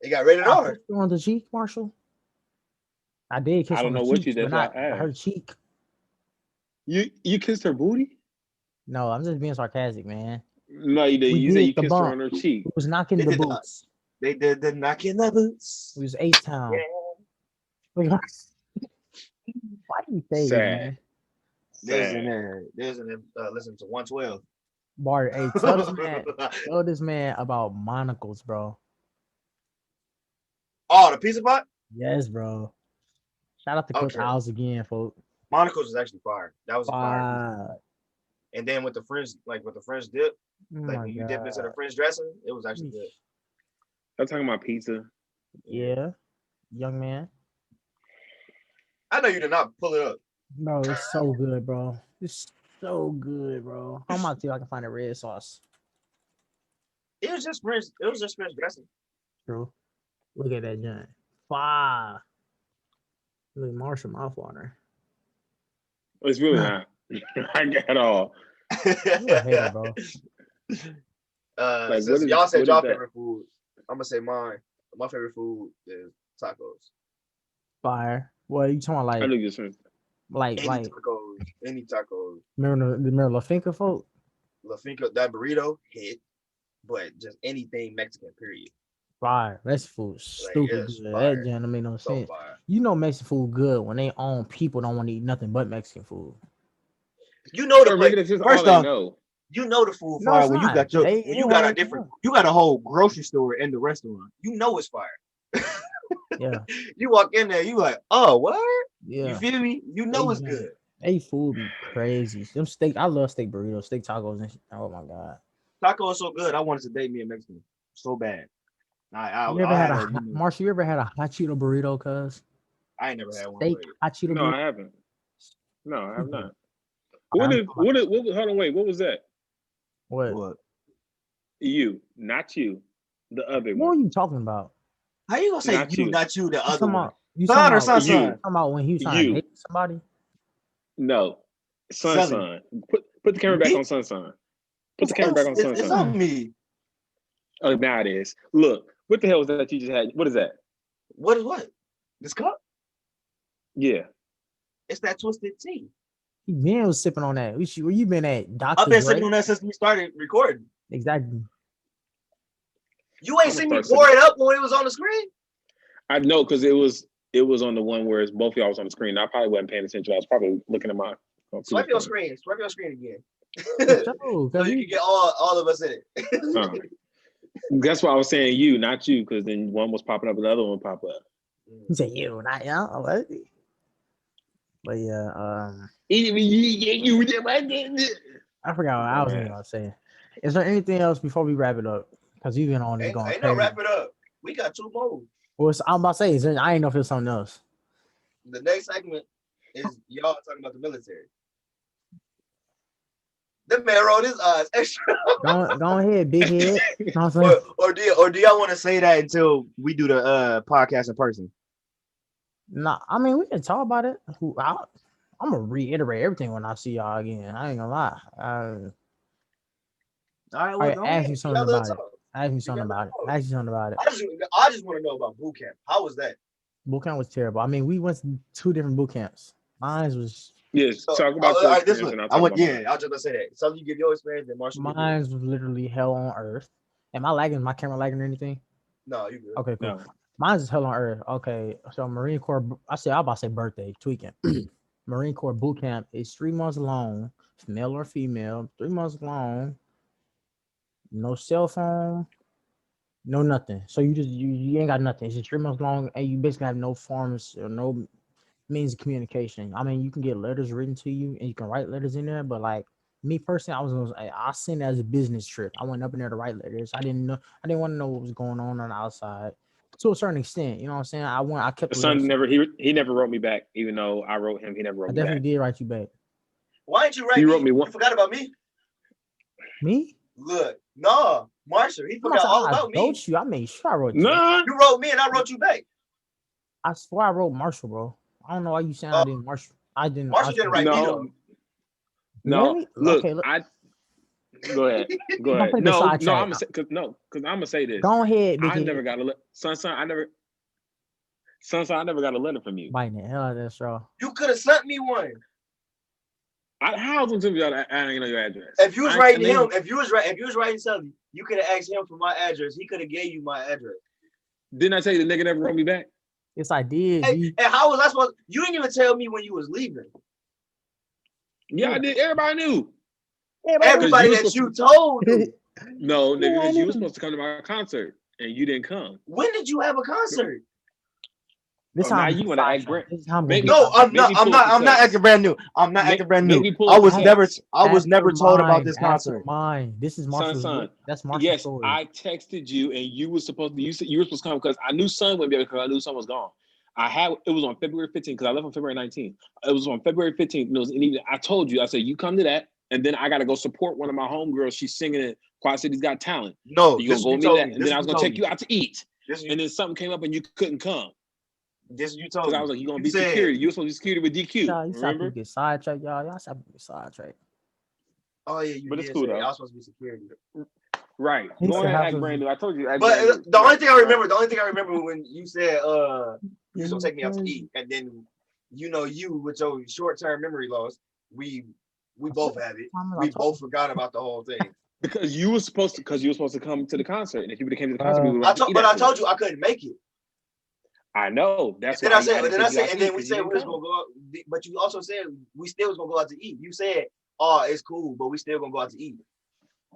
It got rated R. On the cheek, Marshall. I did kiss. I don't know what you did. Not her cheek. You kissed her booty? No, I'm just being sarcastic, man. No, you did. You said you kissed her on her cheek. It was knocking the boots. They did the knocking the boots. It was H-Town. Yeah. Why do you say that, man? Listen to 112. Bart, hey, tell this man about monocles, bro. Oh, the pizza pot? Yes, bro. Shout out to Coach Owls again, folks. Monocles is actually fire. That was fire. And then with the French, dip, when you dip into the French dressing, it was actually good. I'm talking about pizza. Yeah, young man. I know you did not pull it up. Bro, it's so good, bro. It's so good, bro. How much do I can find a red sauce? It was just French. It was just French dressing. True. Look at that giant. Wow. Look, Marshall mouthwater. It's really not. At all. You a hater, bro. Since y'all said y'all favorite food, I'm gonna say mine. My favorite food is tacos. Fire. What you talking about? I know you're like tacos. Any tacos. Remember La Finca folk? La Finca, that burrito hit, but just anything Mexican. Period. Fire. Mexican food stupid good. That don't make no sense. Fire. You know Mexican food good when they own people don't want to eat nothing but Mexican food. You know the place. First off, you know the food fire when you got your you got a different you got a whole grocery store in the restaurant. You know it's fire. Yeah. You walk in there, you like, oh, what? Yeah. You feel me? You know it's good. They food be crazy. Them steak, I love steak burritos, steak tacos, and oh my god. Taco is so good. I wanted to date me a Mexican so bad. You ever had a Marshall? You ever had a hot Cheeto burrito? Cause I ain't never had one. Steak hot Cheeto. No, I haven't. No, I have not. Hold on, wait. What was that? What? You, not you. The other one. What are you talking about? How you gonna say not you, not you, the other one? You son or son? You talking about when he was trying to date somebody? No. Son. Put the camera back on son. Put the camera back on son. It's on me. Oh, now it is. Look, what the hell was that you just had? What is that? What is what? This cup? Yeah. It's that twisted tea. Man was sipping on that. Where you been at, Dr. I've been sipping on that since we started recording. Exactly. You ain't seen me pour it up when it was on the screen? I know, because it was on the one where both of y'all was on the screen. I probably wasn't paying attention. I was probably looking at my swipe your screen. Swipe your screen again. So you can get all of us in it. That's why I was saying you, not you, because then one was popping up and the other one pop up. You say you, not y'all. But yeah, I forgot what I was gonna say. Is there anything else before we wrap it up? Because you've been on this going. Ain't no wrap it up. We got 2 more. Well, I'm about to say, I ain't know if it's something else. The next segment is y'all talking about the military. The man rolled his eyes extra. Go ahead, big head. or do y'all want to say that until we do the podcast in person? Nah, I mean we can talk about it. I'm gonna reiterate everything when I see y'all again. I ain't gonna lie. All right, ask me something about it. I just want to know about boot camp. How was that? Boot camp was terrible. I mean, we went to 2 different boot camps. Mine was talk about this one. I was just gonna say that. So you give your experience, then Marshall. Mine was literally hell on earth. Am I lagging? My camera lagging or anything? No, you good. Okay, cool. No. Mine's is hell on earth. Okay, so Marine Corps. I'm about to say birthday tweaking. Marine Corps boot camp is 3 months long, male or female. 3 months long. No cell phone, no nothing. So you ain't got nothing. It's just 3 months long, and you basically have no forms or no means of communication. I mean, you can get letters written to you, and you can write letters in there. But like me personally, I seen it as a business trip. I went up in there to write letters. I didn't want to know what was going on the outside to a certain extent. You know what I'm saying? I kept. Son never he never wrote me back, even though I wrote him. He never wrote me back. I definitely did write you back. Why didn't you write me? Wrote me one. You forgot about me. Me? Look, no, Marshall. He forgot all about me. Wrote you. I made sure I wrote you. No, you wrote me and I wrote you back. I swear I wrote Marshall, bro. I don't know why you saying I didn't. I didn't. Marshall didn't write me though. No, really? Look, okay, go ahead. Go ahead. No, I'm gonna say this. Go ahead. I never got a letter. Son, I never got a letter from you. Biting the hell out of that straw. You could have sent me one. How was it? I don't know your address. If you was writing him, if you was writing something, you could have asked him for my address. He could have gave you my address. Didn't I tell you the nigga never wrote me back? Yes, I did. And how was I supposed? You didn't even tell me when you was leaving. Yeah, I did. Everybody knew. Everybody that you told. No, nigga, you were supposed to come to my concert and you didn't come. When did you have a concert? This now time you want to act brand. No, I'm not acting brand new. I'm not acting brand new. I was never told about this concert. Mine. This is Marshall's. Son. That's Marshall's Yes, story. I texted you, and you were supposed to come because I knew Son wouldn't be able because I knew Son was gone. It was on February 15th because I left on February 19th. It was on February 15th. And it was an evening. I told you, I said, you come to that, and then I got to go support one of my homegirls. She's singing in Quad City's Got Talent. No, you gonna go meet that, and then I was gonna take you out to eat. And then something came up, and you couldn't come. This you told me. I was like, you gonna be security. You were supposed to be security with DQ. Y'all, you remember? Get sidetracked, y'all. Y'all stop get sidetracked. Oh yeah, but it's cool though. I was supposed to be security. Right. Go ahead, act brand new. I told you. But the only thing I remember when you said you gonna take me out to eat, and then you with your short-term memory loss, we both have it. We both forgot about the whole thing. Because you were supposed to come to the concert, and if you would have came to the concert, we would have I told you I couldn't make it. I know. That's what I said. And then we said we was gonna go out, but you also said we still was gonna go out to eat. You said, "Oh, it's cool, but we still gonna go out to eat."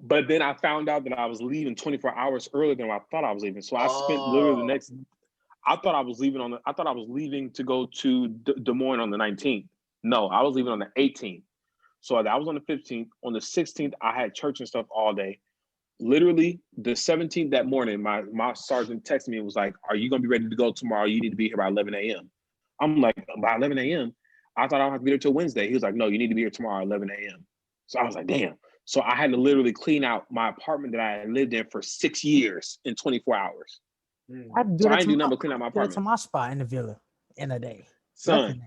But then I found out that I was leaving 24 hours earlier than I thought I was leaving. So I spent literally the next. I thought I was leaving to go to Des Moines on the 19th. No, I was leaving on the 18th. So that was on the 15th. On the 16th, I had church and stuff all day. Literally, the 17th that morning, my sergeant texted me and was like, "Are you gonna be ready to go tomorrow? You need to be here by 11 a.m." I'm like, by 11 a.m. I thought I don't have to be there till Wednesday. He was like, "No, you need to be here tomorrow at 11 a.m." So I was like, "Damn." So I had to literally clean out my apartment that I had lived in for 6 years in 24 hours. I didn't do nothing but clean out my apartment. To my spot in the villa in a day. Son,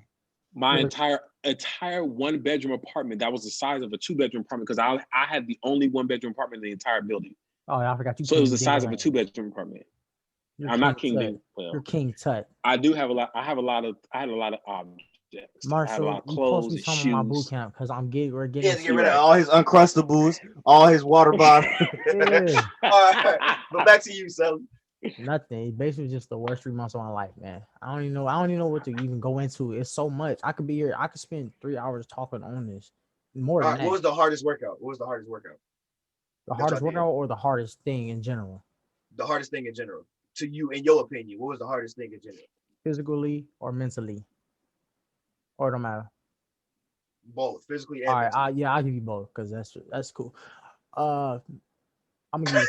my entire 1-bedroom apartment that was the size of a 2-bedroom apartment because I had the only 1-bedroom apartment in the entire building. Oh, I forgot you. So it was the size of a 2-bedroom apartment. I'm not King Ding. Well, you're King Tut. I do have a lot. I had a lot of objects. Marshall, you supposed to be coming to my boot camp because we're getting. He has to get rid of all his Uncrustables, all his water bottles. Yeah. All right, but back to you, Sally. Nothing. Basically, just the worst 3 months of my life, man. I don't even know what to even go into. It's so much. I could be here. I could spend 3 hours talking on this. More than that. What was the hardest workout? The hardest workout or the hardest thing in general? The hardest thing in general. To you, in your opinion, what was the hardest thing in general? Physically or mentally? Or it don't matter? Both, physically and all right, mentally. I'll give you both because that's cool. I'm gonna give you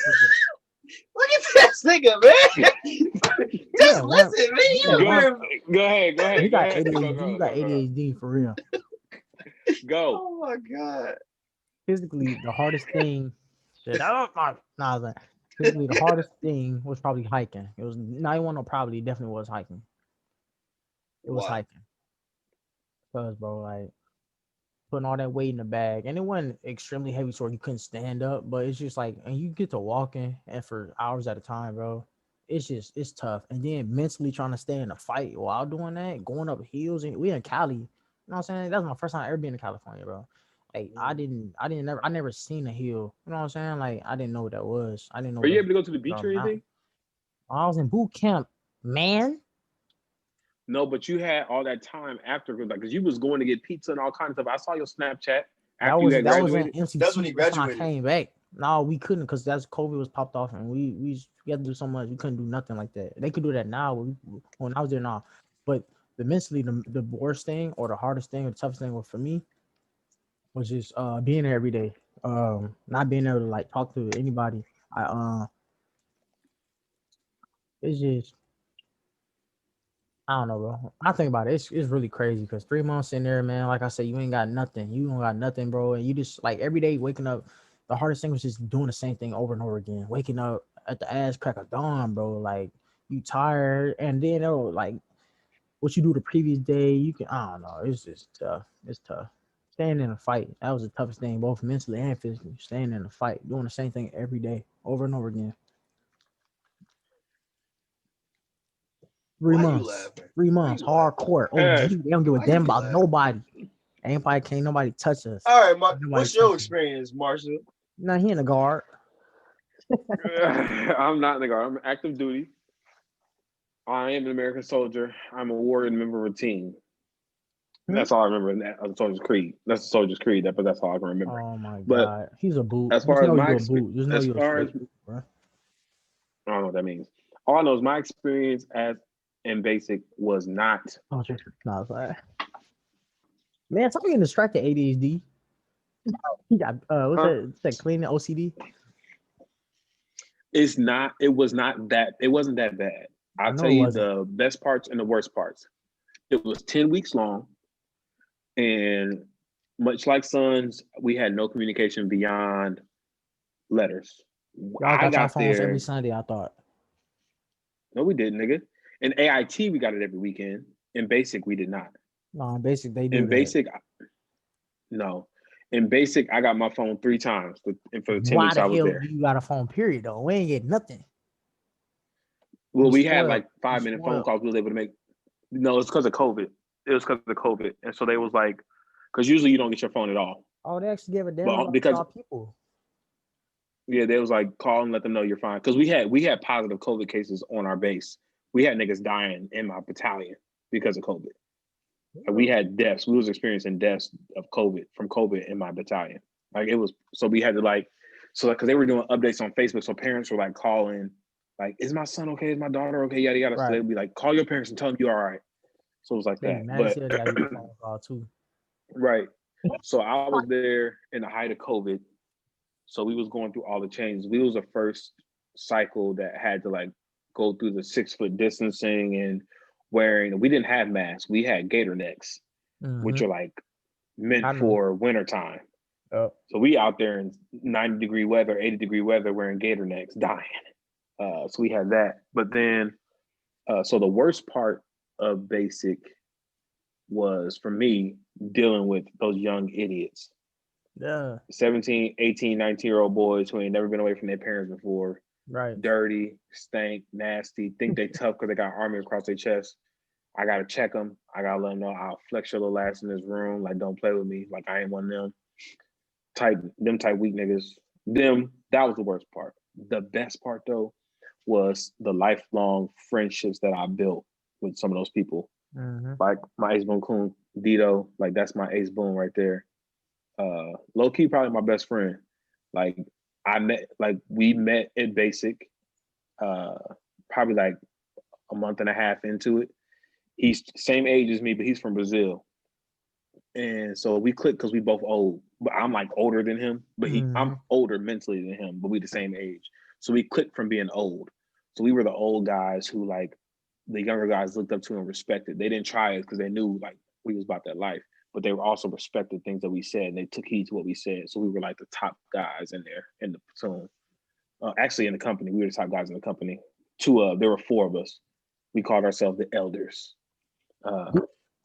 Look at this nigga, man. Just listen, man. Go ahead. You got ADHD. You got ADHD for real. Go. Oh my god. Physically, the hardest thing. Physically, the hardest thing was probably hiking. It was definitely was hiking. It was hiking. Because, bro, like putting all that weight in the bag, and it wasn't extremely heavy, so you couldn't stand up. But it's just like, and you get to walking and for hours at a time, bro. It's tough. And then mentally trying to stay in a fight while doing that, going up hills, and we in Cali. You know what I'm saying? That's my first time ever being in California, bro. Like I never seen a hill. You know what I'm saying? Like I didn't know what that was. I didn't know. Were you able to go to the beach or anything? I was in boot camp, man. No, but you had all that time after, because you was going to get pizza and all kinds of stuff. I saw your Snapchat. That was in MCT. That's when he graduated. When I came back. No, we couldn't because that's COVID was popped off, and we had to do so much. We couldn't do nothing like that. They could do that now when I was there now. But the worst thing or the hardest thing or the toughest thing for me was just being there every day. Not being able to like talk to anybody. It's just. I don't know, bro. I think about it. It's really crazy because 3 months in there, man. Like I said, you ain't got nothing. You don't got nothing, bro. And you just like every day waking up. The hardest thing was just doing the same thing over and over again. Waking up at the ass crack of dawn, bro. Like you tired, and then like what you do the previous day. I don't know. It's just tough. It's tough. Staying in a fight. That was the toughest thing, both mentally and physically. Staying in a fight, doing the same thing every day, over and over again. 3 months. 3 months. Hardcore. They don't give a damn about nobody. Can't nobody touch us. All right, what's your experience, Marshall? No, he in the guard. I'm not in the guard. I'm active duty. I am an American soldier. I'm a warrior and member of a team. That's all I remember in that Soldier's Creed. That's the Soldier's Creed. But that's all I can remember. Oh my god, he's a boot. As far as my experience, I don't know what that means. All I know is my experience as in basic was not. Oh, no, sorry. Man, stop getting distracted. ADHD. He got what's that? It's that cleaning OCD. It's not. It was not that. It wasn't that bad. I'll tell you the best parts and the worst parts. It was 10 weeks long, and much like sons, we had no communication beyond letters. Y'all got your phones every Sunday, I thought. No, we didn't, nigga. In AIT, we got it every weekend. In basic, we did not. No, in basic, they do. In basic, no. In basic, I got my phone 3 times for the 10 weeks I was there. Why the hell you got a phone, period, though? We ain't get nothing. Well, we had like 5-minute phone calls we was able to make. No, it's because of COVID. It was because of COVID. And so they was like, because usually you don't get your phone at all. Oh, they actually gave a damn about people. Yeah, they was like, call and let them know you're fine. Because we had positive COVID cases on our base. We had niggas dying in my battalion because of COVID. Like, we had deaths. We was experiencing deaths of COVID from COVID in my battalion. Like it was, so we had to because they were doing updates on Facebook. So parents were like calling, like, is my son okay? Is my daughter okay? Yada yada. Right. So they'd be like, call your parents and tell them you're all right. So it was like that. But too. Right. So I was there in the height of COVID. So we was going through all the changes. We was the first cycle that had to like go through the 6-foot distancing and wearing. We didn't have masks. We had gator necks, which are like meant for wintertime. Oh. So we out there in 90-degree weather, 80-degree weather, wearing gator necks, dying. So we had that. But then, so the worst part of basic was for me dealing with those young idiots. Yeah. 17, 18, 19-year-old boys who ain't never been away from their parents before. Right. Dirty, stank, nasty, think they tough because they got army across their chest. I got to check them. I got to let them know I'll flex your little ass in this room. Like, don't play with me. Like, I ain't one of them. Type weak niggas. That was the worst part. The best part, though, was the lifelong friendships that I built with some of those people. Like my ace boon coon, Dito. Like, that's my ace boon right there. Low key, probably my best friend. Like, we met at basic, probably like a month and a half into it. He's same age as me, but he's from Brazil. And so we clicked because we both old. But I'm like older than him, but I'm older mentally than him, but we the same age. So we clicked from being old. So we were the old guys who like the younger guys looked up to and respected. They didn't try it because they knew like we was about that life, but they were also respected things that we said and they took heed to what we said. So we were like the top guys in there in the platoon. Actually in the company, we were the top guys in the company. There were 4 of us. We called ourselves the elders.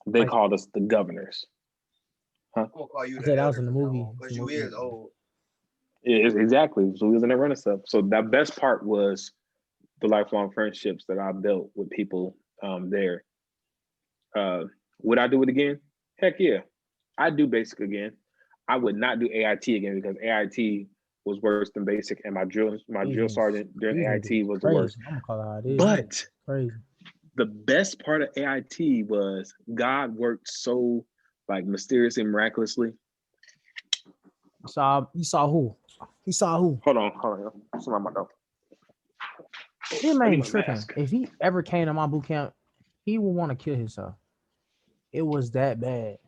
They called us the governors. Huh? I'm gonna call you that was in the movie. Because you is old. Yeah, exactly. So we was in there running stuff. So that best part was the lifelong friendships that I built with people there. Would I do it again? Heck yeah. I'd do basic again. I would not do AIT again because AIT was worse than basic, and my drill sergeant during AIT was the worst. I'm gonna call it how it is. But crazy. The best part of AIT was God worked so like mysteriously, miraculously. You saw who? He saw who? Hold on. Somebody my dog. This man tripping. If he ever came to my boot camp, he would want to kill himself. It was that bad.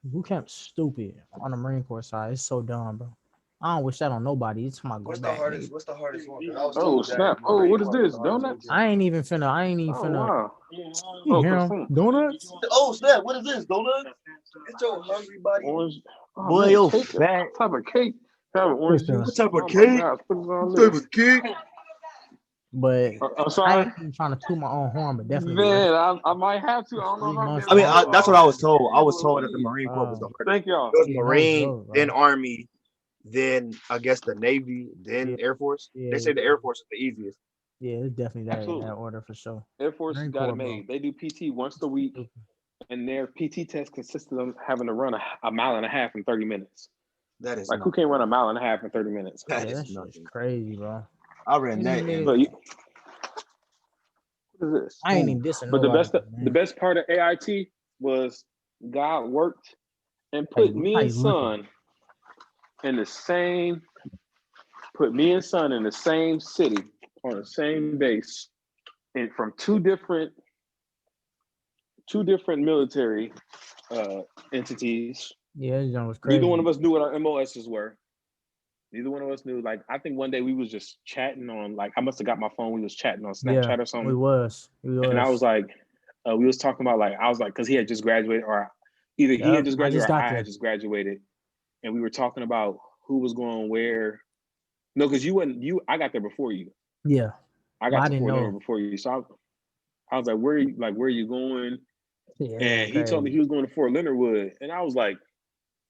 Boot camp's stupid on the Marine Corps side. It's so dumb, bro. I don't wish that on nobody. It's my What's the hardest one? Oh snap! Oh, what is this? Donuts? I ain't even finna. Wow. You hear him? Donuts? Oh snap! What is this? Donuts? It's your hungry body. Orange. Oh, boy, yo, fat. What type of cake? What type of cake? What type of cake? But I ain't even trying to toot my own horn, but definitely. Man, I might have to. I don't know. I mean, that's what I was told. I was told that the Marine Corps was the hardest. Thank y'all. It was Marine, then Army, then I guess the Navy, then Air Force. Yeah. They say the Air Force is the easiest. Yeah, it's definitely that order for sure. Air Force got it made. They do PT once a week, and their PT test consists of them having to run a mile and a half in 30 minutes. That is like who can't run a mile and a half in 30 minutes? That's crazy, bro. I ran that. What is this? I ain't even dissing. But the best part of AIT was God worked and put me and son in the same city on the same base, and from 2 different two different military entities. Yeah, that was crazy. Neither one of us knew what our MOSs were. Neither one of us knew. Like, I think one day we was just chatting on, like, I must have got my phone. We was chatting on Snapchat or something. We was. And I was like, we was talking about, like, I was like, because he had just graduated, or either he had just graduated or I had just graduated. And we were talking about who was going where. No, because I got there before you. Yeah. I got to Fort Leonard before you. So I was like, where are you going? Yeah, and he told me he was going to Fort Leonard Wood. And I was like,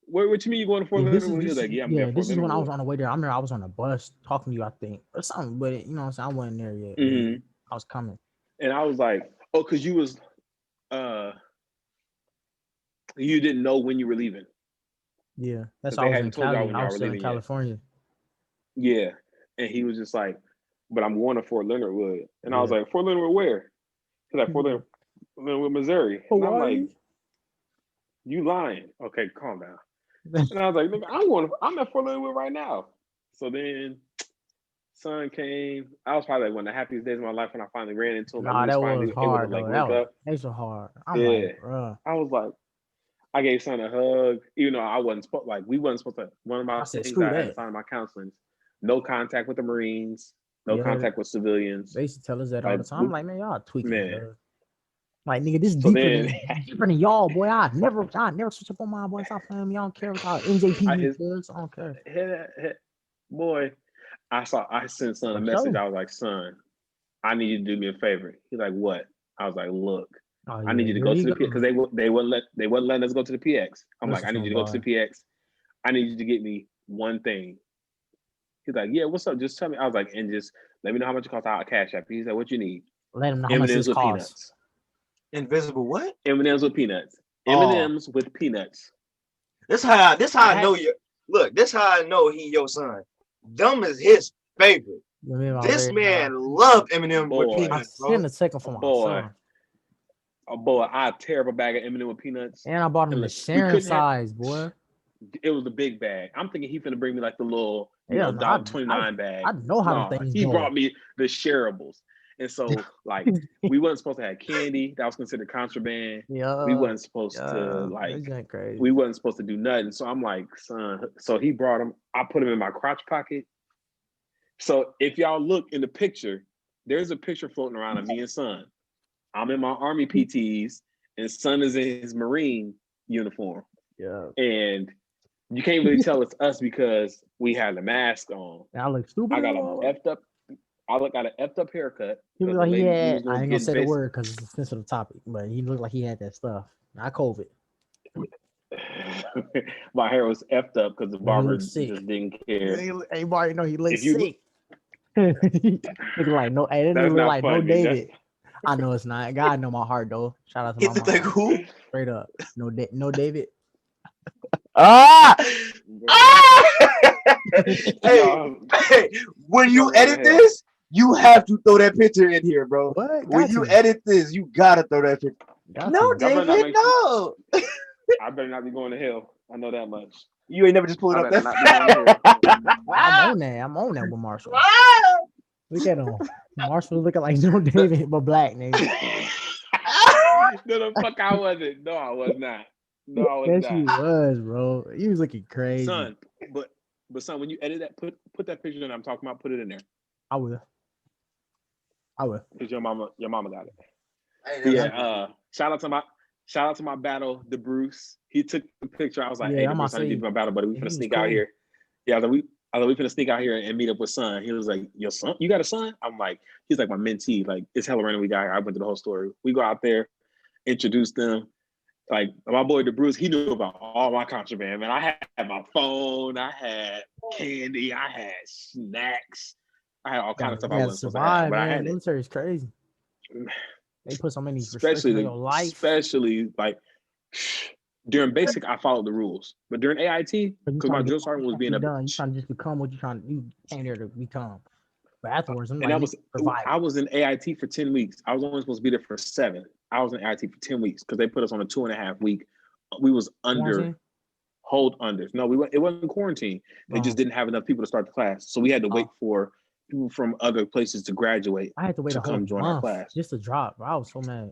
what you mean you going to Fort Leonard Wood? He was like, yeah, I'm there. This is when I was on the way there. I remember I was on the bus talking to you, I think, or something, but you know what I'm saying? I wasn't there yet. Mm-hmm. I was coming. And I was like, oh, because you was you didn't know when you were leaving. Yeah. That's why I was in Cali. I was still in California. Yeah. And he was just like, but I'm going to Fort Leonard Wood. And I was like, Fort Leonard Wood where? He's like, Fort Leonard Wood, Missouri. And I'm like, you lying. Okay, calm down. And I was like, I'm at Fort Leonard Wood right now. So then sun came. I was probably like one of the happiest days of my life when I finally ran into him. Nah, that was hard, though. That was so hard. I'm like, bro. I was like, I gave son a hug, even though I wasn't supposed, like, we wasn't supposed to. One of my things I had to sign my counseling, no contact with the Marines, no contact with civilians. They used to tell us that all the time. I'm like, man, y'all tweaking. Man. Like, nigga, this deeper than y'all, boy. I never switch up on my boy. Stop playing me. I don't care about NJP does. I don't care. Boy, I sent son a message. I was like, son, I need you to do me a favor. He's like, what? I was like, look, I need you to go to the PX because they wouldn't let us go to the PX. I'm like, I need you to go to the PX. I need you to get me one thing. He's like, yeah, what's up? Just tell me. I was like, and just let me know how much it costs. I'll cash app. He's like, what you need? Let him know how much it costs. Peanuts. Invisible what? M&M's with peanuts. M&M's with peanuts. This how I know you. Look, this how I know he your son. Them is his favorite. This man loved M&M with peanuts. Send a second for my son. Oh boy, I tear up a bag of M&M with peanuts. And I bought him the sharing size, boy. It was the big bag. I'm thinking he's gonna bring me like the little $1.29 bag. I know how the things he brought me the shareables. And so, like, we wasn't supposed to have candy. That was considered contraband. Yeah. We wasn't supposed to, like, we wasn't supposed to do nothing. So I'm like, son. So he brought them. I put them in my crotch pocket. So if y'all look in the picture, there's a picture floating around of me and son. I'm in my Army PTs, and son is in his Marine uniform. Yeah. And you can't really tell it's us because we had the mask on. I look stupid. I got an effed up haircut. He looked like he had, I ain't gonna say the word because it's a sensitive topic, but he looked like he had that stuff. Not COVID. My hair was effed up because the barber just didn't care. Everybody know he looked sick. Look like no, hey, that look like funny. No David. I know it's not. God know my heart though. Shout out to my mom. Like who? Straight up. No David. Hey, when you edit this, you have to throw that picture in here, bro. What? When you edit this, you gotta throw that picture. No, David, no. I better not be going to hell. I know that much. You ain't never just pulled up that. I'm on that with Marshall. Look at him. Marshall looking like no David, but black, nigga. No, the fuck I wasn't. No, I was not. No, I was not. Yes, you was, bro. You was looking crazy. Son, but son, when you edit that, put that picture that I'm talking about, put it in there. I will. Because your mama got it. Hey, shout out to my battle, the Bruce. He took the picture. I was like, hey, Bruce, I need to do my battle, buddy. We finna sneak out here. Yeah, we finna sneak out here and meet up with son. He was like, your son? You got a son? I'm like, he's like my mentee. Like, it's hella random. I went through the whole story. We go out there, introduce them. Like, my boy, the Bruce, he knew about all my contraband, man. I had my phone. I had candy. I had snacks. I had all kinds of stuff I wasn't supposed to have. But I had military is crazy. They put so many restrictions on your life. Especially, like, during basic, I followed the rules. But during AIT, because my drill sergeant was being you trying to just become what you came there to become. But afterwards, I was in AIT for 10 weeks. I was only supposed to be there for 7. I was in AIT for 10 weeks because they put us on a 2.5 week. We was under hold unders. No, it wasn't quarantine. They just didn't have enough people to start the class. So we had to wait for people from other places to graduate. I had to wait to come join our class just to drop. I was so mad.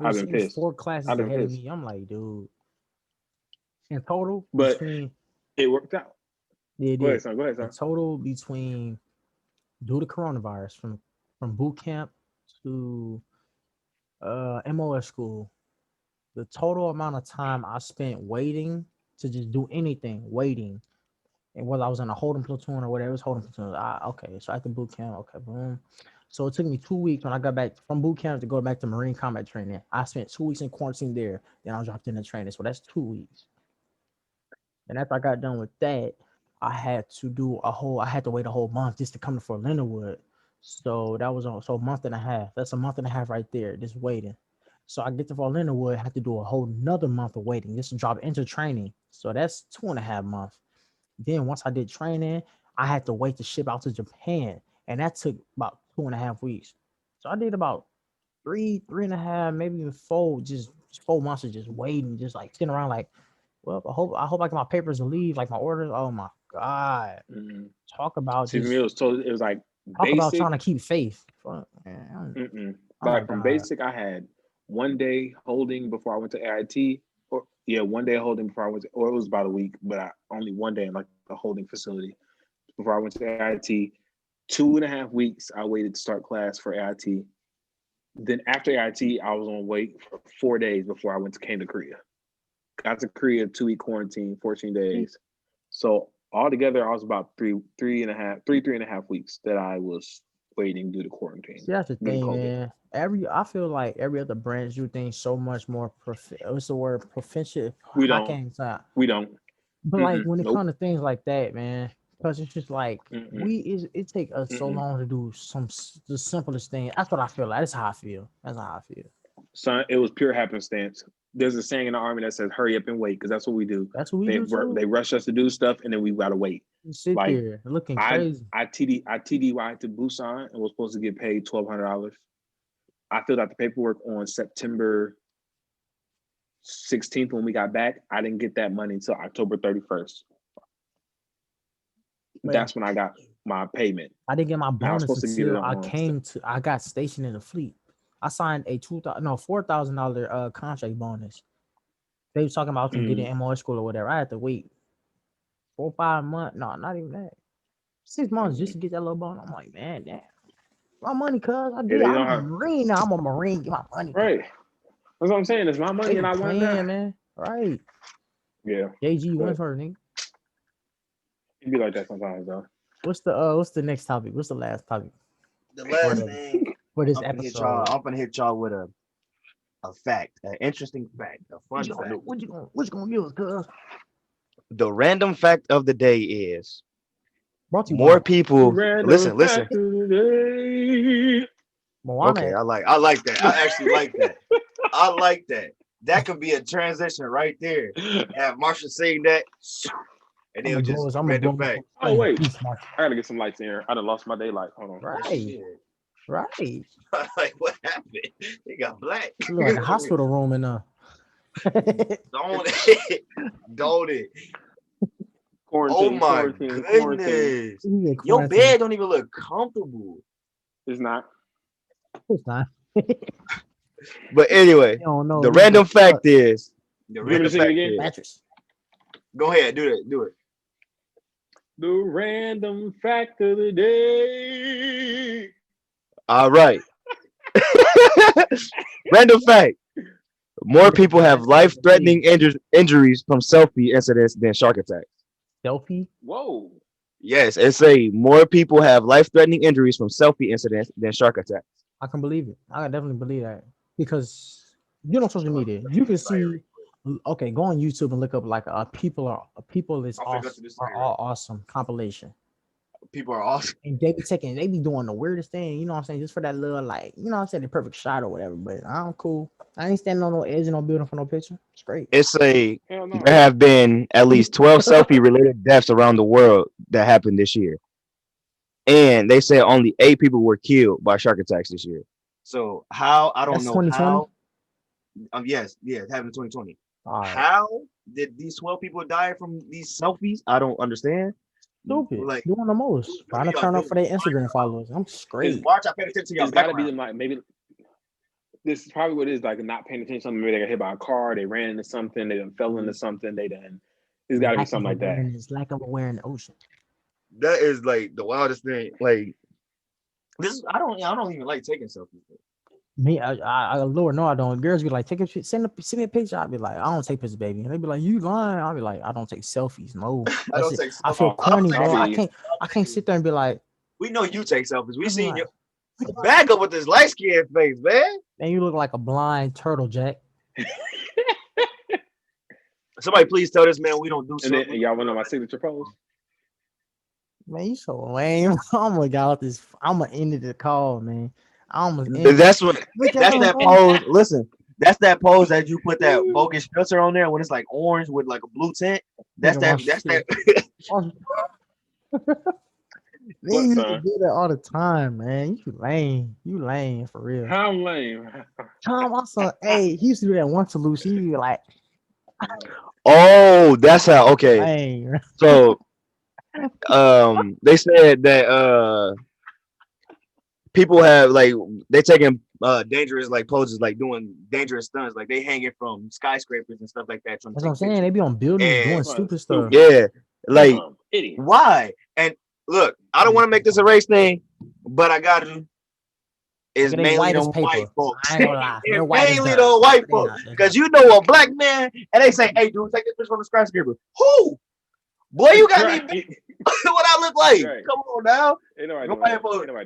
I've been pissed. 4 classes ahead of me. I'm like, dude. In total, but between it worked out. Yeah, Go ahead, son. In total, between due to coronavirus, from boot camp to MOS school, the total amount of time I spent waiting to just do anything, waiting, and whether I was in a holding platoon or whatever, it was holding platoon. Okay, so after boot camp, okay, boom. So it took me 2 weeks when I got back from boot camp to go back to Marine combat training. I spent 2 weeks in quarantine there. Then I dropped in the training, so that's 2 weeks. And after I got done with that, I had to wait a whole month just to come to Fort Leonard Wood. So that was a month and a half. That's a month and a half right there, just waiting. So I get to Fort Leonard Wood, I have to do a whole another month of waiting just to drop into training. So that's 2.5 months. Then once I did training, I had to wait to ship out to Japan. And that took about 2.5 weeks. So I did about 3.5, maybe even 4, just 4 months of just waiting, just like sitting around like, well, I hope I get my papers and leave, like my orders. Oh my God. Mm-hmm. Talk about See, it was like talk basic. about trying to keep faith. Like from basic, I had 1 day holding before I went to AIT. Or 1 day holding before I went to, or it was about a week, but only 1 day in like the holding facility before I went to AIT. 2.5 weeks I waited to start class for AIT. Then after AIT, I was on wait for 4 days before I came to Korea. Got to Korea, 2-week quarantine, 14 days. So altogether, I was about 3.5 weeks that I was waiting due to quarantine. See, that's the thing, man. I feel like every other branch do things so much more what's the word? Proficient. We don't. We don't. But like when it comes to things like that, man, because it's just like it takes us so long to do the simplest thing. That's what I feel like. That's how I feel. Son, it was pure happenstance. There's a saying in the Army that says, hurry up and wait, because that's what we do. That's what we do too. They rush us to do stuff, and then we got to wait. You sit there looking crazy. I TDY to Busan and was supposed to get paid $1,200. I filled out the paperwork on September 16th when we got back. I didn't get that money until October 31st. That's when I got my payment. I didn't get my bonus until I got stationed in the fleet. I signed a $4,000 contract bonus. They were talking about getting MOS school or whatever. I had to wait 4 or 5 months. No, not even that. 6 months just to get that little bonus. I'm like, man, damn. My money, cuz I'm a Marine now. I'm a Marine. Get my money. Right. That's what I'm saying. It's my money and I won that. Man. Right. Yeah. JG went for it, nigga. It'd be like that sometimes, though. What's the next topic? What's the last topic? The last thing for this episode. I'm gonna hit y'all with a fact, an interesting fact, a fun fact. What you gonna give us, cuz? The random fact of the day is more people listen. Moana. Okay, I like that. I actually like that. I like that. That could be a transition right there. Have Marsha saying that, and then just random fact. Oh wait, I gotta get some lights in here. I done lost my daylight. Hold on. Right. Like what happened? They got black. You look like a hospital room in Don't it? Quarantine, oh my goodness! Your bed don't even look comfortable. It's not. But anyway, the random fact is. Mattress. Go ahead, do it. The random fact of the day. All right. Random fact. More people have life-threatening injuries from selfie incidents than shark attacks. Selfie? Whoa. Yes, it say more people have life-threatening injuries from selfie incidents than shark attacks. I can believe it. I can definitely believe that. Because on social media, you can see. Okay, go on YouTube and look up like people is awesome, are all awesome compilation. People are awesome. And they be doing the weirdest thing, you know what I'm saying, just for that little, like, you know what I'm saying, the perfect shot or whatever. But I'm cool. I ain't standing on no edge in no building for no picture. It's great. There have been at least 12 selfie related deaths around the world that happened this year. And they say only 8 people were killed by shark attacks this year. So how I don't know 2020? How yes, it happened in 2020. How did these 12 people die from these selfies? I don't understand. Stupid. Like doing the most. Trying to turn up for their Instagram followers. I'm straight. Watch, I paid attention to y'all. It's gotta be like maybe this is probably what it is, like not paying attention to something. Maybe they got hit by a car, they ran into something, they done fell into something, it's gotta be something like that. It's lack of awareness in the ocean. That is like the wildest thing. Like this, I don't even like taking selfies. Me, Lord, no, I don't. Girls be like, take a picture, send me a picture. I'll be like, I don't take pictures, baby. And they be like, you lying? I'll be like, I don't take selfies. No, I don't take. I feel corny, bro. I can't sit there and be like, we know you take selfies. We seen you back up with this light skinned face, man. Man, you look like a blind turtle, Jack. Somebody please tell this man we don't do selfies. And y'all want to know my signature pose? Man, you so lame. I'm gonna get out this. I'm gonna end the call, man. That's that pose. Listen, that's that pose that you put that bogus filter on there when it's like orange with like a blue tint. That's that. Man, you do that all the time, man. You lame for real. How lame? Tom also, hey, he used to do that once to Lucy. You like, oh, that's how. Okay, lame. So, they said that people have like they taking dangerous like poses, like doing dangerous stunts, like they hanging from skyscrapers and stuff like that. That's what I'm saying. They be on buildings doing stupid stuff. Yeah, like why? And look, I don't want to make this a race thing, but I got to. It's mainly the white folks. It's mainly the white folks, because you know a black man, and they say, "Hey, dude, take this picture from the skyscraper." Who? Boy, you got me. What I look like? Right. Come on now.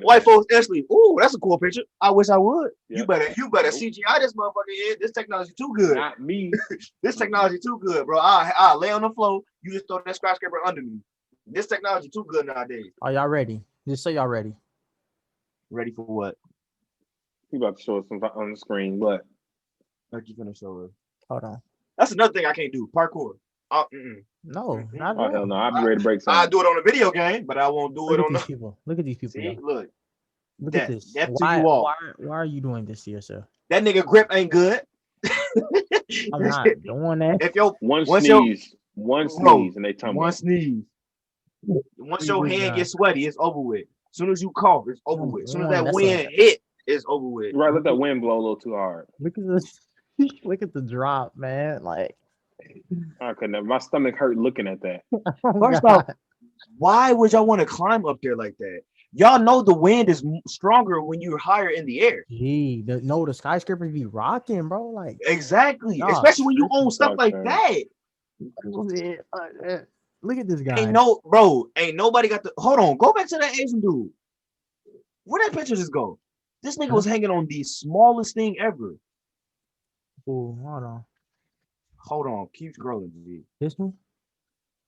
White folks instantly. Ooh, that's a cool picture. I wish I would. Yep. You better CGI this motherfucker in. This technology too good. Not me. This technology too good, bro. I lay on the floor. You just throw that skyscraper under me. This technology too good nowadays. Are y'all ready? Just say y'all ready. Ready for what? You about to show us something on the screen? What? Like you gonna show us? Hold on. That's another thing I can't do. Parkour. No, not hell no. I'll be ready to break something. I'll do it on a video game, but I won't do it on these people. Look at these people. See, look at this. Why are you doing this to yourself? That nigga grip ain't good. I'm not doing that. If your one sneeze and they tumble. One sneeze. Once your hand gets sweaty, it's over with. As soon as you cough, it's over with. As soon as that wind hit, it's over with. Right, let that wind blow a little too hard. Look at this. Look at the drop, man. Like, I couldn't. My stomach hurt looking at that. First off, why would y'all want to climb up there like that? Y'all know the wind is stronger when you're higher in the air. Gee, the skyscrapers be rocking, bro. Like, exactly, especially when you own stuff like that. Look at this guy. Ain't nobody got the. Hold on, go back to that Asian dude. Where that picture just go? This nigga was hanging on the smallest thing ever. Oh, hold on. Hold on, keep scrolling, G. This one?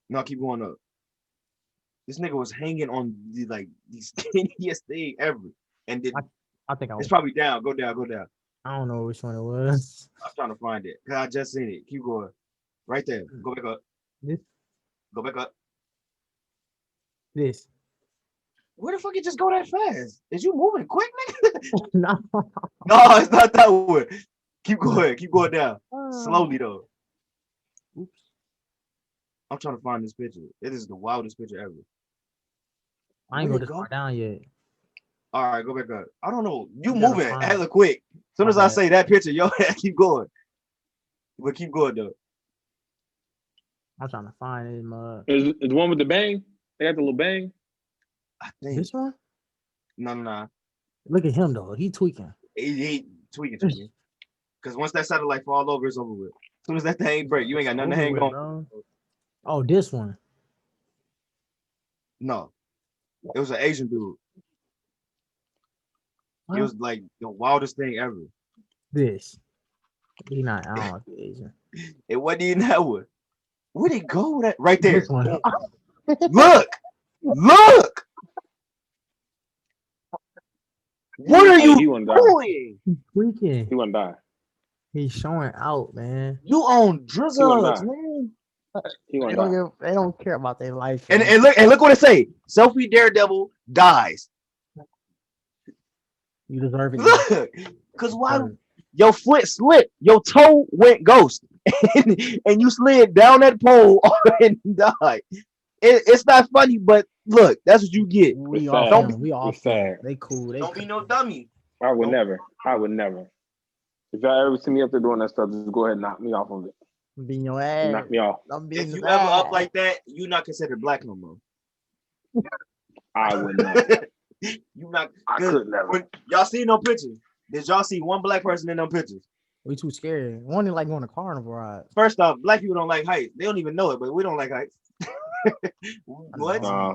No, keep going up. This nigga was hanging on the skinniest thing ever, and I think it's probably down. Go down. I don't know which one it was. I'm trying to find it because I just seen it. Keep going. Right there. Go back up. This. Go back up. This. Where the fuck you just go that fast? Is you moving quick, nigga? No, it's not that one. Keep going. Keep going down. Slowly though. Oops. I'm trying to find this picture. It is the wildest picture ever. I ain't go this far down yet. All right, go back up. I don't know. You moving hella quick. As soon as I say that picture, yo, keep going. But keep going though. I'm trying to find it. Is the one with the bang? They got the little bang. I think this one. No. Look at him though. He tweaking. He tweaking. Because once that satellite fall over, it's over with. As soon as that thing break, you ain't got nothing to hang on. Bro. Oh, this one. No, it was an Asian dude. It was like the wildest thing ever. This. He not. I don't like the Asian. It wasn't even that one. Where'd it go? That right there. This one. Look. What are you doing? He's tweaking. He wouldn't die. He's showing out, man. You own drizzles, man. They don't care about their life. And look what it say. Selfie Daredevil dies. You deserve it. Look, because why? Your foot slipped. Your toe went ghost, and you slid down that pole and died. It's not funny, but look, that's what you get. We all sad. They cool. Don't be no dummy. I would never. If y'all ever see me up there doing that stuff, just go ahead and knock me off of it. I'm beating your ass. Knock me off. If you ever up like that, you not considered black no more. I would not. You not. I could never. When y'all see no pictures? Did y'all see one black person in them pictures? We too scared. We only like going to carnival ride. First off, black people don't like heights. They don't even know it, but we don't like heights. What? Nah,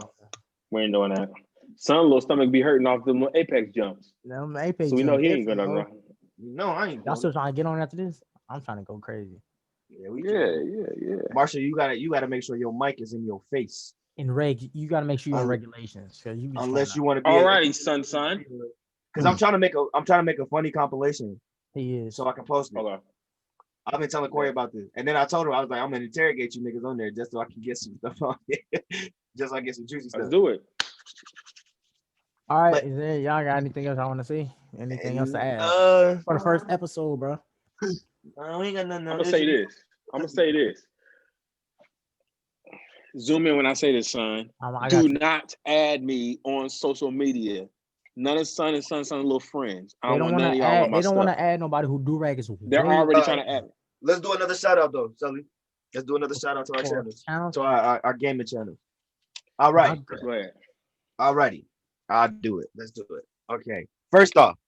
we ain't doing that. Some little stomach be hurting off them apex jumps. Them apex so we know he ain't jumps, gonna run. No, I ain't. Y'all still trying to get on after this? I'm trying to go crazy. Yeah. Marshall, you gotta make sure your mic is in your face. You gotta make sure you're in regulations. Unless you want to be. Alrighty, son. Because I'm trying to make a funny compilation. He is. So I can post it. Okay. I've been telling Corey about this, and then I told him I was like, I'm gonna interrogate you niggas on there just so I can get some stuff on it, just so I get some juicy stuff. Let's do it. All right, is there y'all got anything else I want to see? Anything else to add for the first episode, bro? We ain't got nothing. I'm gonna say this. Zoom in when I say this, son. Do not add me on social media. None of Son and Son's little friends. I don't want none of y'all on my They don't want stuff. to add nobody who do rag is. They're already trying to add me. Let's do another shout out though, Sully. Let's do another shout out to our channels, to our gaming channels. All right. Go ahead. All righty. I'll do it. Let's do it. Okay. First off,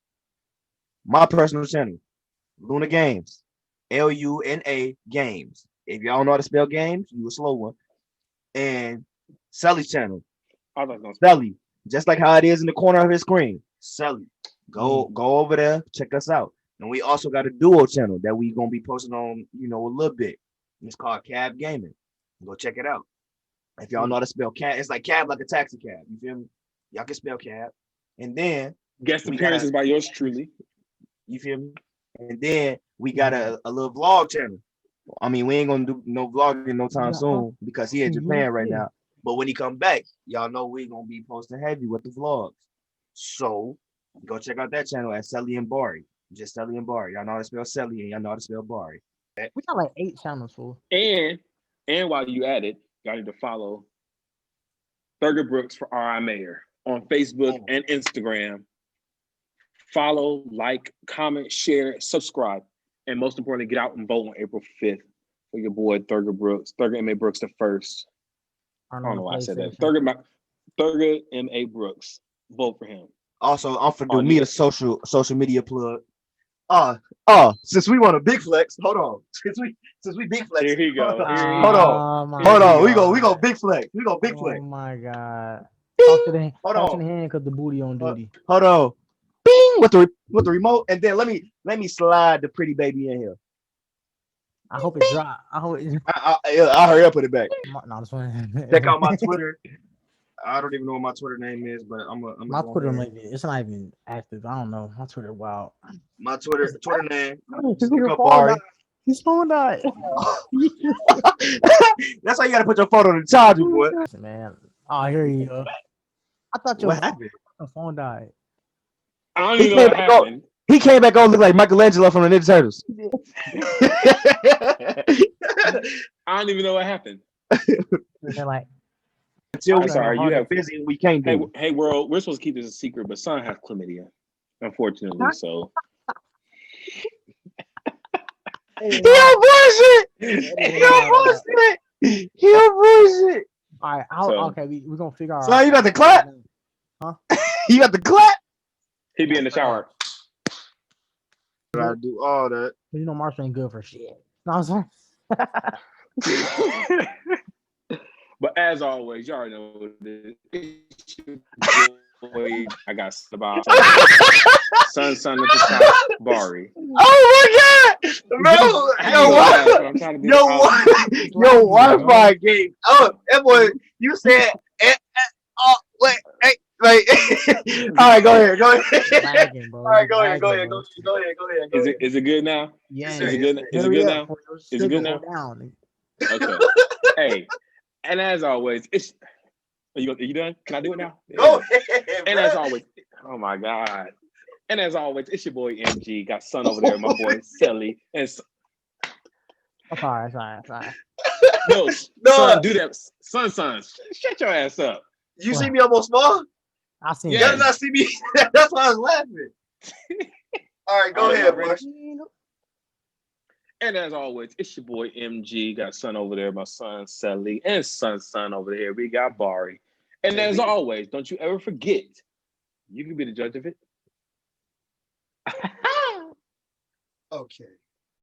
my personal channel, Luna Games. Luna Games. If y'all know how to spell games, you a slow one. And Sully's channel. Sully, just like how it is in the corner of his screen. Sully, go over there, check us out. And we also got a duo channel that we gonna be posting on, a little bit. It's called Cab Gaming. Go check it out. If y'all know how to spell cab, it's like cab like a taxi cab. You feel me? Y'all can spell cab. And then guest appearances by yours truly. You feel me? And then we got a little vlog channel. I mean, we ain't gonna do no vlogging no time soon because he in Japan right now. But when he come back, y'all know we gonna be posting heavy with the vlogs. So go check out that channel at Selly and Bari. Just Selly and Bari. Y'all know how to spell Selly and y'all know how to spell Bari. We got like 8 channels full. And while you at it, y'all need to follow Thurgood Brooks for RI Mayor on Facebook and Instagram. Follow, like, comment, share, subscribe, and most importantly, get out and vote on April 5th for your boy Thurgood Brooks. Thurgood M.A. Brooks the first. I don't know why I said that. Thurgood M.A. Brooks. Vote for him. Also, I'm for do me a social media plug. Since we want a big flex, hold on. Since we big flex. Here he go. Hold on. We go big flex. We go big flex. Oh my god. Talk to the hand because the booty on duty. Hold on. Bing with the remote, and then let me slide the pretty baby in here. I hope it drop. I hope it. I'll hurry up, put it back. No, this one. Check out my Twitter. I don't even know what my Twitter name is, but I'm my Twitter maybe it's not even active. I don't know. My Twitter, wow. My Twitter name. His phone died. That's why you gotta put your phone on the charger, boy. Man, here you go. I thought your phone died. I don't even know what happened. He came back on look like Michelangelo from the Ninja Turtles. I don't even know what happened. They're like, I'm sorry, you have busy. We can't do. Hey, world, we're supposed to keep this a secret, but Son has chlamydia, unfortunately. So. He a bullshit. All right, okay, we're gonna figure out. So you got the clap? Huh? You got the clap? He be in the shower. I do all that. You know, Marshall ain't good for shit. Know what I'm saying? But as always, you already know what it is. I got about son at the top, Bari. Oh my god, bro! Yo, Wi-Fi game. Oh, that boy, you said, wait, hey, like, all right, go ahead. Lagging, bro. All right, go ahead. Is it good now? Yeah. Is it good now? Is it good now? Okay. Hey, and as always, are you done? Can I do it now? Go ahead. And as always, oh my god. And as always, it's your boy MG. Got Son over there, my boy Selly. And Sorry. No, Son, do that. Son, shut your ass up. You see me almost small? I seen you. Yes. Not see me. That's why I was laughing. All right, go ahead, Marsh. And as always, it's your boy MG. Got son over there, my son Sally, and son over there. We got Bari. And as always, don't you ever forget, you can be the judge of it. Okay.